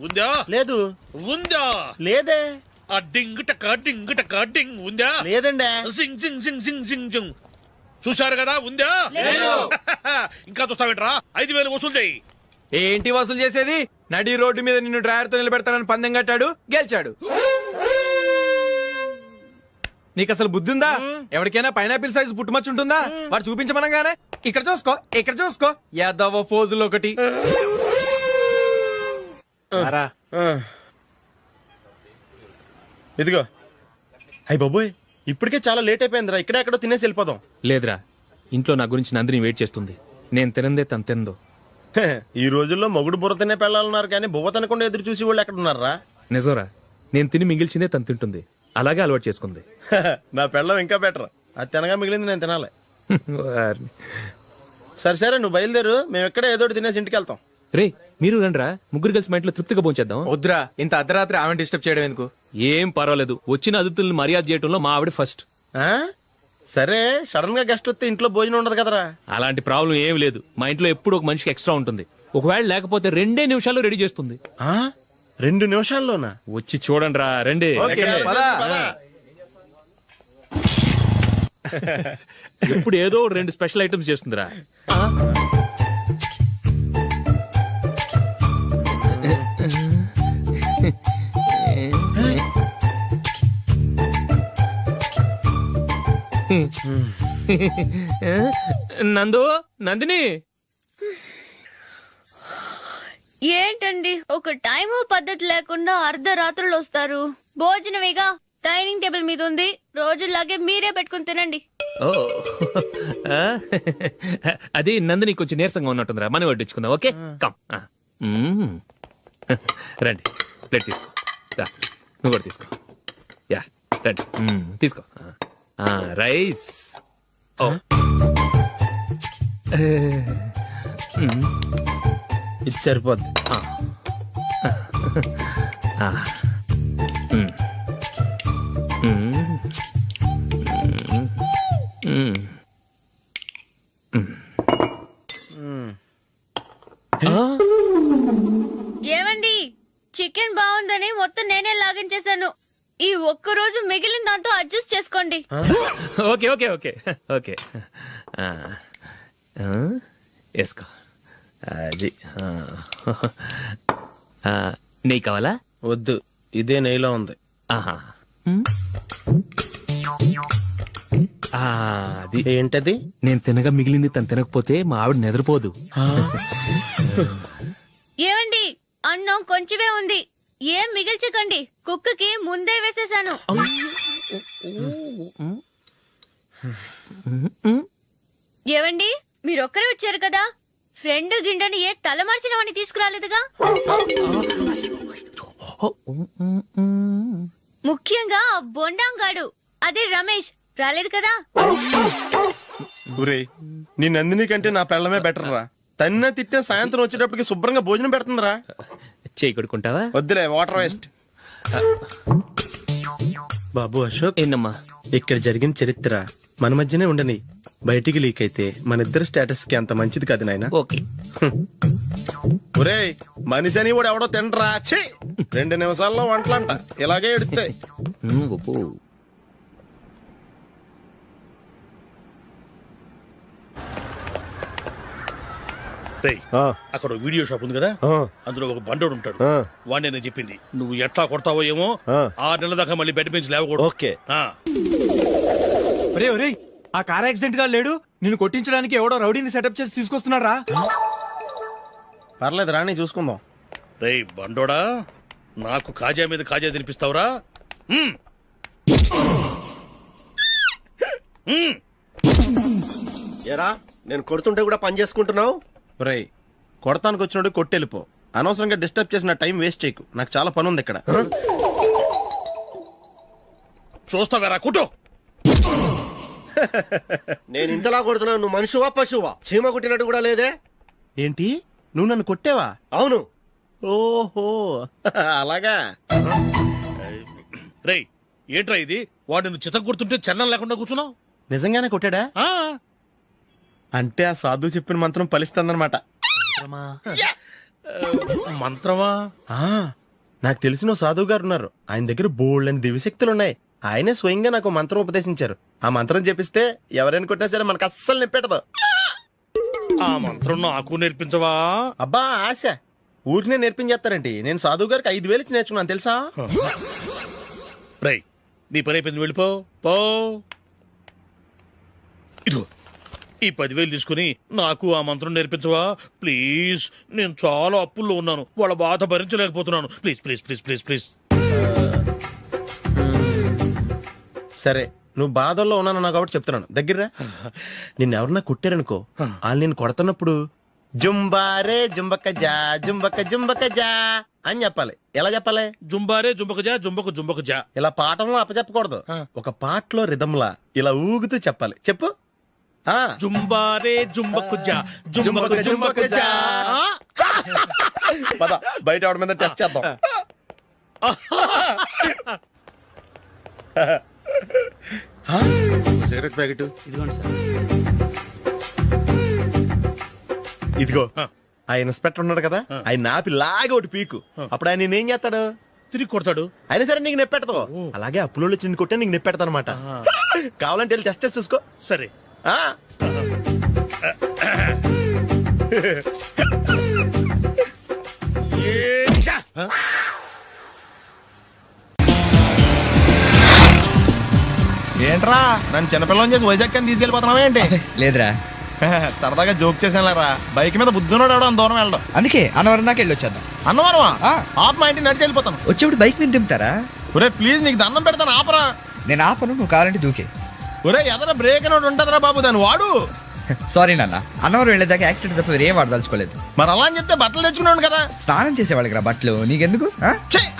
Speaker 18: ఉందా?
Speaker 5: లేదు.
Speaker 18: ఉందా?
Speaker 5: లేదే.
Speaker 18: ఆ డింగ్ టక డింగ్ టక డింగ్ ఉందా?
Speaker 5: లేదండి.
Speaker 18: సింగ్ సింగ్ సింగ్ సింగ్ సింగ్ సింగ్. చూశారు కదా? ఉందా? ఇంకా చూస్తావేంట్రా? 5000 వసూలు చేయి.
Speaker 7: ఏంటి వసూలు చేసేది? నడి రోడ్డు మీద నిన్ను డ్రైవర్ తో నిలబెడతానని పందెం కట్టాడు, గెలిచాడు. నీకు అసలు బుద్ధి ఉందా? ఎవరికైనా పైనాపిల్ సైజ్ పుట్టుమచ్చు ఉంటుందా? వాడు చూపించమనగానే ఇక్కడ చూసుకో ఇక్కడ చూసుకో యాదవ ఫోజులు ఒకటి.
Speaker 5: ఇదిగో. అయ్య బాబోయ్, ఇప్పటికే చాలా లేట్ అయిపోయిందిరా. ఇక్కడే ఎక్కడో తినేసి వెళ్ళిపోదాం.
Speaker 16: లేదురా, ఇంట్లో నా గురించి నందిని వెయిట్ చేస్తుంది. నేను తినందే తను తిందో.
Speaker 5: ఈ రోజుల్లో మొగుడు బుర్ర తినే పెళ్ళాలన్నారు కానీ బువ్వ తినకుండా ఎదురు చూసి వాళ్ళు ఎక్కడ ఉన్నారా?
Speaker 16: నిజంరా, నేను తిని మిగిల్చిందే తను తింటుంది. అలాగే అలవాటు చేసుకుంది.
Speaker 5: నా పెళ్ళం ఇంకా బెటర్. అది తినగా మిగిలింది నేను తినాలి. సరే నువ్వు బయలుదేరు, మేము ఎక్కడ ఏదో తినేసి ఇంటికి వెళ్తాం.
Speaker 16: రే, మీరు రండ్రా, ముగ్గురు కలిసి మా ఇంట్లో తృప్తిగా పోంచేద్దాం.
Speaker 7: వద్దురా, ఇంత అర్ధరాత్రి ఆమె డిస్టర్బ్ చేయడం ఎందుకు?
Speaker 16: ఏం పర్వాలేదు, వచ్చిన అతిథులను మర్యాద చేయడంలో మా ఆవిడ ఫస్ట్.
Speaker 5: సరే, సడన్ గా గెస్ట్ వస్తే ఇంట్లో భోజనం ఉండదు కదరా?
Speaker 16: అలాంటి ప్రాబ్లం ఏం లేదు. మా ఇంట్లో ఎప్పుడు ఒక మనిషికి ఎక్స్ట్రా ఉంటుంది. ఒకవేళ లేకపోతే 2 నిమిషాల్లో రెడీ చేస్తుంది.
Speaker 5: 2 నిమిషాల్లోనా?
Speaker 16: వచ్చి చూడండి రా, రండి. ఎప్పుడు ఏదో 2 స్పెషల్ ఐటమ్స్ చేస్తుందిరా. నందు నందిని
Speaker 17: ఏంటండి ఒక టైము పద్ధతి లేకుండా అర్ధరాత్రులు వస్తారు. భోజనమేగా డైనింగ్ టేబుల్ మీద ఉంది. రోజుల్లాగే మీరే పెట్టుకుని తినండి.
Speaker 16: ఓ అది నందిని కొంచెం నీరసంగా ఉన్నట్టుందిరా, మనం వడ్డించుకుందాం. Okay come. రండి ప్లేట్ తీసుకో. రా, నువ్వు కూడా తీసుకో. యా రండి తీసుకో. రైస్. ఓ
Speaker 2: ఇది సరిపోద్ది.
Speaker 17: ఏమండి, చికెన్ బాగుందని మొత్తం నేనే లాగించేశాను. ఈ ఒక్క రోజు మిగిలిన దాంతో అడ్జస్ట్ చేసుకోండి.
Speaker 16: ఓకే ఓకే ఓకే ఓకే వేసుకో. అది నెయ్యి కావాలా?
Speaker 2: వద్దు, ఇదే నెయ్యిలో ఉంది.
Speaker 16: ఆహా అది
Speaker 2: ఏంటది?
Speaker 16: నేను తినగా మిగిలింది తను తినకపోతే మా ఆవిడ నిద్రపోదు.
Speaker 17: ఏమండి, అన్నం కొంచెమే ఉంది, ఏం మిగిల్చకండి. కుక్కకి ముందే వేసేసాను. ఏవండి, మీరొక్కరే వచ్చారు కదా, ఫ్రెండ్ గిండెని ఏ తలమార్చిన వాడిని తీసుకురాలేదుగా. ముఖ్యంగా ఆ బొండాంగాడు, అదే రమేష్, రాలేదు కదా.
Speaker 12: ఒరేయ్, నీ నందిని కంటే నా పెళ్ళమే బెటర్ రా. తన్న తిట్టిన సాయంత్రం వచ్చేటప్పటికి శుభ్రంగా భోజనం పెడుతుందిరా.
Speaker 16: చేయి కొడుకుంటావా?
Speaker 12: వద్దులే, వాటర్ వేస్ట్. బాబు అశోక్,
Speaker 16: ఏంటమ్మా
Speaker 12: ఇక్కడ జరిగిన చరిత్ర మన మధ్యనే ఉండని, బయటికి లీక్ అయితే మన ఇద్దరు స్టేటస్ కి అంత మంచిది కాదు నాయన.
Speaker 16: ఓకే.
Speaker 12: ఒరేయ్, మనిషి అని కూడా ఎవడో తినరా. 2 నిమిషాల్లో వంటలంట ఇలాగే ఎడుతాయి.
Speaker 18: అక్కడ వీడియో షాప్ ఉంది కదా, అందులో ఒక బండోడు ఉంటాడు. వాడిని నేను చెప్పింది, నువ్వు ఎట్లా కొడతావో ఏమో, 6 నెలల దాకా మళ్ళీ బెడ్ బెంచ్ లేవకూడదు.
Speaker 2: ఓకే.
Speaker 19: ఒరే ఒరే, ఆ కార్ యాక్సిడెంట్ గా లేడు, నిన్ను కొట్టించడానికి ఎవడో రౌడీని సెటప్ చేసి తీసుకొస్తున్నారా?
Speaker 12: పర్లేదు రాని, చూసుకుందాం.
Speaker 18: రేయ్ బండోడా, నాకు కాజా మీద కాజా తినిపిస్తావురా?
Speaker 2: ఏరా, నేను కొడుతుంటే కూడా పని చేసుకుంటున్నావు?
Speaker 12: ఒరేయ్, కొడతానికి వచ్చినోడు కొట్టెళ్ళిపో. అనవసరంగా డిస్టర్బ్ చేసిన టైం వేస్ట్ చేయకు, నాకు చాలా పని ఉంది ఇక్కడ.
Speaker 18: చూస్తావేరా కుట్టు.
Speaker 2: నేను ఇంతలా కొడుతున్నాను, నువ్వు మనిషివా పశువా? చీమ కుట్టినట్టు కూడా లేదే.
Speaker 12: ఏంటి, నువ్వు నన్ను కొట్టావా?
Speaker 2: అవును.
Speaker 12: ఓహో అలాగా.
Speaker 18: రేయ్ ఏంట్రా ఇది, వాడు నువ్వు చిత్త కొడుతుంటే చలనం లేకుండా కూర్చున్నావు?
Speaker 12: నిజంగానే కొట్టాడా? అంటే ఆ సాధువు చెప్పిన మంత్రం ఫలిస్తుందన్నమాట.
Speaker 18: మంత్రమా?
Speaker 12: నాకు తెలిసిన సాధువు గారు ఉన్నారు, ఆయన దగ్గర బోల్డ్ అని దివ్యశక్తులు ఉన్నాయి. ఆయనే స్వయంగా నాకు మంత్రం ఉపదేశించారు. ఆ మంత్రం చెప్పిస్తే ఎవరైనా కొట్టినా సరే మనకు అస్సలు నిప్పెట్టదు.
Speaker 18: ఆ మంత్రం నాకు నేర్పించవా?
Speaker 12: అబ్బా ఆశ, ఊరినే నేర్పించేస్తారండి. నేను సాధువు గారికి 5,000 ఇచ్చి నేర్చుకున్నాను తెలుసా.
Speaker 18: రేయ్, నీ పని అయిపోయింది, వెళ్ళిపో పో. ఇదిగో ఈ 10,000 తీసుకుని నాకు ఆ మంత్రం నేర్పించవా ప్లీజ్? నేను చాలా అప్పుల్లో ఉన్నాను, వాళ్ళ బాధ భరించలేకపోతున్నాను. Please please please please please.
Speaker 12: సరే, నువ్వు బాధల్లో ఉన్నాను నాకు కాబట్టి చెప్తున్నాను. దగ్గర నిన్ను ఎవరన్నా కుట్టారనుకో, వాళ్ళు నేను కొడుతున్నప్పుడు జుంబారే జుంబక జా జుంబక జుంబక జా అని చెప్పాలి. ఎలా చెప్పాలి?
Speaker 18: జుంబారే జుంబక జా జుంబక జుంబక జా.
Speaker 12: ఇలా పాఠంలో అప్పచెప్పకూడదు, ఒక పాటలో రిధంలా ఇలా ఊగుతూ చెప్పాలి. చెప్పు.
Speaker 18: జుంబారే జుంబకు జా జుంబకు జుంబకు జా.
Speaker 12: పద బయట ఎవరి మీద టెస్ట్ చేద్దాం. సిగరెట్ ప్యాకెట్
Speaker 19: ఇదిగోండి సార్.
Speaker 12: ఇదిగో, ఆ ఇన్స్పెక్టర్ ఉన్నాడు కదా, ఆయన నాపి లాగే ఒకటి పీకు. అప్పుడు ఆయన నేనేం చేస్తాడు?
Speaker 18: తిరిగి కొడతాడు.
Speaker 12: అయినా సరే నీకు నెప్పెడతావు. అలాగే అప్పులో చిన్న కొట్టే నీకు నెప్పెడతా అనమాట. కావాలంటే వెళ్ళి టెస్ట్ చేసి చూసుకో.
Speaker 18: సరే.
Speaker 12: ఏంట్రా నన్ను చిన్నపిల్లని చేసి వైజాగ్ అని తీసుకెళ్ళిపోతున్నావా ఏంటి?
Speaker 20: లేదురా
Speaker 12: సరదాగా జోక్ చేసానులేరా. బైక్ మీద బుద్ధున్నాడు ఎవడో అంత దూరం వెళ్ళడం.
Speaker 20: అందుకే అన్నవరం దాకా వెళ్ళి వచ్చేద్దాం.
Speaker 12: అన్నవరమా? ఆప్ మా ఇంటికి నడిచి వెళ్ళిపోతాను.
Speaker 20: వచ్చేప్పుడు బైక్ మీద దింపుతారా?
Speaker 12: ఒరే ప్లీజ్ నీకు దండం పెడతాను ఆపరా.
Speaker 20: నేను ఆపను, నువ్వు కావాలంటే దూకే.
Speaker 12: ఒరే ఎదర బ్రేక్ అని ఉంటుందిరా బాబు, దాన్ని వాడు.
Speaker 20: సారీ నాన్న, అన్నవరం వెళ్ళేదాకా యాక్సిడెంట్ తప్ప ఏం వాడదలుచుకోలేదు.
Speaker 12: మరి అలా అని చెప్తే బట్టలు తెచ్చుకున్నాను కదా.
Speaker 20: స్నానం చేసేవాళ్ళకి రా బట్టలు, నీకెందుకు?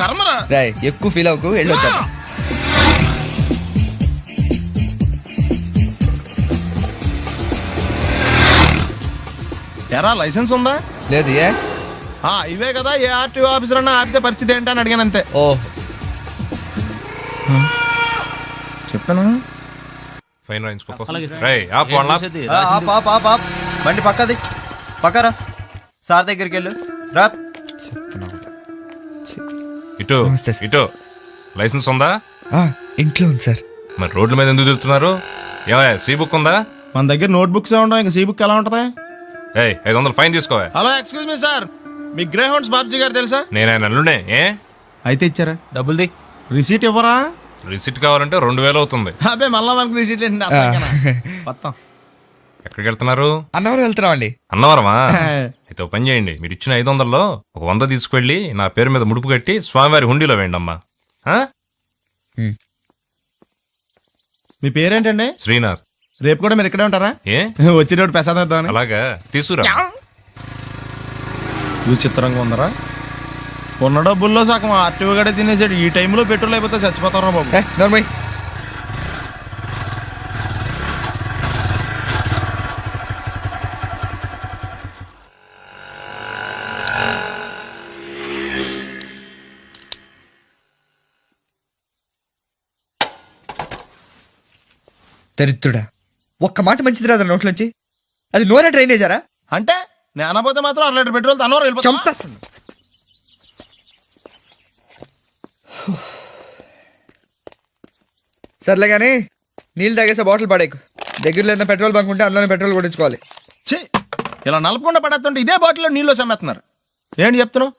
Speaker 12: కర్మరా.
Speaker 20: రాయ్ ఎక్కువ ఫీల్ అవ్వకు, వెళ్ళి వచ్చేద్దాం.
Speaker 12: ఎరా లైసెన్స్ ఉందా?
Speaker 20: లేదు. ఏ
Speaker 12: ఇవే కదా ఏ ఆర్టీఓ ఆఫీసర్ అన్నా ఆపితే పరిస్థితి ఏంటి అని అడిగాను అంతే.
Speaker 20: ఓ
Speaker 12: చెప్తాను.
Speaker 6: ఫైన్
Speaker 20: బండి పక్కది పక్కరా. సార్ దగ్గరికి వెళ్ళు రా.
Speaker 6: ఇటు ఇటు లైసెన్స్ ఉందా?
Speaker 20: ఇంట్లో ఉంది సార్.
Speaker 6: మరి రోడ్ల మీద ఎందుకు తిరుగుతున్నారు? ఏమయ్య సీ బుక్ ఉందా?
Speaker 12: మన దగ్గర నోట్ బుక్స్ ఉండవు, ఇంకా సీ బుక్ ఎలా ఉంటది?
Speaker 6: 500 ఫైన్ తీసుకోవా.
Speaker 12: హలో ఎక్స్క్యూజ్ మీ సార్, మీ గ్రే హౌండ్స్ బాబ్జీ గారు తెలుసా?
Speaker 6: నేను ఆయన అల్లుడే. ఏ
Speaker 12: అయితే ఇచ్చారా?
Speaker 20: డబ్బుల్ది.
Speaker 12: రిసీట్ ఇవ్వరా?
Speaker 6: రిసిట్ కావాలంటే 2000 అవుతుంది.
Speaker 12: అబ్బే మళ్ళా మనకు రిసీట్ మొత్తం.
Speaker 6: ఎక్కడికి వెళ్తున్నారు?
Speaker 20: అన్నవరం వెళ్తున్నాం అండి.
Speaker 6: అన్నవరమా? అయితే పని చేయండి, మీరు ఇచ్చిన 500లో 100 తీసుకెళ్లి నా పేరు మీద ముడుపు కట్టి స్వామివారి హుండీలో వేయండి అమ్మా.
Speaker 12: మీ పేరేంటండి?
Speaker 6: శ్రీనాథ్.
Speaker 12: రేపు కూడా మీరు ఇక్కడే ఉంటారా?
Speaker 6: ఏ
Speaker 12: వచ్చినప్పుడు ప్రసాదం ఇద్దాం.
Speaker 6: అలాగా తీసుకురా.
Speaker 12: విచిత్రంగా ఉందరా. ఉన్న డబ్బుల్లో సగం ఆర్టీఓ గడే తినేసాడు. ఈ టైంలో పెట్రోల్ అయిపోతే చచ్చిపోతారా బాబు.
Speaker 20: దరిద్రుడా, ఒక్క మాట మంచిది రాదా నోట్లోంచి? అది నూనె డ్రైనేజారా?
Speaker 12: అంటే నేను అనబోతే మాత్రం 2 లీటర్ పెట్రోల్ అన్నవరం వెళ్ళిపోతా.
Speaker 20: సర్లే కానీ నీళ్ళు తాగేసే బాటిల్ పడేకు. దగ్గరలో ఏదైనా పెట్రోల్ బంక్ ఉంటే అందులోనే పెట్రోల్ కొట్టించుకోవాలి.
Speaker 12: ఇలా నలపకుండా పడేస్తుంటే ఇదే బాటిల్లో నీళ్ళు సమ్మేస్తున్నారు. ఏంటి చెప్తున్నావు?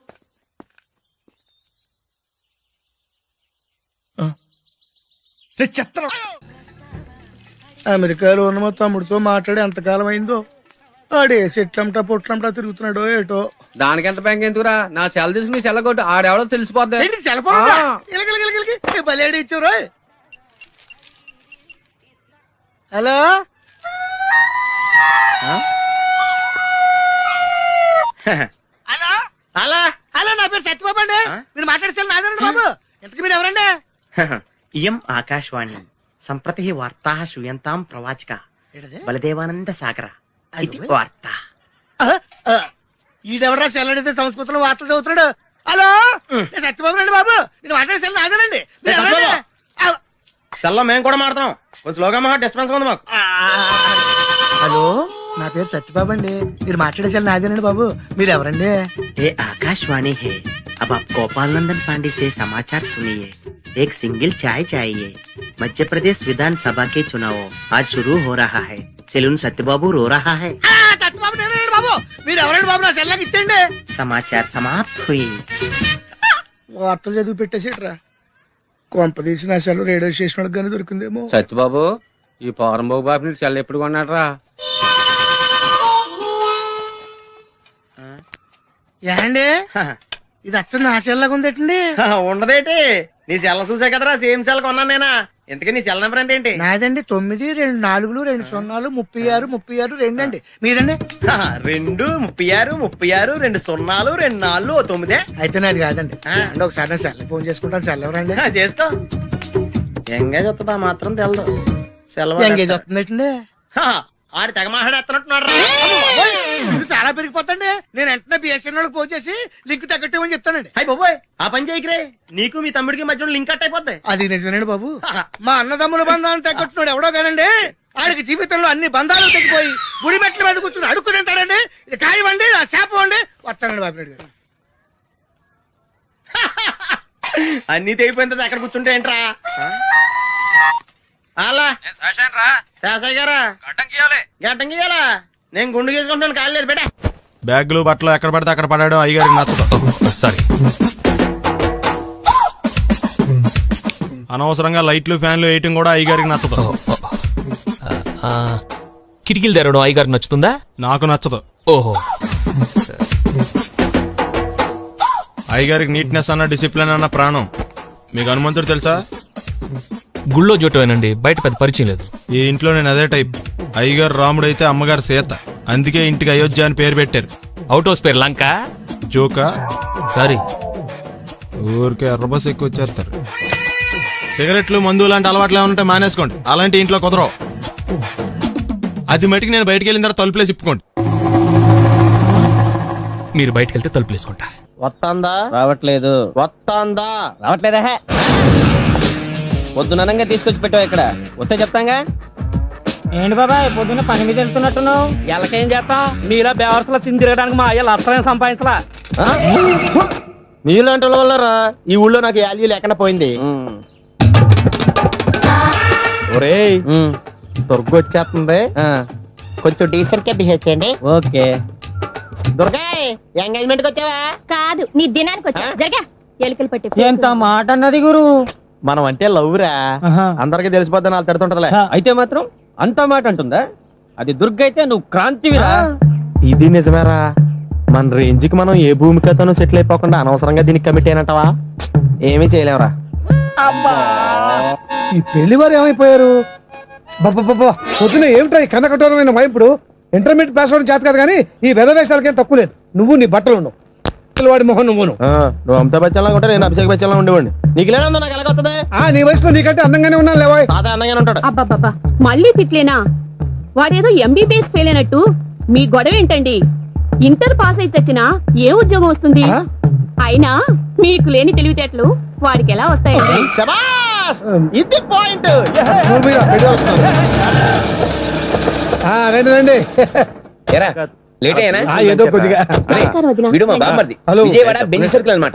Speaker 13: అమెరికాలో ఉన్న మా తమ్ముడితో మాట్లాడి ఎంతకాలం అయిందో. ఆడే సెట్లంటా పొట్లంటా తిరుగుతున్నాడో ఏటో.
Speaker 15: దానికి ఎంత బ్యాంక్ ఎందుకురా? నా సెల్ తీసుకుని సెల్ కొట్టు, ఆడెవడో తెలిసిపోద్ది.
Speaker 13: సెల్ ఫోన్ బలేడి ఇచ్చారు. హలో హలో హలో, నా పేరు సత్యబాబు అండి. మీరు మాట్లాడే నాదండి బాబు. ఇంతకు మీరు ఎవరండి?
Speaker 4: ఇయం ఆకాశవాణి సంప్రతి వార్తా శ్రూయంతాం ప్రవాచక బలదేవానంద సాగర ఇది వార్త.
Speaker 13: ఈడెవరా సెల్ అడిగితే సంస్కృతంలో వార్తలు చదువుతున్నాడు. హలో నేను సత్యబాబు రండి బాబు. మీరు మాట్లాడే సెల్ నాదేనండి.
Speaker 12: సెల్లో మేము కూడా మాడతాం. స్లోగా మా డిస్పెన్స్ ఉంది మాకు.
Speaker 13: హలో నా పేరు సత్యబాబు అండి. మీరు మాట్లాడే సెల్ నాదేనండి బాబు. మీరు ఎవరండి?
Speaker 4: ये आकाशवाणी है। अब आप गोपाल नंदन पांडे से समाचार सुनिए। एक सिंगल चाय चाहिए। मध्य प्रदेश विधानसभा के चुनाव आज शुरू हो रहा है। सेलून सत्यबाबू रो रहा है।
Speaker 13: సత్యబాబు నేనండి బాబు. మీరు ఎవరండి బాబు? నా సెల్ నాకు ఇచ్చేయండి.
Speaker 4: समाचार समाप्त हुई।
Speaker 13: వార్తలు చదివి పెట్టేసేట్రా. కొంప తీసి నా సెల్ రేడియో స్టేషన్ గానీ దొరికిందేమో.
Speaker 15: సత్యబాబు, ఈ పౌరంబాబు బాబు నీకు సెల్ ఎప్పుడు కొన్నాడు రా?
Speaker 13: ఏండి ఇది అచ్చం నా సెల్ లాగా ఉందేటండి.
Speaker 12: ఉండదేటి, నీ సెల్ చూసా కదరా సేమ్ సెల్ కొన్నాను నేనా. ఇంతకీ నీ సెల్ నెంబర్ ఎంతేంటి?
Speaker 13: నాదండి 9 2 4 2 0 36 36 2 అండి. మీదండి?
Speaker 12: 2 36 36 2 0 2 4 9.
Speaker 13: అయితే నాది కాదండి. అంటే ఒకసారి నా సెల్ ఫోన్ చేసుకుంటాను. సెల్ ఎవరండి?
Speaker 12: చేసుకో. ఎంగేజ్ వస్తుందా మాత్రం తెలదు. Cell
Speaker 13: engage వస్తుందేటండి.
Speaker 12: ఆడి తెగ మాట్లాడేస్తున్నట్టున్నాడు.
Speaker 13: చాలా పెరిగిపోతండి. నేను వెంటనే బిఎస్ఎన్ఎల్ ఫోన్ చేసి లింక్ తగ్గట్టమని చెప్తానండి.
Speaker 12: అయ్యి బాబోయ్, ఆ పని చేయకరే. నీకు మీ తమ్ముడికి మధ్యలో లింక్ కట్ అయిపోద్ది.
Speaker 13: అది నిజమేనండి బాబు. మా అన్నదమ్ముల బంధాలను తగ్గట్టున్నాడు ఎవడో కానండి. ఆడికి జీవితంలో అన్ని బంధాలు తగ్గిపోయి గుడి మెట్ల మీద కూర్చుని అడుక్కు తింటాడండి. ఇది కాయవండి, నా శాపం అండి. వస్తానండి బాబునాయుడు గారు.
Speaker 12: అన్ని తెగిపోయిన తర్వాత ఎక్కడ కూర్చుంటే ఏంట్రా? అలా గడ్డం గీయాలా? నేను గుండు గీసుకుంటాను, కాలు లేదు బేటా.
Speaker 7: బ్యాగులు బట్టలు ఎక్కడ పడితే అక్కడ పడాడు అయ్యగారికి నచ్చదు.
Speaker 6: సారీ.
Speaker 7: అనవసరంగా లైట్లు ఫ్యాన్లు వేయటం కూడా అయ్యగారికి నచ్చదు.
Speaker 16: కిటికీలు తెరవడం అయ్యగారికి నచ్చుతుందా?
Speaker 7: నాకు నచ్చదు.
Speaker 16: ఓహో.
Speaker 7: అయ్యగారికి నీట్నెస్ అన్న డిసిప్లిన్ అన్న ప్రాణం. మీకు హనుమంతుడు తెలుసా?
Speaker 16: గుళ్ళో జోటమేనండి, బయట పెద్ద పరిచయం లేదు.
Speaker 7: ఈ ఇంట్లో నేను అదే టైప్. అయ్యగారు రాముడు అయితే అమ్మగారు సీత. అందుకే ఇంటికి అయోధ్య అని పేరు పెట్టారు.
Speaker 16: అవుట్ హౌస్ పేరు లంక.
Speaker 7: జోకా?
Speaker 16: సారీ,
Speaker 7: ఊరికే ఎర్ర బస్ ఎక్కువ వచ్చేస్తారు. సిగరెట్లు మందు లాంటి అలవాట్లు ఏమంటే మానేసుకోండి. అలాంటి ఇంట్లో కుదరవు. అది మటుకు నేను బయటకు వెళ్ళిన తర్వాత తలుపులేసి ఇప్పుకోండి.
Speaker 16: మీరు బయటకు వెళ్తే తలుపులు వేసుకుంటా.
Speaker 15: వస్తాందా? రావట్లేదు. వస్తాందా? రావట్లేదా? పొద్దుననంగా తీసుకొచ్చి పెట్టావు ఇక్కడ. వస్తే చెప్తాంగా. ఏంటి బాబాయ్ పొద్దున్న పని మీద వెళ్తున్నట్టున్నావు? ఎలాకేం చేస్తాం? మీలా బేవర్సలా తిరగడానికి మా అయ్య లక్షణం సంపాదించలా.
Speaker 2: మీలాంటి వాళ్ళ వల్లరా ఈ ఊళ్ళో నాకు వాల్యూ లేకుండా పోయింది. ఒరేయ్, దుర్గ వచ్చేస్తుంది, కొంచెం డీసెంట్ గా బిహేవ్ చేయండి.
Speaker 15: ఓకే.
Speaker 2: దుర్గా, ఎంగేజ్మెంట్ కి వచ్చావా?
Speaker 14: కాదు, నీ దినానికి వచ్చా. జరగా ఎలుకలు పట్టి.
Speaker 15: ఎంత మాట అన్నది గురు.
Speaker 2: మనం అంటే లవ్ రా, అందరికి తెలిసిపోద్దని వాళ్ళు తిడుతుంటదిలే.
Speaker 15: అయితే మాత్రం అంత మాట అంటుందా? అది దుర్గ అయితే నువ్వు క్రాంతివిరా.
Speaker 2: ఇది నిజమేరా. మన రేంజ్ కి మనం ఏ భూమికతోనూ సెటిల్ అయిపోకుండా అనవసరంగా దీనికి కమిట్ అయినట్టవా? ఏమీ చేయలేవురా.
Speaker 13: ఈ పెళ్లి వారు ఏమైపోయారు? పొద్దున ఏమిటా ఈ కన్నకఠోరమైన వైపుడు? ఇంటర్మీడియట్ పాస్ అవడం చేత కాదు కానీ ఈ వెధవేషాలకేం తక్కువ లేదు. నువ్వు నీ బట్టలు ఉండవు, వాడి మొహం నువ్వును.
Speaker 2: నువ్వు అమితాబ్ బచ్చన్ లాగా ఉంటే నేను అభిషేక్ బచ్చన్ లాగా ఉండేవాడిని. నీకు లేనందో నాకు ఎలాగొస్తుంది?
Speaker 13: నీ వయసులో నీకంటే అందంగానే ఉన్నాను లేవా?
Speaker 2: అదే అందంగానే ఉంటాడు.
Speaker 9: అబ్బాబ్బా, మళ్ళీ తిట్లేనా? వాడేదో ఎంబీబీఎస్ ఫెయిల్ అయినట్టు మీ గొడవ ఏంటండి? ఇంటర్ పాస్ అయితే వచ్చినా ఏ ఉద్యోగం వస్తుంది? అయినా మీకు లేని తెలివితేటలు వాడికి ఎలా వస్తాయండి?
Speaker 2: ఇది పాయింట్.
Speaker 13: రండి రండి.
Speaker 15: ఏదో కొద్దిగా విజయవాడ బెంజ్ సర్కిల్ అనమాట.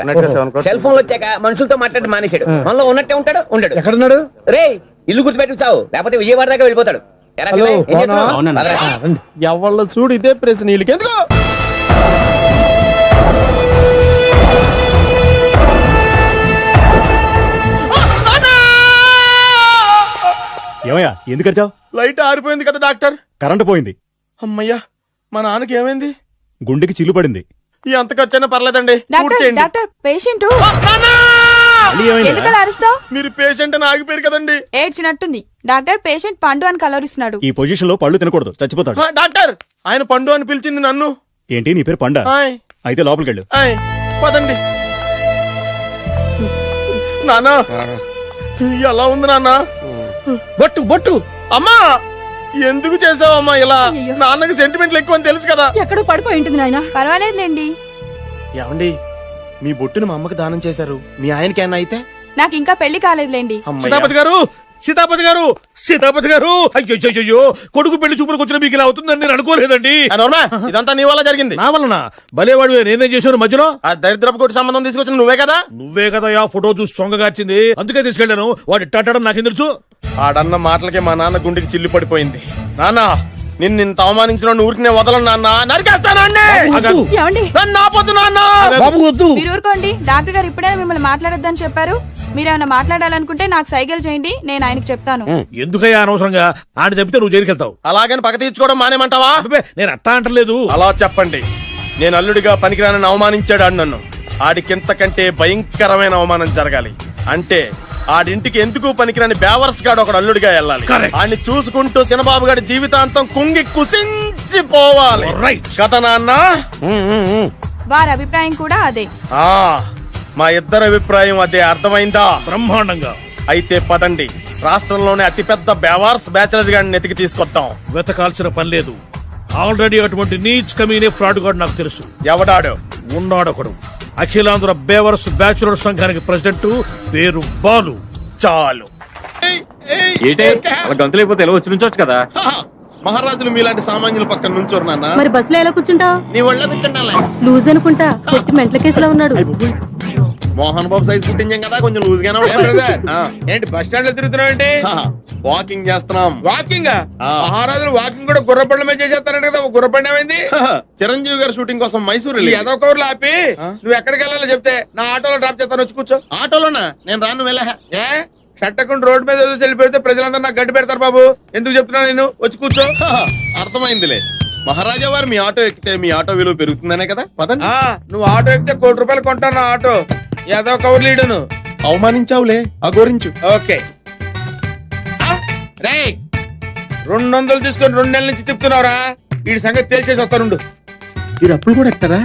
Speaker 15: సెల్ ఫోన్ వచ్చాక మనుషులతో మాట్లాడి మానేశాడు. మనలో ఉన్నట్టే ఉంటాడు. ఉండడు.
Speaker 13: ఎక్కడున్నాడు?
Speaker 15: రే, ఇల్లు గుర్తుపెట్టి చావు, లేకపోతే విజయవాడ దాకా వెళ్ళిపోతాడు.
Speaker 2: ఎవళ్ళ చూడు ఇదే ప్రశ్న. వీళ్ళకి ఎందుకు?
Speaker 5: ఏమయ్యా, ఎందుకు వచ్చావు?
Speaker 12: లైట్ ఆరిపోయింది కదా డాక్టర్.
Speaker 5: కరెంటు పోయింది.
Speaker 12: అమ్మయ్యా, మా నాన్నకి ఏమైంది?
Speaker 5: గుండెకి చిల్లు పడింది.
Speaker 12: ఎంత ఖర్చైనా పర్లేదండి.
Speaker 8: డాక్టర్, పేషెంట్ ఎందుకలా అరుస్తావు?
Speaker 12: మీరు పేషెంట్ అని ఆగిపోయారు కదండి.
Speaker 8: ఏడ్చినట్టుంది. డాక్టర్, పేషెంట్ పండు అని కలవరిస్తున్నాడు.
Speaker 5: ఈ పొజిషన్ లో పళ్ళు తినకూడదు, చచ్చిపోతాడు.
Speaker 12: డాక్టర్, ఆయన పండు అని పిలిచింది నన్ను.
Speaker 5: ఏంటి, నీ పేరు పండా? అయితే లోపలికి వెళ్ళు.
Speaker 12: పదండి. నాన్న, ఎలా ఉంది నాన్న? బొట్టు బొట్టు. అమ్మా, ఎందుకు చేసావమ్మా ఇలా? నాన్నకి సెంటిమెంట్లు ఎక్కువ అని తెలుసు కదా.
Speaker 8: ఎక్కడో పడిపోయి ఉంటుంది నాయన. పర్వాలేదులేండి.
Speaker 12: ఏమండి, మీ బొట్టును మా అమ్మకి దానం చేశారు, మీ ఆయనకి ఏమన్నా అయితే?
Speaker 8: నాకు ఇంకా పెళ్లి కాలేదులేండి.
Speaker 5: సీతాపతి గారు, సీతాపతి గారు, సీతాపతి గారు, అయ్యో, కొడుకు పెళ్లి చూపులకు వచ్చిన మీకు ఇలా అవుతుందని నేను అనుకోలేదండి.
Speaker 12: ఇదంతా నీ వల్ల జరిగింది.
Speaker 5: నా వలన? భలేవాడు, నేనేం చేశాను మధ్యలో?
Speaker 12: ఆ దరిద్రపు కొట్టి సంబంధం తీసుకొచ్చిన నువ్వే కదా.
Speaker 5: నువ్వే కదా ఆ ఫోటో చూసి సొంగగార్చింది, అందుకే తీసుకెళ్లాను. వాడు ఇట్టాడడం నాకేం తెలుసు?
Speaker 12: ఆడన్న మాటలకే మా నాన్న గుండెకి చిల్లు పడిపోయింది. నాన్న, నిన్ను అవమానించిన ఊరికి నేను వదలను నాన్న. నరికేస్తానండి.
Speaker 8: మీరు ఊరుకోండి. డాక్టర్ గారు ఇప్పుడైనా మిమ్మల్ని మాట్లాడొద్దని చెప్పారు. మీరేమైనా మాట్లాడాలనుకుంటే నాకు సైగలు చేయండి, నేను ఆయనకి చెప్తాను.
Speaker 5: ఎందుకయ్యా అనవసరంగా? ఆయన చెప్తే నువ్వు జైలుకి వెళ్తావు.
Speaker 12: అలాగని పక్క తీర్చుకోవడం మానేమంటావా?
Speaker 5: నేను అట్టా అంటలేదు.
Speaker 12: అలా చెప్పండి. నేను అల్లుడిగా పనికిరానని అవమానించాడు ఆడు నన్ను. ఆడికింతకంటే భయంకరమైన అవమానం జరగాలి. అంటే ఆడింటికి ఎందుకు పనికిరాని బేవర్స్ గాడు ఒకడు అల్లుడిగా వెళ్ళాలి. ఆడిని చూసుకుంటూ చిన్నబాబు గారి జీవితాంతం కుంగి కుసించిపోవాలి కదా నాన్న?
Speaker 8: వారి అభిప్రాయం కూడా అదే.
Speaker 12: మా ఇద్దరి అభిప్రాయం అదే. అర్థమైందా?
Speaker 5: బ్రహ్మాండంగా.
Speaker 12: అయితే పదండి, రాష్ట్రంలోనే అతిపెద్ద బేవార్స్ బ్యాచిలర్ గాడిని ఎతికి తీసుకొద్దాం.
Speaker 5: వెతకాల్సిన పని లేదు. ఆల్రెడీ అటువంటి నీచ్ కమీనే ఫ్రాడ్ గాడు నాకు తెలుసు.
Speaker 12: ఎవడాడు?
Speaker 5: ఉన్నాడొకడు. అఖిలాంధ్ర బేవర్స్ బ్యాచులర్ సంఘానికి ప్రెసిడెంట్, పేరు బాలు.
Speaker 12: చాలు.
Speaker 11: గంతులైపోతే ఎలా వచ్చి నుంచోచ్చు కదా.
Speaker 12: మహారాజులు మీలాంటి సామాన్యుల పక్కన నుంచోరు నాన్న.
Speaker 9: మరి బస్సులో ఎలా కూర్చుంటావు?
Speaker 12: నీ ఒళ్ళ కూర్చుంటాలే.
Speaker 9: లూజ్ అనుకుంటా, కొట్టి మెంటల కేసులో ఉన్నాడు.
Speaker 12: మోహన్ బాబు సైజ్ పుట్టించాం కదా, కొంచెం లూజ్ గానే ఉంటారు. ఏంటి బస్ స్టాండ్ లో తిరుగుతున్నావు ఏంటి? వాకింగ్ చేస్తున్నాం. వాకింగ్? మహారాజులు వాకింగ్ కూడా గుర్రపండ్ల మీద చేసేస్తారంట కదా. గుర్రపండి ఏమైంది? చిరంజీవి గారి షూటింగ్ కోసం మైసూరు ఏదో కౌర్లు ఆపి నువ్వు ఎక్కడికి వెళ్ళాలో చెప్తే నా ఆటోలో డ్రాప్ చేస్తాను, వచ్చి కూర్చో. ఆటోలోనా? నేను రాను వెళ్ళా. ఏ షట్టకుండా రోడ్డు మీద ఏదో చెల్లిపోతే ప్రజలందరూ నాకు గడ్డి పెడతారు బాబు. ఎందుకు చెప్తున్నా నేను? వచ్చి కూర్చో. అర్థమైందిలే. మహారాజా వారు మీ ఆటో ఎక్కితే మీ ఆటో విలువ పెరుగుతుందనే కదా పదండి. నువ్వు ఆటో ఎక్కితే ₹1,00,00,000 కొంటాను ఆటో. ఏదో కవర్ లీడును అవమానించావులే, అఘోరించు. ఓకే రే 200 తీసుకొని 2 నెలల నుంచి తిప్పుతున్నావురా. వీడి సంగతి తేల్చేసి వస్తానుండు. మీరు అప్పుడు కూడా ఎత్తారా?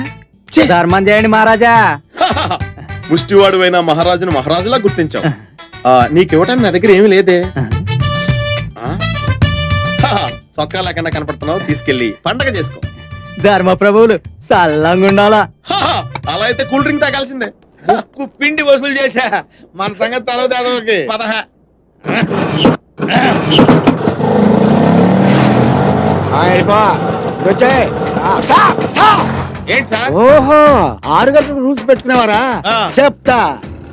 Speaker 15: ధర్మం చేయండి మహారాజా.
Speaker 12: ముష్టివాడు అయినా మహారాజును మహారాజులా గుర్తించావు. నీకివ్వటానికి నా దగ్గర ఏమీ లేదే. సొక్కా లేకుండా కనపడుతున్నావు. తీసుకెళ్లి పండగ చేసుకో.
Speaker 15: ధర్మ ప్రభువులు సల్లంగా ఉండాలా.
Speaker 12: అలా అయితే కూల్ డ్రింక్ తాగాల్సిందే. ముక్కు పిండి వసూలు చేశా. మన సంగతి తలవదాదోకి పదహ. ఏంటి సార్?
Speaker 10: ఓహో 6 గంటలకు రూల్స్ పెట్టుకునేవారా? చెప్తా.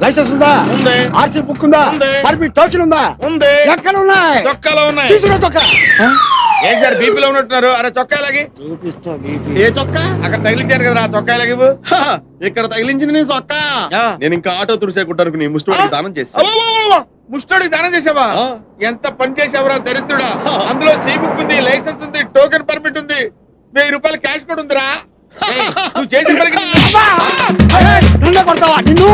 Speaker 10: లైసెన్స్ ఉందా?
Speaker 12: ఉంది.
Speaker 10: ఆర్సీ బుక్ ఉందా? పర్మిట్ టోకెన్ ఉందా?
Speaker 12: ఉంది.
Speaker 10: ఎక్కడ ఉన్నాయి?
Speaker 12: చొక్కాలో ఉన్నాయి.
Speaker 10: తీసుకురా చొక్కా.
Speaker 12: ఏంటి సార్ బీపీలో ఉన్నట్టున్నారు? అరే చొక్కా లాగి.
Speaker 10: చూపిస్తా.
Speaker 12: ఏ చొక్కా? అక్కడ తగిలించాను కదా చొక్కా లాగి. ఇక్కడ తగిలించింది నీ చొక్కా. నేను ఇంకా ఆటో తుడిసేకుంటాను నీ ముష్టివాడికి దానం చేస్తా. ముష్టివాడికి దానం చేసావా? ఎంత పని చేసావురా దరిద్రుడా. అందులో సీ బుక్ ఉంది, లైసెన్స్ ఉంది, టోకెన్ పర్మిట్ ఉంది, ₹1000 క్యాష్ కూడా ఉందిరా. నువ్వు చేసిన పనికి
Speaker 10: కొడతావా నిన్ను?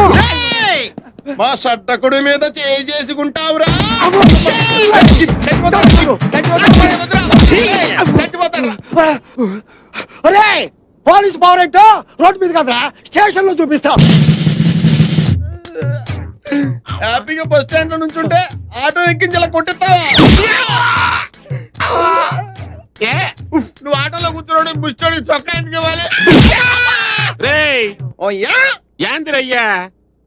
Speaker 12: మా షట్టకుడి మీద చేసుకుంటావురా.
Speaker 10: అరే పోలీస్ పవర్ ఏంటో రోడ్డు మీద కదరా స్టేషన్ లో చూపిస్తా.
Speaker 12: హ్యాపీగా బస్ స్టాండ్ లో నుంచి ఉంటే ఆటో ఎక్కించి ఇలా కొట్టిస్తావా? నువ్వు ఆటోలో కూర్చున్నాడు ముష్టోడి చొక్కా ఎందుకు ఇవ్వాలి?
Speaker 11: యాందిరయ్యా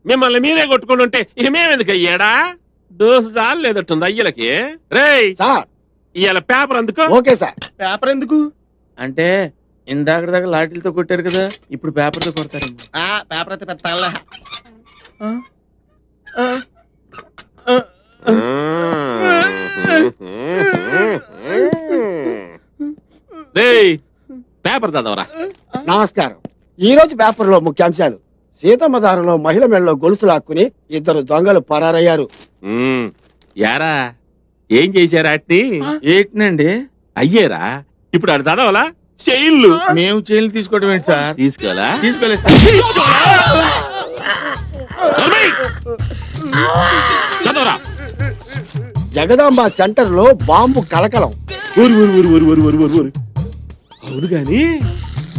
Speaker 11: మిమ్మల్ని మీరే కొట్టుకుని ఉంటే ఇక మేమెందుకు అయ్యాడా? దోసు చాలు లేదట్టుంది అయ్యలకి. రేయ్ ఇవాళ పేపర్ అందుకో.
Speaker 10: Okay sir.
Speaker 12: పేపర్ ఎందుకు అంటే ఇందాక దాకా లాఠీలతో కొట్టారు కదా, ఇప్పుడు పేపర్ తో కొడతారు. పేపర్ అయితే పెద్ద
Speaker 11: పేపర్ చదవరా.
Speaker 10: నమస్కారం. ఈ రోజు పేపర్ లో ముఖ్యాంశాలు: సీతమ్మ దారిలో మహిళ మెడలో గొలుసు లాక్కుని 2 దొంగలు పరారయ్యారు.
Speaker 11: యారా ఏం చేశారా? అట్ని
Speaker 12: ఏంటండి
Speaker 11: అయ్యేరా. ఇప్పుడు అది చదవాలా? చైన్లు.
Speaker 12: మేము చైన్లు తీసుకోవడం ఏంటి సార్?
Speaker 11: తీసుకోవాలా?
Speaker 12: తీసుకోలేదు.
Speaker 11: చదవరా.
Speaker 10: జగదాంబ సెంటర్ లో బాంబు కలకలం.
Speaker 11: అవును గాని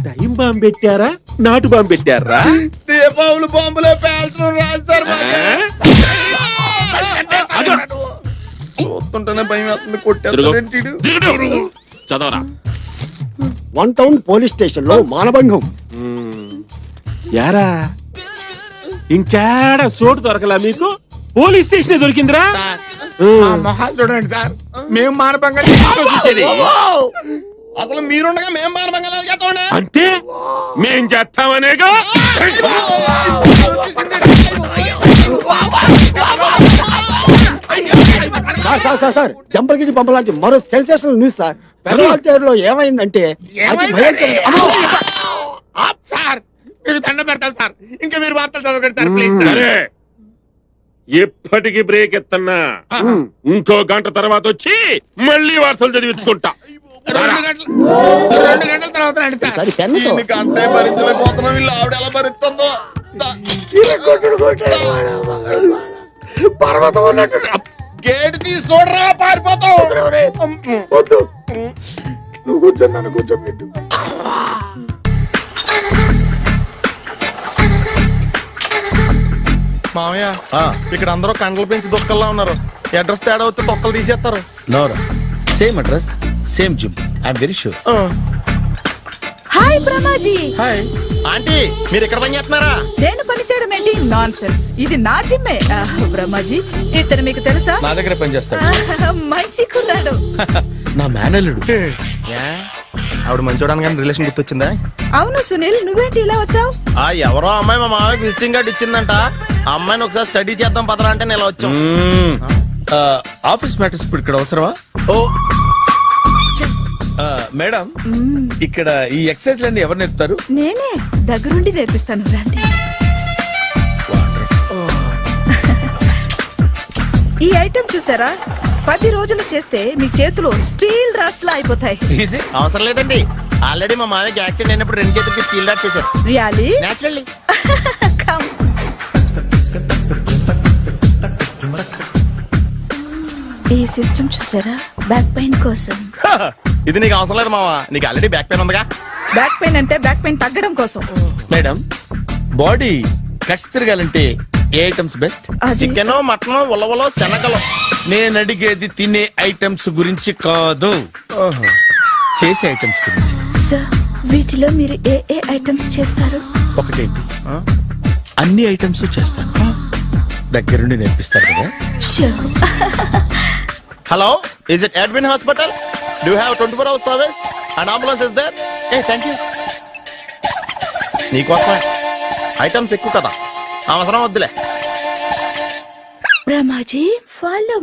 Speaker 11: టైం బాంబు పెట్టారా నాటు బాంబు పెట్టారా?
Speaker 12: దీపావళి బాంబులో పేల్చడం రాస్తారు. చూస్తుంటేనే భయం వేస్తుంది. కొట్టేస్తాడు.
Speaker 11: చదవరా.
Speaker 10: 1 టౌన్ పోలీస్ స్టేషన్ లో మానభంగం.
Speaker 11: యారా ఇంకేడా చోటు దొరకలా మీకు? పోలీస్ స్టేషన్ దొరికిందిరా.
Speaker 12: మొహాలు చూడండి సార్. మేము మానభంగా
Speaker 11: చూసేది.
Speaker 12: అసలు మీరుండగా మేము మానభంగా చేస్తామండి.
Speaker 11: అంటే మేం చేస్తామనేగా.
Speaker 10: సార్ జంపలగిరి పంప లాంటి మరో సెన్సేషనల్ న్యూస్ సార్. పెద్దలో ఏమైందంటే అది
Speaker 12: సార్ మీరు దండ పెడతారు సార్. ఇంకా మీరు వార్తలు చదవకండి సార్ ప్లీజ్.
Speaker 11: సరే ఎప్పటికి బ్రేక్ ఎత్తన్నా ఇంకో గంట తర్వాత వచ్చి మళ్ళీ వార్తలు చదివించుకుంటా.
Speaker 12: 2 గంటల తర్వాత రండి సార్. గంటే భరించలేకపోతున్నాం. వీళ్ళు ఆవిడ ఎలా భరిస్తుందో. పర్వతం ఉన్నట్టు గేట్ తీసి చూడరా పారిపోతావు. నువ్వు కూర్చొని నన్ను కూర్చోబెట్టు.
Speaker 7: మామయ్య ఇక్కడ అందరూ కండలు పెంచి దుక్కల్లా ఉన్నారు. అడ్రస్ తేడా వస్తే తొక్కలు తీసేస్తారు.
Speaker 5: Same address same gym. I'm very sure.
Speaker 1: Hi Brahmaji.
Speaker 7: Hi aunty, మీరు ఇక్కడ పని చేస్తున్నారా?
Speaker 1: నేను పని చేయడం ఏంటి? Nonsense. ఇది నా జిమ్మే. బ్రహ్మాజీ ఇతను మీకు తెలుసా?
Speaker 5: నా దగ్గర పని చేస్తాడు.
Speaker 1: మంచి కుర్రాడు.
Speaker 5: నా మేనల్లుడు.
Speaker 7: ఆవిడ మంచి చూడడానికి రిలేషన్ గుర్తొచ్చిందా?
Speaker 1: అవును సునీల్, నువ్వేంటి ఇలా వచ్చావు?
Speaker 7: ఎవరో అమ్మాయి మా మామయ్యకి విజిటింగ్ కార్డు ఇచ్చిందంట. ఆ అమ్మాయిని ఒకసారి స్టడీ చేద్దాం పదరా అంటే నేను ఇలా వచ్చాం.
Speaker 5: ఆఫీస్ మ్యాటర్స్ ఇప్పుడు ఇక్కడ అవసరమా? ఓ మేడం, ఇక్కడ ఈ ఎక్సర్సైజ్ లన్నీ ఎవరు నేర్పుతారు?
Speaker 1: నేనే దగ్గరుండి నేర్పిస్తాను. రండి. ఈ ఐటెం చూసారా 10 రోజులు చేస్తే మీ చేతులు స్టీల్ రాట్స్ లా అయిపోతాయి.
Speaker 2: అవసరం లేదండి, ఆల్రెడీ మా మామయ్యకి యాక్సిడెంట్ అయినప్పుడు 2 చేతులకి స్టీల్ డాట్ చేశారు.
Speaker 1: రియల్లీ?
Speaker 2: నేచురల్లీ.
Speaker 1: ఈ సిస్టమ్ చూసారా బ్యాక్ పెయిన్ కోసం.
Speaker 2: ఇది నీకు అవసరం లేదు మావా, నీకు ఆల్రెడీ బ్యాక్ పెయిన్ ఉందిగా.
Speaker 1: బ్యాక్ పెయిన్ అంటే బ్యాక్ పెయిన్ తగ్గడం కోసం.
Speaker 5: మేడం, బాడీ కట్స్ తిరగాలంటే ఏ ఐటమ్స్ బెస్ట్?
Speaker 2: చికెన్, మటన్, ఉలవలో, శనగలు.
Speaker 5: నేను అడిగేది తినే ఐటమ్స్ గురించి కాదు, చేసే ఐటమ్స్ గురించి.
Speaker 1: సార్, వీటిలో మీరు ఏ ఏ ఐటమ్స్ చేస్తారు?
Speaker 5: ఒకటేంటి, అన్ని ఐటమ్స్ చేస్తాను. దగ్గరుండి నేర్పిస్తారు కదా.
Speaker 2: Hello, is it admin hospital? Do have 24 hours service and ambulance is there? Thank you. నీకోసమే ఐటమ్స్ ఎక్కువ కదా, అవసరం వద్దులే.
Speaker 1: బ్రహ్మాజీ, ఫాలో